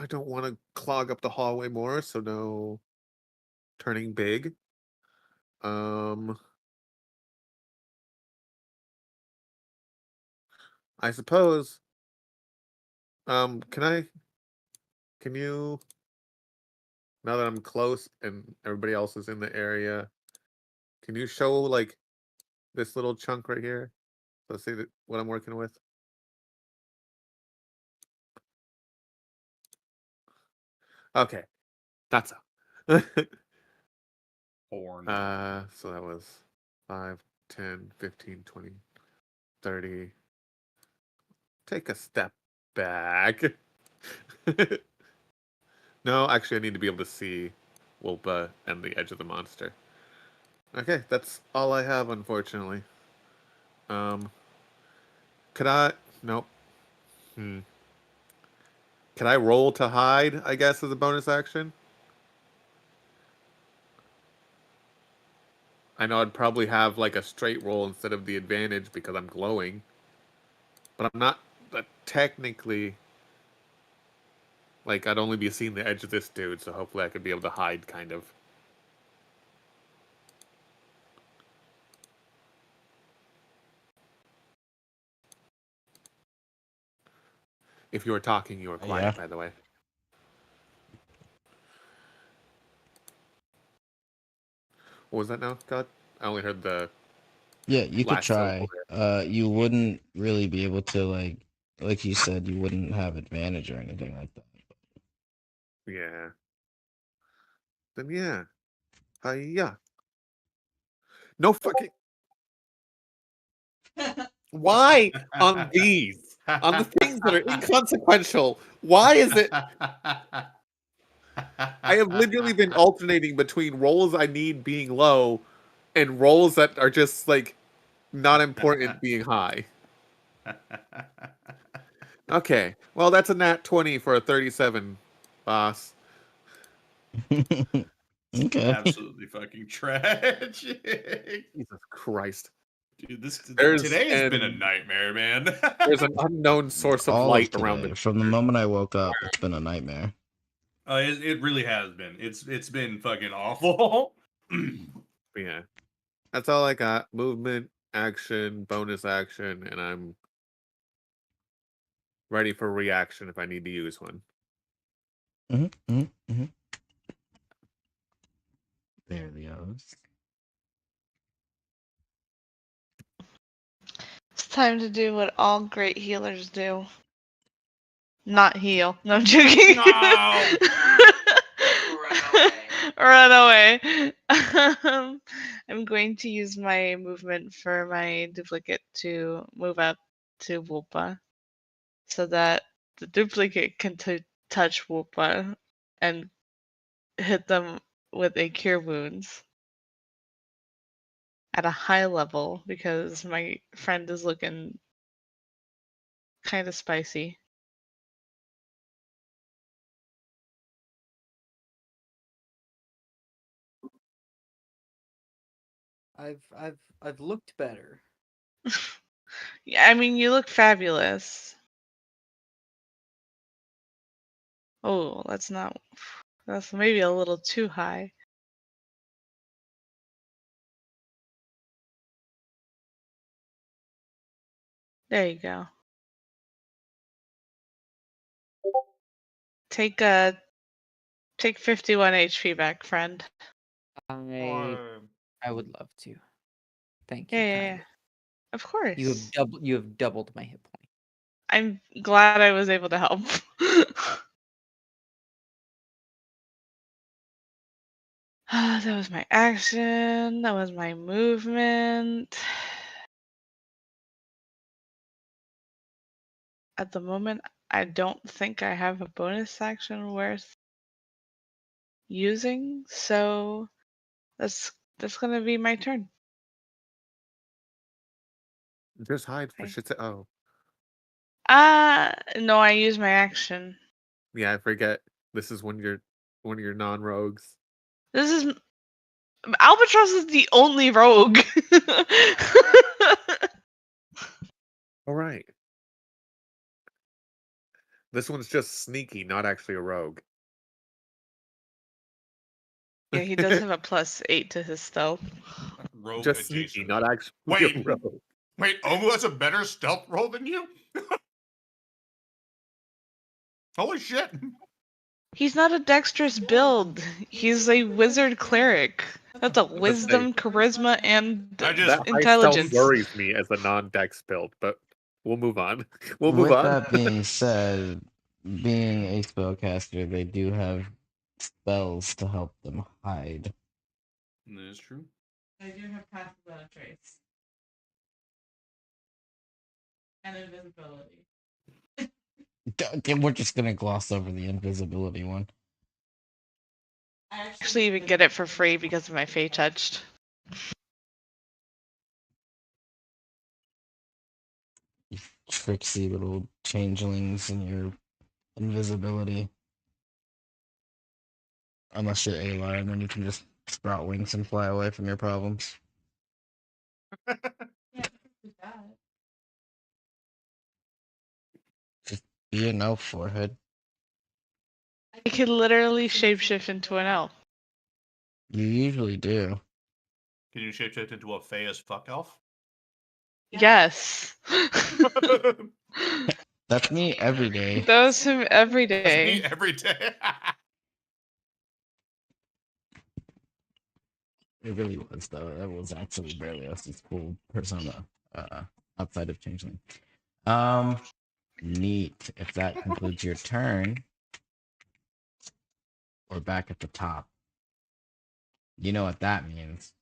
don't want to clog up the hallway more, so no turning big. I suppose. Can you, now that I'm close and everybody else is in the area, can you show like this little chunk right here? Let's see what I'm working with. Okay, that's up. Horn. So that was 5, 10, 15, 20, 30. Take a step back. No, actually, I need to be able to see Wolpa and the edge of the monster. Okay, that's all I have, unfortunately. Could I? Nope. Can I roll to hide, I guess, as a bonus action? I know I'd probably have like a straight roll instead of the advantage because I'm glowing. But I'm not technically, like, I'd only be seeing the edge of this dude, so hopefully I could be able to hide, kind of. If you were talking, you were quiet, by the way. What was that now, God? I only heard the... Yeah, you could last try. syllable You wouldn't really be able to, like you said, you wouldn't have advantage or anything like that. Yeah. Then yeah. Hiya. No fucking... Why on these? On the things that are inconsequential? Why is it... I have literally been alternating between rolls I need being low and rolls that are just, like, not important being high. Okay. Well, that's a nat 20 for a 37, boss. Okay. Absolutely fucking tragic. Jesus Christ. Dude, today has been a an- nightmare, man. There's an unknown source of All light of around today, the... from the moment I woke up, it's been a nightmare. It really has been. It's been fucking awful. Yeah. That's all I got. Movement, action, bonus action, and I'm ready for reaction if I need to use one. There he goes. It's time to do what all great healers do. Not heal. No, I'm joking. No! Run away. Run away. I'm going to use my movement for my duplicate to move up to Woopa so that the duplicate can touch Woopa and hit them with a cure wounds at a high level because my friend is looking kind of spicy. I've looked better. Yeah, I mean, you look fabulous. Oh, that's maybe a little too high. There you go. Take 51 HP back, friend. I would love to. Thank you. Yeah, yeah, kindly. yeah. Of course. You have doubled my hit point. I'm glad I was able to help. That was my action. That was my movement. At the moment, I don't think I have a bonus action worth using, so that's gonna be my turn. Just hide for Okay. shit. Oh, No, I use my action. yeah, I forget. This is one of your non-rogues. This is Albatross is the only rogue. All right. This one's just sneaky, not actually a rogue. Yeah, he does have a +8 to his stealth. Rogue Just sneaky, adjacent. not actually Wait. a rogue. Wait, Omu has a better stealth roll than you? Holy shit. He's not a dexterous build. He's a wizard cleric. That's a wisdom, charisma, and I just- That high stealth intelligence. worries me as a non-dex build, but we'll move on. We'll move With on. that being said, being a spellcaster, they do have spells to help them hide. That is true. I do have passive without a trace. And invisibility. We're just gonna gloss over the invisibility one. I Actually, even get it for free because of my Fey touched. You tricksy little changelings and your invisibility. Unless you're Ayla, and then you can just sprout wings and fly away from your problems. Yeah, I could do that. Just be an elf, forehead. I could literally shapeshift into an elf. You usually do. Can you shapeshift into a Fey as fuck elf? Yes. That's me every day. That was him every That's day. me every day. It really was, though. That was actually Berlioz's cool persona, outside of Changeling. Neat. If that concludes your turn, we're back at the top. You know what that means.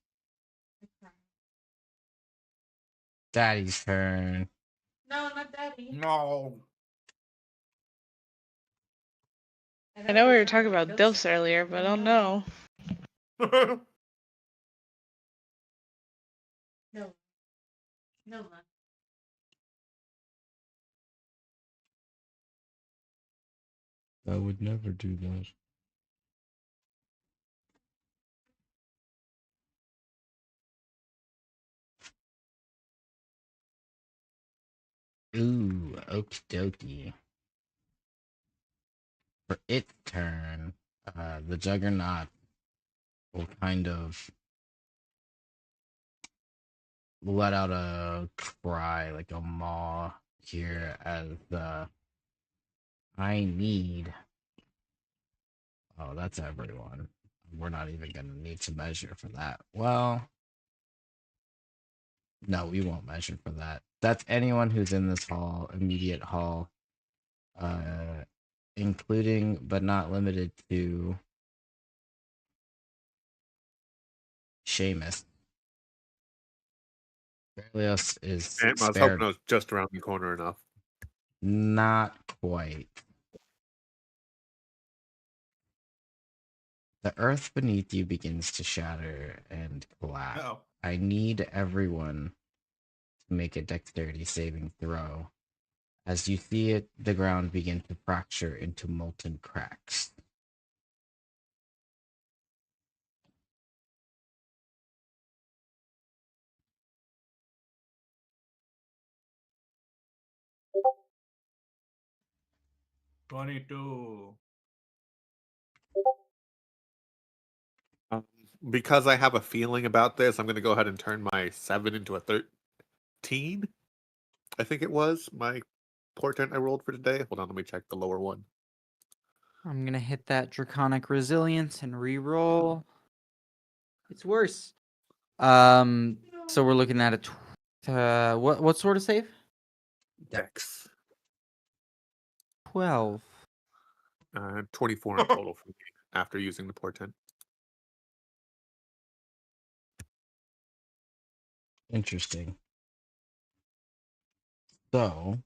Daddy's turn. No, not daddy. No. I know we were talking about Dilfs earlier, but I don't know. No. No, man. I would never do that. Ooh, okie dokie. For its turn, the Juggernaut will kind of let out a cry, like a maw here, as I need. Oh, that's everyone. We're not even gonna need to measure for that. Well, no, we won't measure for that. That's anyone who's in this hall, immediate hall, including but not limited to Seamus. Berlioz is Damn, I was spared. hoping I was just around the corner enough. Not quite. The earth beneath you begins to shatter and collapse. Oh. I need everyone to make a dexterity saving throw. As you see it, the ground begin to fracture into molten cracks. $22. Because I have a feeling about this, I'm going to go ahead and turn my 7 into a 13. I think it was my portent I rolled for today. Hold on, let me check the lower one. I'm gonna hit that draconic resilience and re-roll. It's worse. So we're looking at a what sort of save? Dex. 12. 24 in total for me after using the portent. Interesting. So,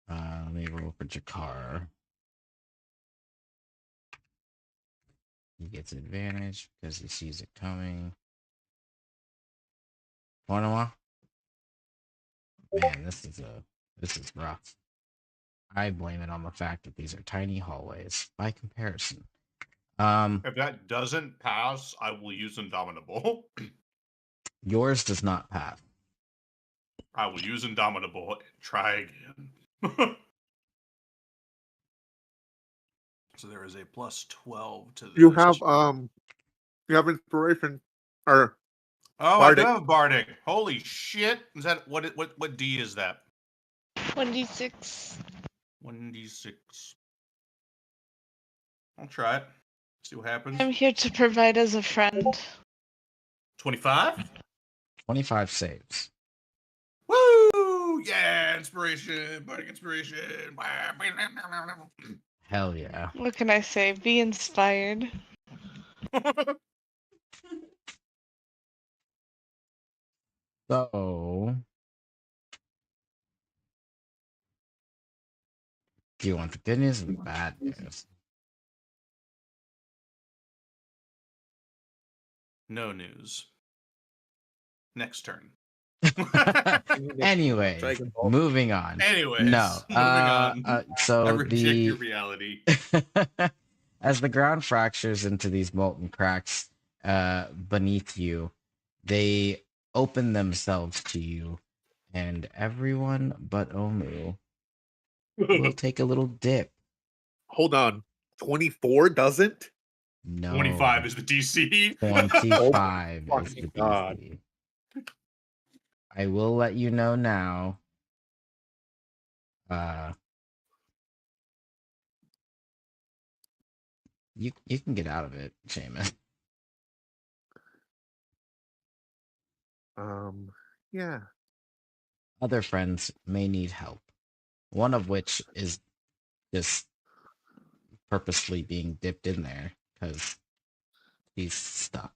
let me roll for Jakar. He gets advantage because he sees it coming. Wanna? Man, this is rough. I blame it on the fact that these are tiny hallways by comparison. If that doesn't pass, I will use Indomitable. Yours does not pass. I will use Indomitable and try again. So there is a plus 12 to this. You have inspiration or Oh, Bardic. I do have Bardic. Holy shit! Is that what D is that? 1d6. 1d6. I'll try it. See what happens. I'm here to provide as a friend. 25. 25 saves. Woo! Yeah, inspiration, Bardic inspiration. Hell yeah. What can I say? Be inspired. So, do you want the good news or the bad news? No news. Next turn. Anyways, Dragon Ball. moving on. Anyways, No. moving on. I So reject your reality. as the ground fractures into these molten cracks beneath you, they open themselves to you, and everyone but Omu will take a little dip. Hold on. 24 doesn't? No. 25 is the DC. 25 is the fucking God. DC. I will let you know now. You can get out of it, Seamus. Yeah. Other friends may need help. One of which is just purposefully being dipped in there because he's stuck.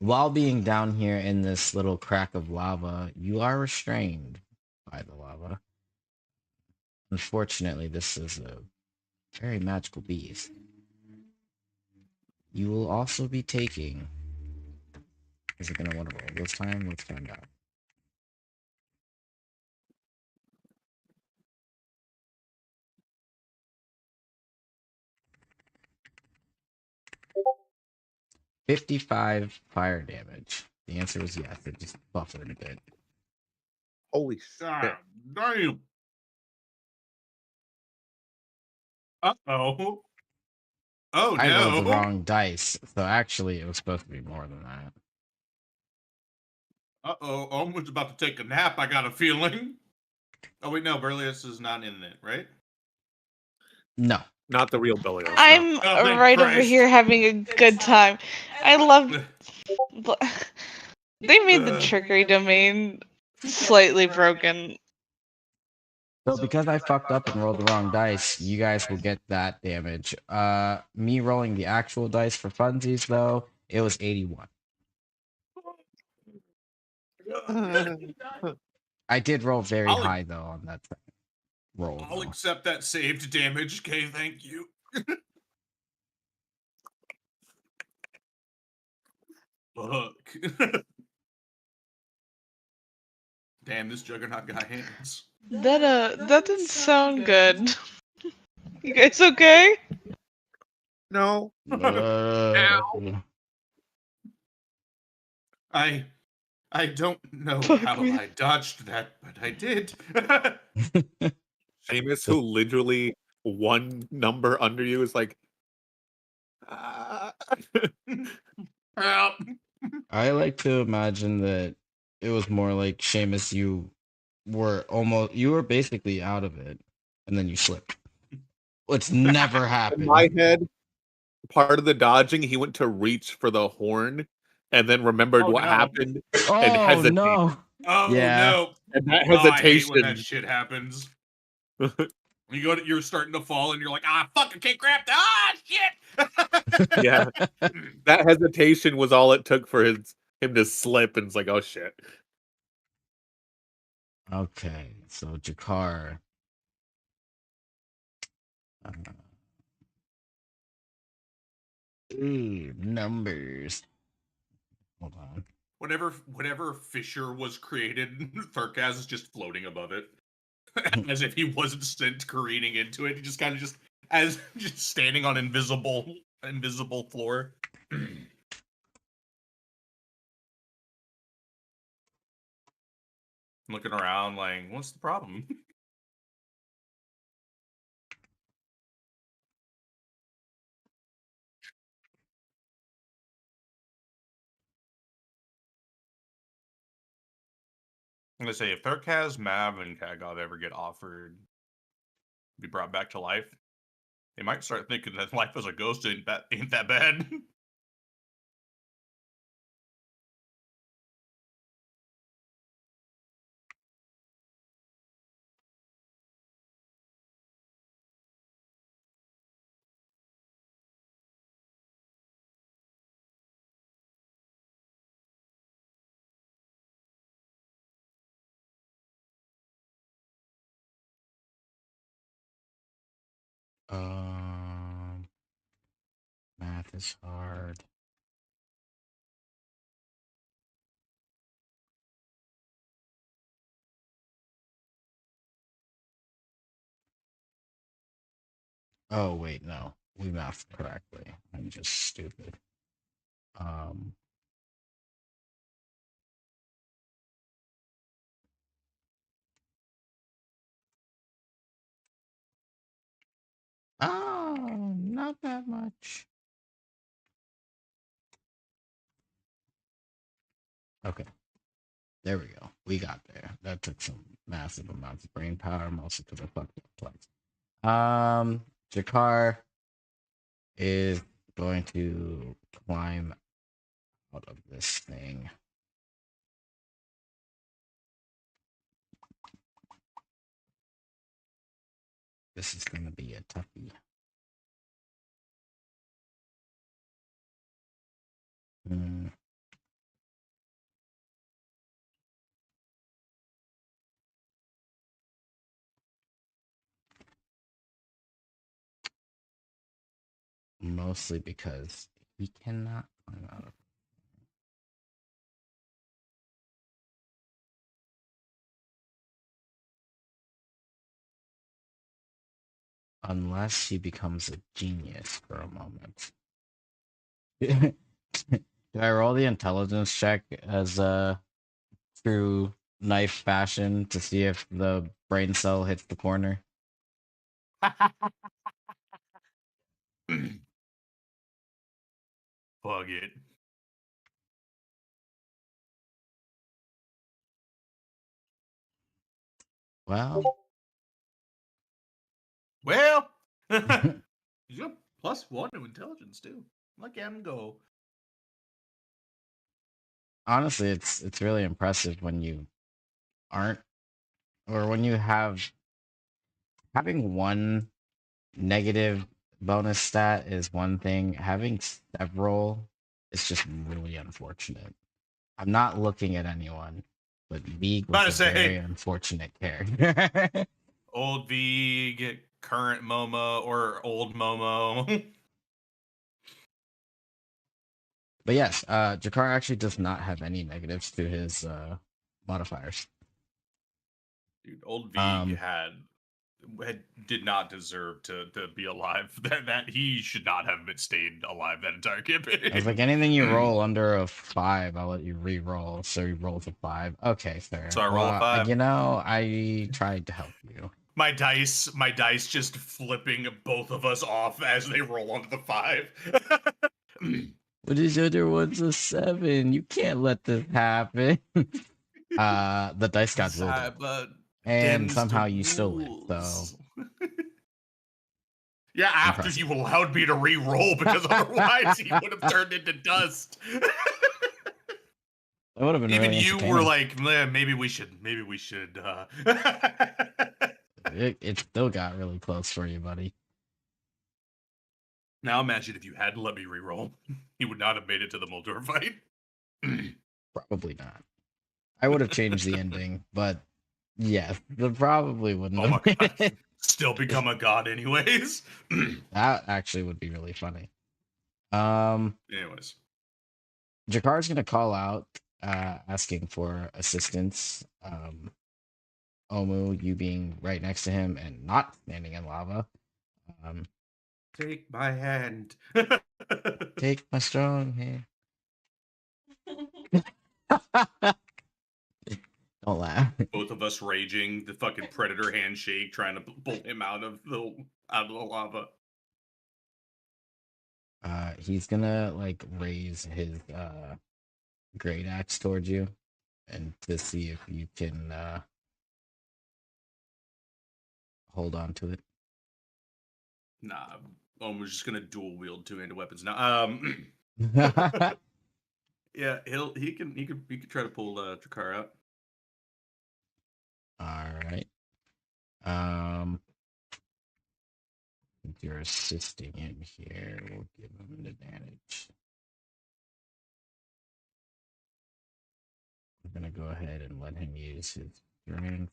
While being down here in this little crack of lava, you are restrained by the lava. Unfortunately, this is a very magical beast. You will also be taking... Is it going to want to roll this time? Let's find out. $55 fire damage. The answer was yes. It just buffered a bit. Holy shit. Ah, damn. Uh-oh. Oh, I no. rolled the wrong dice, so actually it was supposed to be more than that. Uh-oh. Almost about to take a nap, I got a feeling. Oh, wait, no. Berlioz is not in it, right? No. Not the real Berlioz. no. I'm Oh, thank right over Christ. here having a good time. I love. They made the trickery domain slightly broken. So because I fucked up and rolled the wrong dice, you guys will get that damage. Me rolling the actual dice for funsies though, it was 81. I did roll very I'll- high though on that roll. I'll though. accept that saved damage. Okay, thank you. Fuck. Damn, this juggernaut got hands. That didn't sound good. You guys okay? No. I don't know Fuck how me. I dodged that, but I did. Seamus, who literally one number under you is like, Help. I like to imagine that it was more like Seamus, you were basically out of it, and then you slipped. Which never in happened. my head, part of the dodging, he went to reach for the horn and then remembered Oh, what no. happened and Oh hesitated. no! Oh Yeah. no! And that Oh, I hate when hesitation, that shit happens. You're starting to fall, and you're like, fuck, I can't grab shit. yeah, that hesitation was all it took for him to slip, and it's like, oh shit. Okay, so Jakar. Numbers. Hold on. Whatever fissure was created, Tharkaz is just floating above it, as if he wasn't sent careening into it. He just kind of just standing on invisible floor. Looking around, like, what's the problem? I'm gonna say, if Tharkaz, Mav, and Kagov ever get offered to be brought back to life, they might start thinking that life as a ghost ain't that bad. Math is hard. Oh wait, no. We mathed correctly. I'm just stupid. Oh, not that much. Okay. There we go. We got there. That took some massive amounts of brain power, mostly because I fucked up twice. Jakar is going to climb out of this thing. This is going to be a toughie. Mostly because he cannot climb out of it. Unless he becomes a genius for a moment. Do I roll the intelligence check as a true knife fashion to see if the brain cell hits the corner? Fuck it. Well, You got +1 to intelligence too. Let him go. honestly, it's really impressive when you aren't, or when you have having one negative bonus stat is one thing. Having several is just really unfortunate. I'm not looking at anyone, but Veeg About to was a very say- unfortunate character. Old Veeg, current Momo, or old Momo. But yes, Jakar actually does not have any negatives to his modifiers. Dude, old Veeg Um, did not deserve to be alive. That he should not have been stayed alive that entire campaign. I was like, anything you roll under a 5, I'll let you re-roll. So he rolls a 5. Okay, fair. So I roll a Well, 5. You know, I tried to help you. my dice just flipping both of us off as they roll onto the 5. But his other one's a 7. You can't let this happen. The dice got rolled up. But And them's somehow the you still live, so rules. Yeah, after Impressive. you allowed me to re-roll, because otherwise he would have turned into dust. that would have been Even really you were entertaining. like, maybe we should. It still got really close for you, buddy. Now imagine if you hadn't let me re-roll, he would not have made it to the Moldor fight. Probably not. I would have changed the ending, but yes, that probably wouldn't Oh my have. god. Made it. Still become a god anyways. That actually would be really funny. Anyways. Jakar's gonna call out, asking for assistance. Omu, you being right next to him and not standing in lava. Take my hand. Take my strong hand. Don't laugh. Both of us raging, the fucking predator handshake, trying to pull him out of the lava. He's gonna like raise his great axe towards you, and to see if you can hold on to it. Nah, we're just gonna dual wield two-handed weapons now. Yeah, he can try to pull Jakar out. All right. If you're assisting him here, we'll give him an advantage. I'm gonna go ahead and let him use his strength.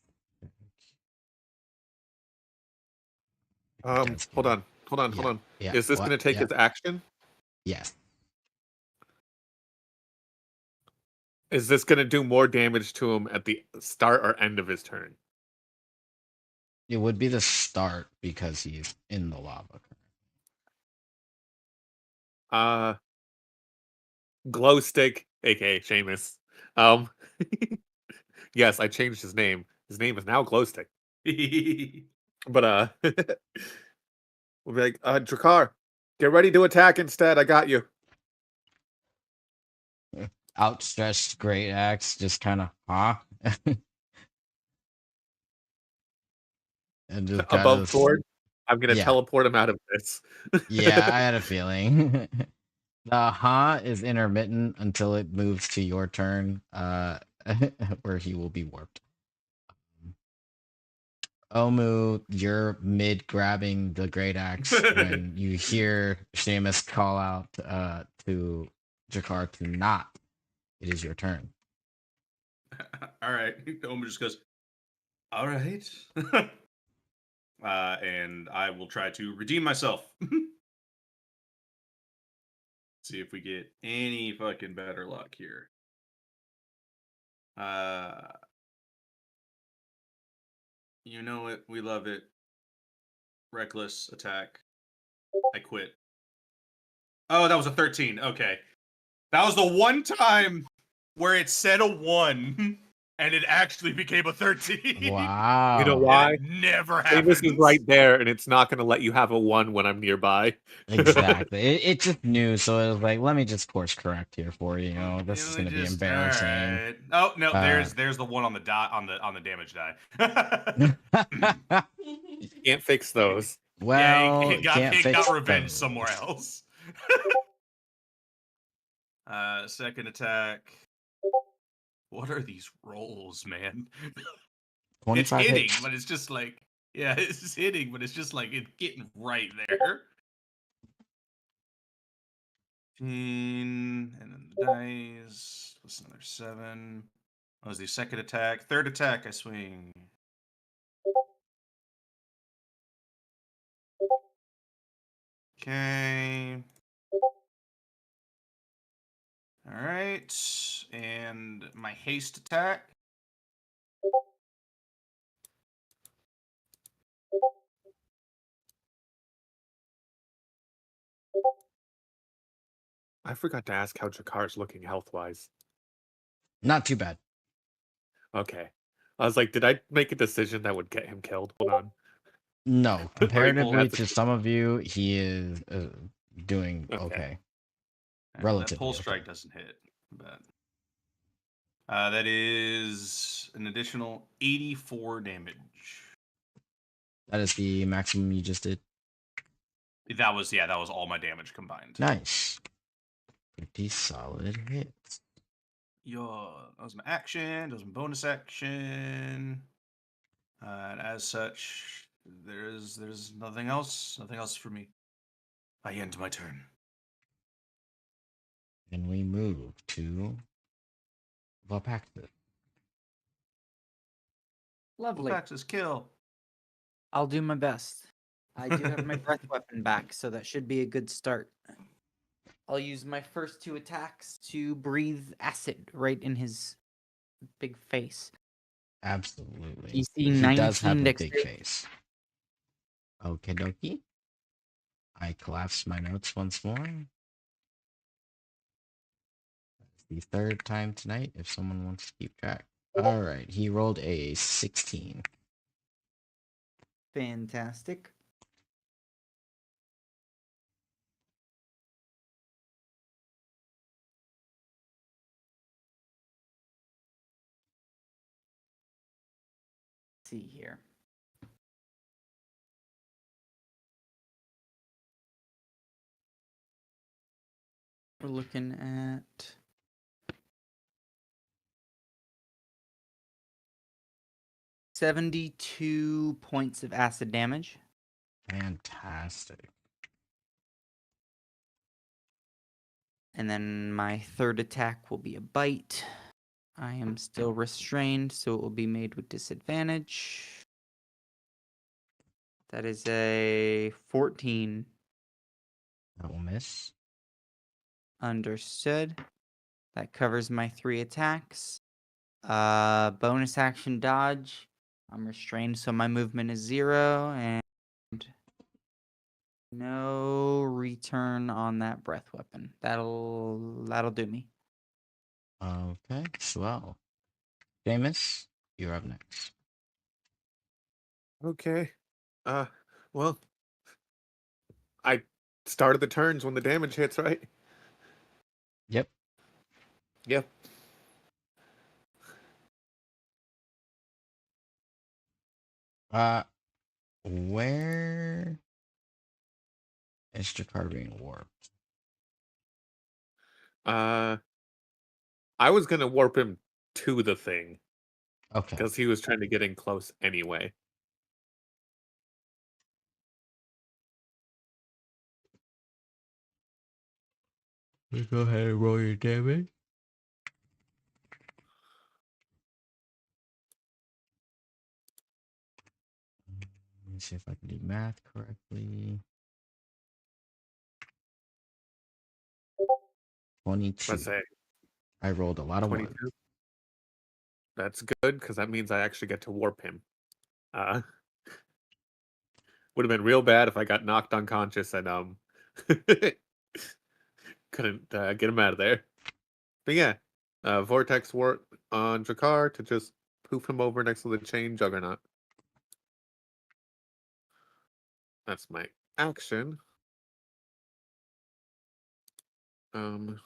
That's Hold gonna- on. Yeah, Is this what? going to take Yeah. his action? Yes. Is this going to do more damage to him at the start or end of his turn? It would be the start because he's in the lava. Glow Stick, aka Seamus. Yes, I changed his name. His name is now Glow Stick. But we'll be like, Drakkar, get ready to attack instead. I got you. Outstretched great axe, just kind of, huh? And just Above kinda Ford. I'm gonna yeah. teleport him out of this. Yeah, I had a feeling. The is intermittent until it moves to your turn, where he will be warped. Omu, you're mid grabbing the great axe when you hear Seamus call out to Jakar to not. It is your turn. All right. Omer just goes, all right. And I will try to redeem myself. See if we get any fucking better luck here. You know it. We love it. Reckless attack. I quit. Oh, that was a 13. Okay. That was the one time where it said a 1 and it actually became a 13. Wow. You know why? It never happens. Seamus is right there, and it's not gonna let you have a 1 when I'm nearby. Exactly. It just knew, so it was like, let me just course correct here for you. You know, this is gonna be embarrassing. Alright. Oh no, there's the one on the on the damage die. Can't fix those. Well, yeah, can't he fix got revenge those. somewhere else. Second attack. What are these rolls, man? It's 25 hitting, hits. but it's just like Yeah, it's hitting, but it's just like it's getting right there. And then the dice. Plus another 7. That was the second attack. Third attack, I swing. Okay. All right. And my haste attack. I forgot to ask how Jakar's looking health wise. Not too bad. Okay. I was like, did I make a decision that would get him killed? Hold on. No, Grateful. comparatively That's to some of you, he is doing Okay. okay. That Relatively pulse okay. strike doesn't hit, but that is an additional 84 damage. That is the maximum you just did. That was all my damage combined. Nice. Pretty solid hits. Yo, that was my action. That was my bonus action. And as such, there's nothing else. Nothing else for me. I end my turn. And we move to Vapaxis. Lovely. Pax's kill. I'll do my best. I do have my breath weapon back, so that should be a good start. I'll use my first 2 attacks to breathe acid right in his big face. Absolutely. DC He does have 19 a big dexterity. face. Okie dokie. I collapse my notes once more. That's the third time tonight, if someone wants to keep track. Alright, he rolled a 16. Fantastic. Let's see here. We're looking at 72 points of acid damage. Fantastic. And then my third attack will be a bite. I am still restrained, so it will be made with disadvantage. That is a 14. That will miss. Understood. That covers my 3 attacks. Bonus action dodge. I'm restrained, so my movement is 0, and no return on that breath weapon. That'll do me. Okay, swell. Jameis, you're up next. Okay. Well, I started the turns when the damage hits, right? Yep. Yep. Where is Jakar being warped? I was gonna warp him to the thing Okay. because he was trying to get in close anyway. Go ahead and roll your damage. Let me see if I can do math correctly. 22. Let's say I rolled a lot of 22. ones. That's good because that means I actually get to warp him. Would have been real bad if I got knocked unconscious and couldn't get him out of there. But yeah, vortex warp on Jakar to just poof him over next to the chain juggernaut. That's my action. The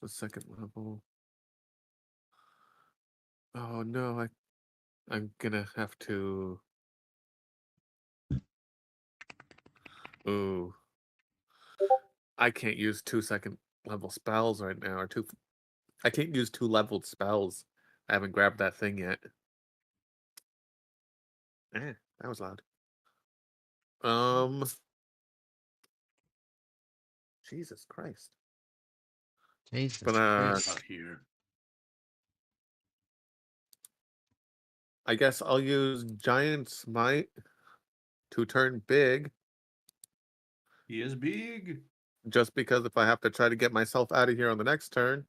second level. Oh no, I'm gonna have to. Ooh, I can't use 2 second level spells right now, or two. I can't use 2 leveled spells. I haven't grabbed that thing yet. That was loud. Um, Jesus Christ. Jesus But Christ. Not here. I guess I'll use Giant Smite to turn big, He is big. just because if I have to try to get myself out of here on the next turn,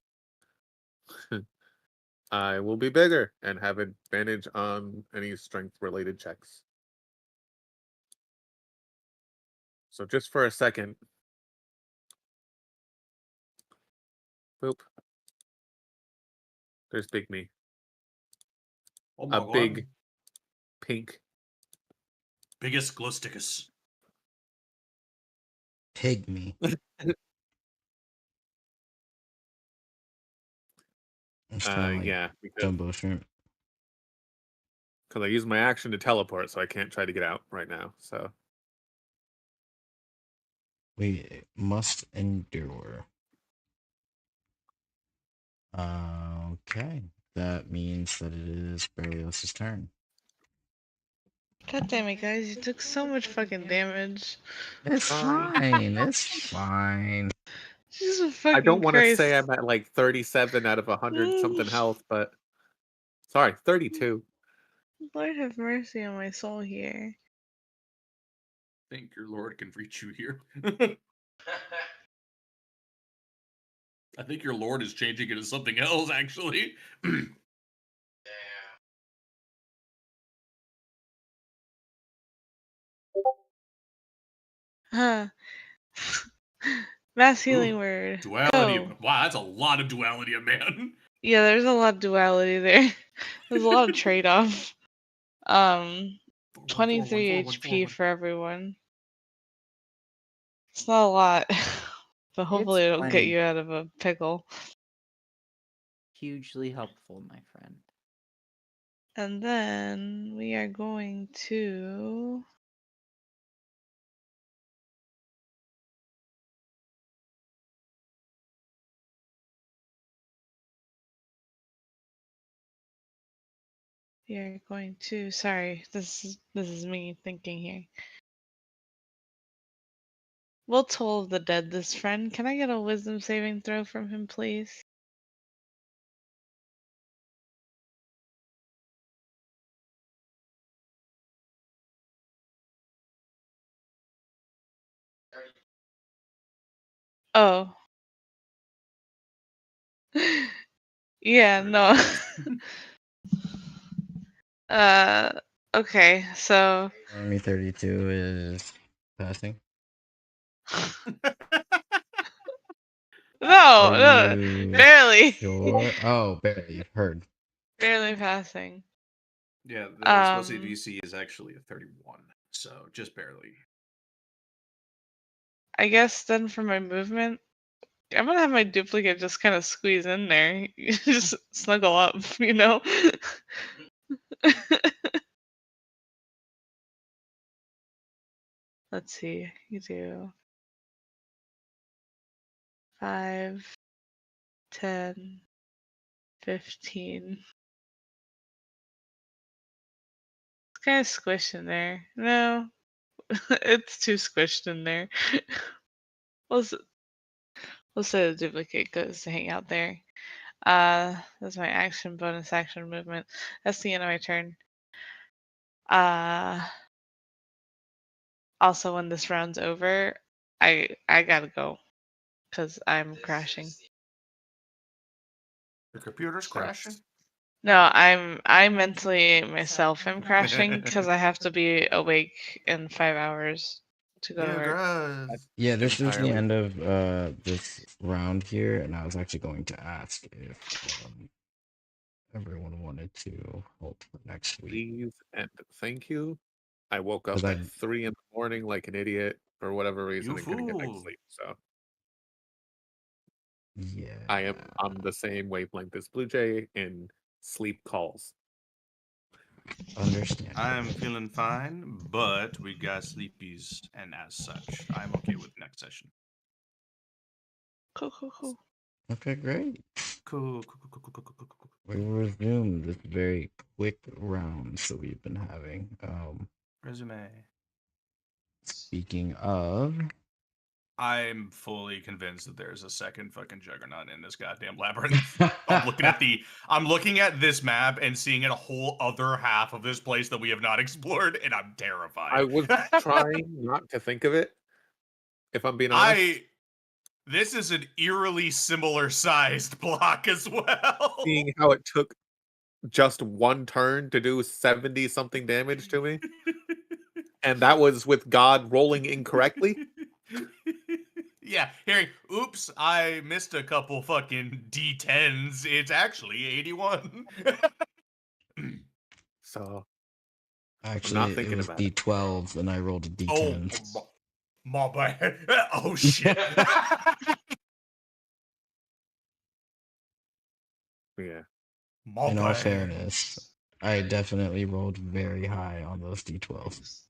I will be bigger and have advantage on any strength-related checks. So just for a second. Boop. There's Big Me. Oh my A god. big pink. Biggest glow stickers. Pygmy. It's kind of like Yeah, because jumbo shrimp. I use my action to teleport, so I can't try to get out right now. So We must endure. Okay. That means that it is Berlioz' turn. God damn it, guys! You took so much fucking damage. It's Sorry. fine. It's fine. Jesus fucking I don't want to Christ. say I'm at like 37 out of 100 something health, but sorry, 32. Lord have mercy on my soul here. Think your lord can reach you here. I think your lord is changing into something else, actually. Damn. Huh. Mass healing Ooh, word. Duality. Go. Wow, that's a lot of duality, man. Yeah, there's a lot of duality there. There's a lot of trade-off. 23 HP for everyone. It's not a lot, but hopefully it'll get plenty. you out of a pickle. Hugely helpful, my friend. And then we are going to sorry, this is me thinking here. Will Toll of the Dead this friend? Can I get a wisdom saving throw from him, please? Oh. Yeah, no. Okay, so Army 32 is passing. no, Are no, you barely. sure? Oh, barely. Heard. Barely passing. Yeah, the supposed DC is actually a 31, so just barely. I guess then for my movement, I'm gonna have my duplicate just kind of squeeze in there. Just snuggle up, you know? Let's see. You do 5, 10, 15. It's kind of squished in there. No, it's too squished in there. Let's say the duplicate goes to hang out there. That's my action, bonus action movement. That's the end of my turn. Also, when this round's over, I gotta go because I'm crashing. The computer's crashing. No, I mentally myself am crashing because I have to be awake in 5 hours to go to work. Yeah, this is the Entirely. end of this round here, and I was actually going to ask if everyone wanted to hold for next week. Please and thank you. I woke up 'Cause at 3 in the morning like an idiot for whatever reason You and couldn't get back to fool. sleep. So Yeah. I am on the same wavelength as Blue Jay in sleep calls. Understand. I'm feeling fine, but we got sleepies, and as such, I'm okay with next session. Cool. Okay, great. Cool. We will resume this very quick round that we've been having. Resume. Speaking of, I'm fully convinced that there's a second fucking Juggernaut in this goddamn labyrinth. I'm looking at this map and seeing a whole other half of this place that we have not explored, and I'm terrified. I was trying not to think of it, if I'm being honest. This is an eerily similar sized block as well. Seeing how it took just one turn to do 70 something damage to me, and that was with God rolling incorrectly. Yeah, hearing, oops, I missed a couple fucking D10s. It's actually 81. So actually, it thinking was about it. D12s, and I rolled a D10. Oh, my bad. Oh, shit. Yeah. My In all bad. fairness, I definitely rolled very high on those D12s.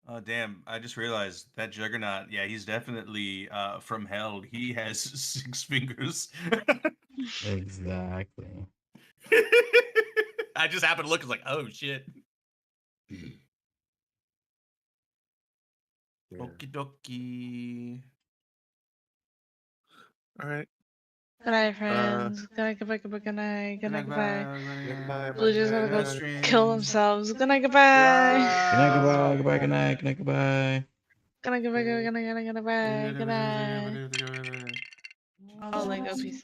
Oh, damn. I just realized that Juggernaut, yeah, he's definitely from hell. He has 6 fingers. Exactly. I just happened to look and was like, oh, shit. Yeah. Okie dokie. All right. Good night, friends. Good night, goodbye, goodbye, good night. Good night, goodbye. Goodbye, Blue just bye, gonna go bye. kill themselves. Good night, goodbye. Good night, goodbye, goodbye, good night, good night, goodbye. Good night, goodbye, good night, good night, goodbye. Good night. All Lego pieces.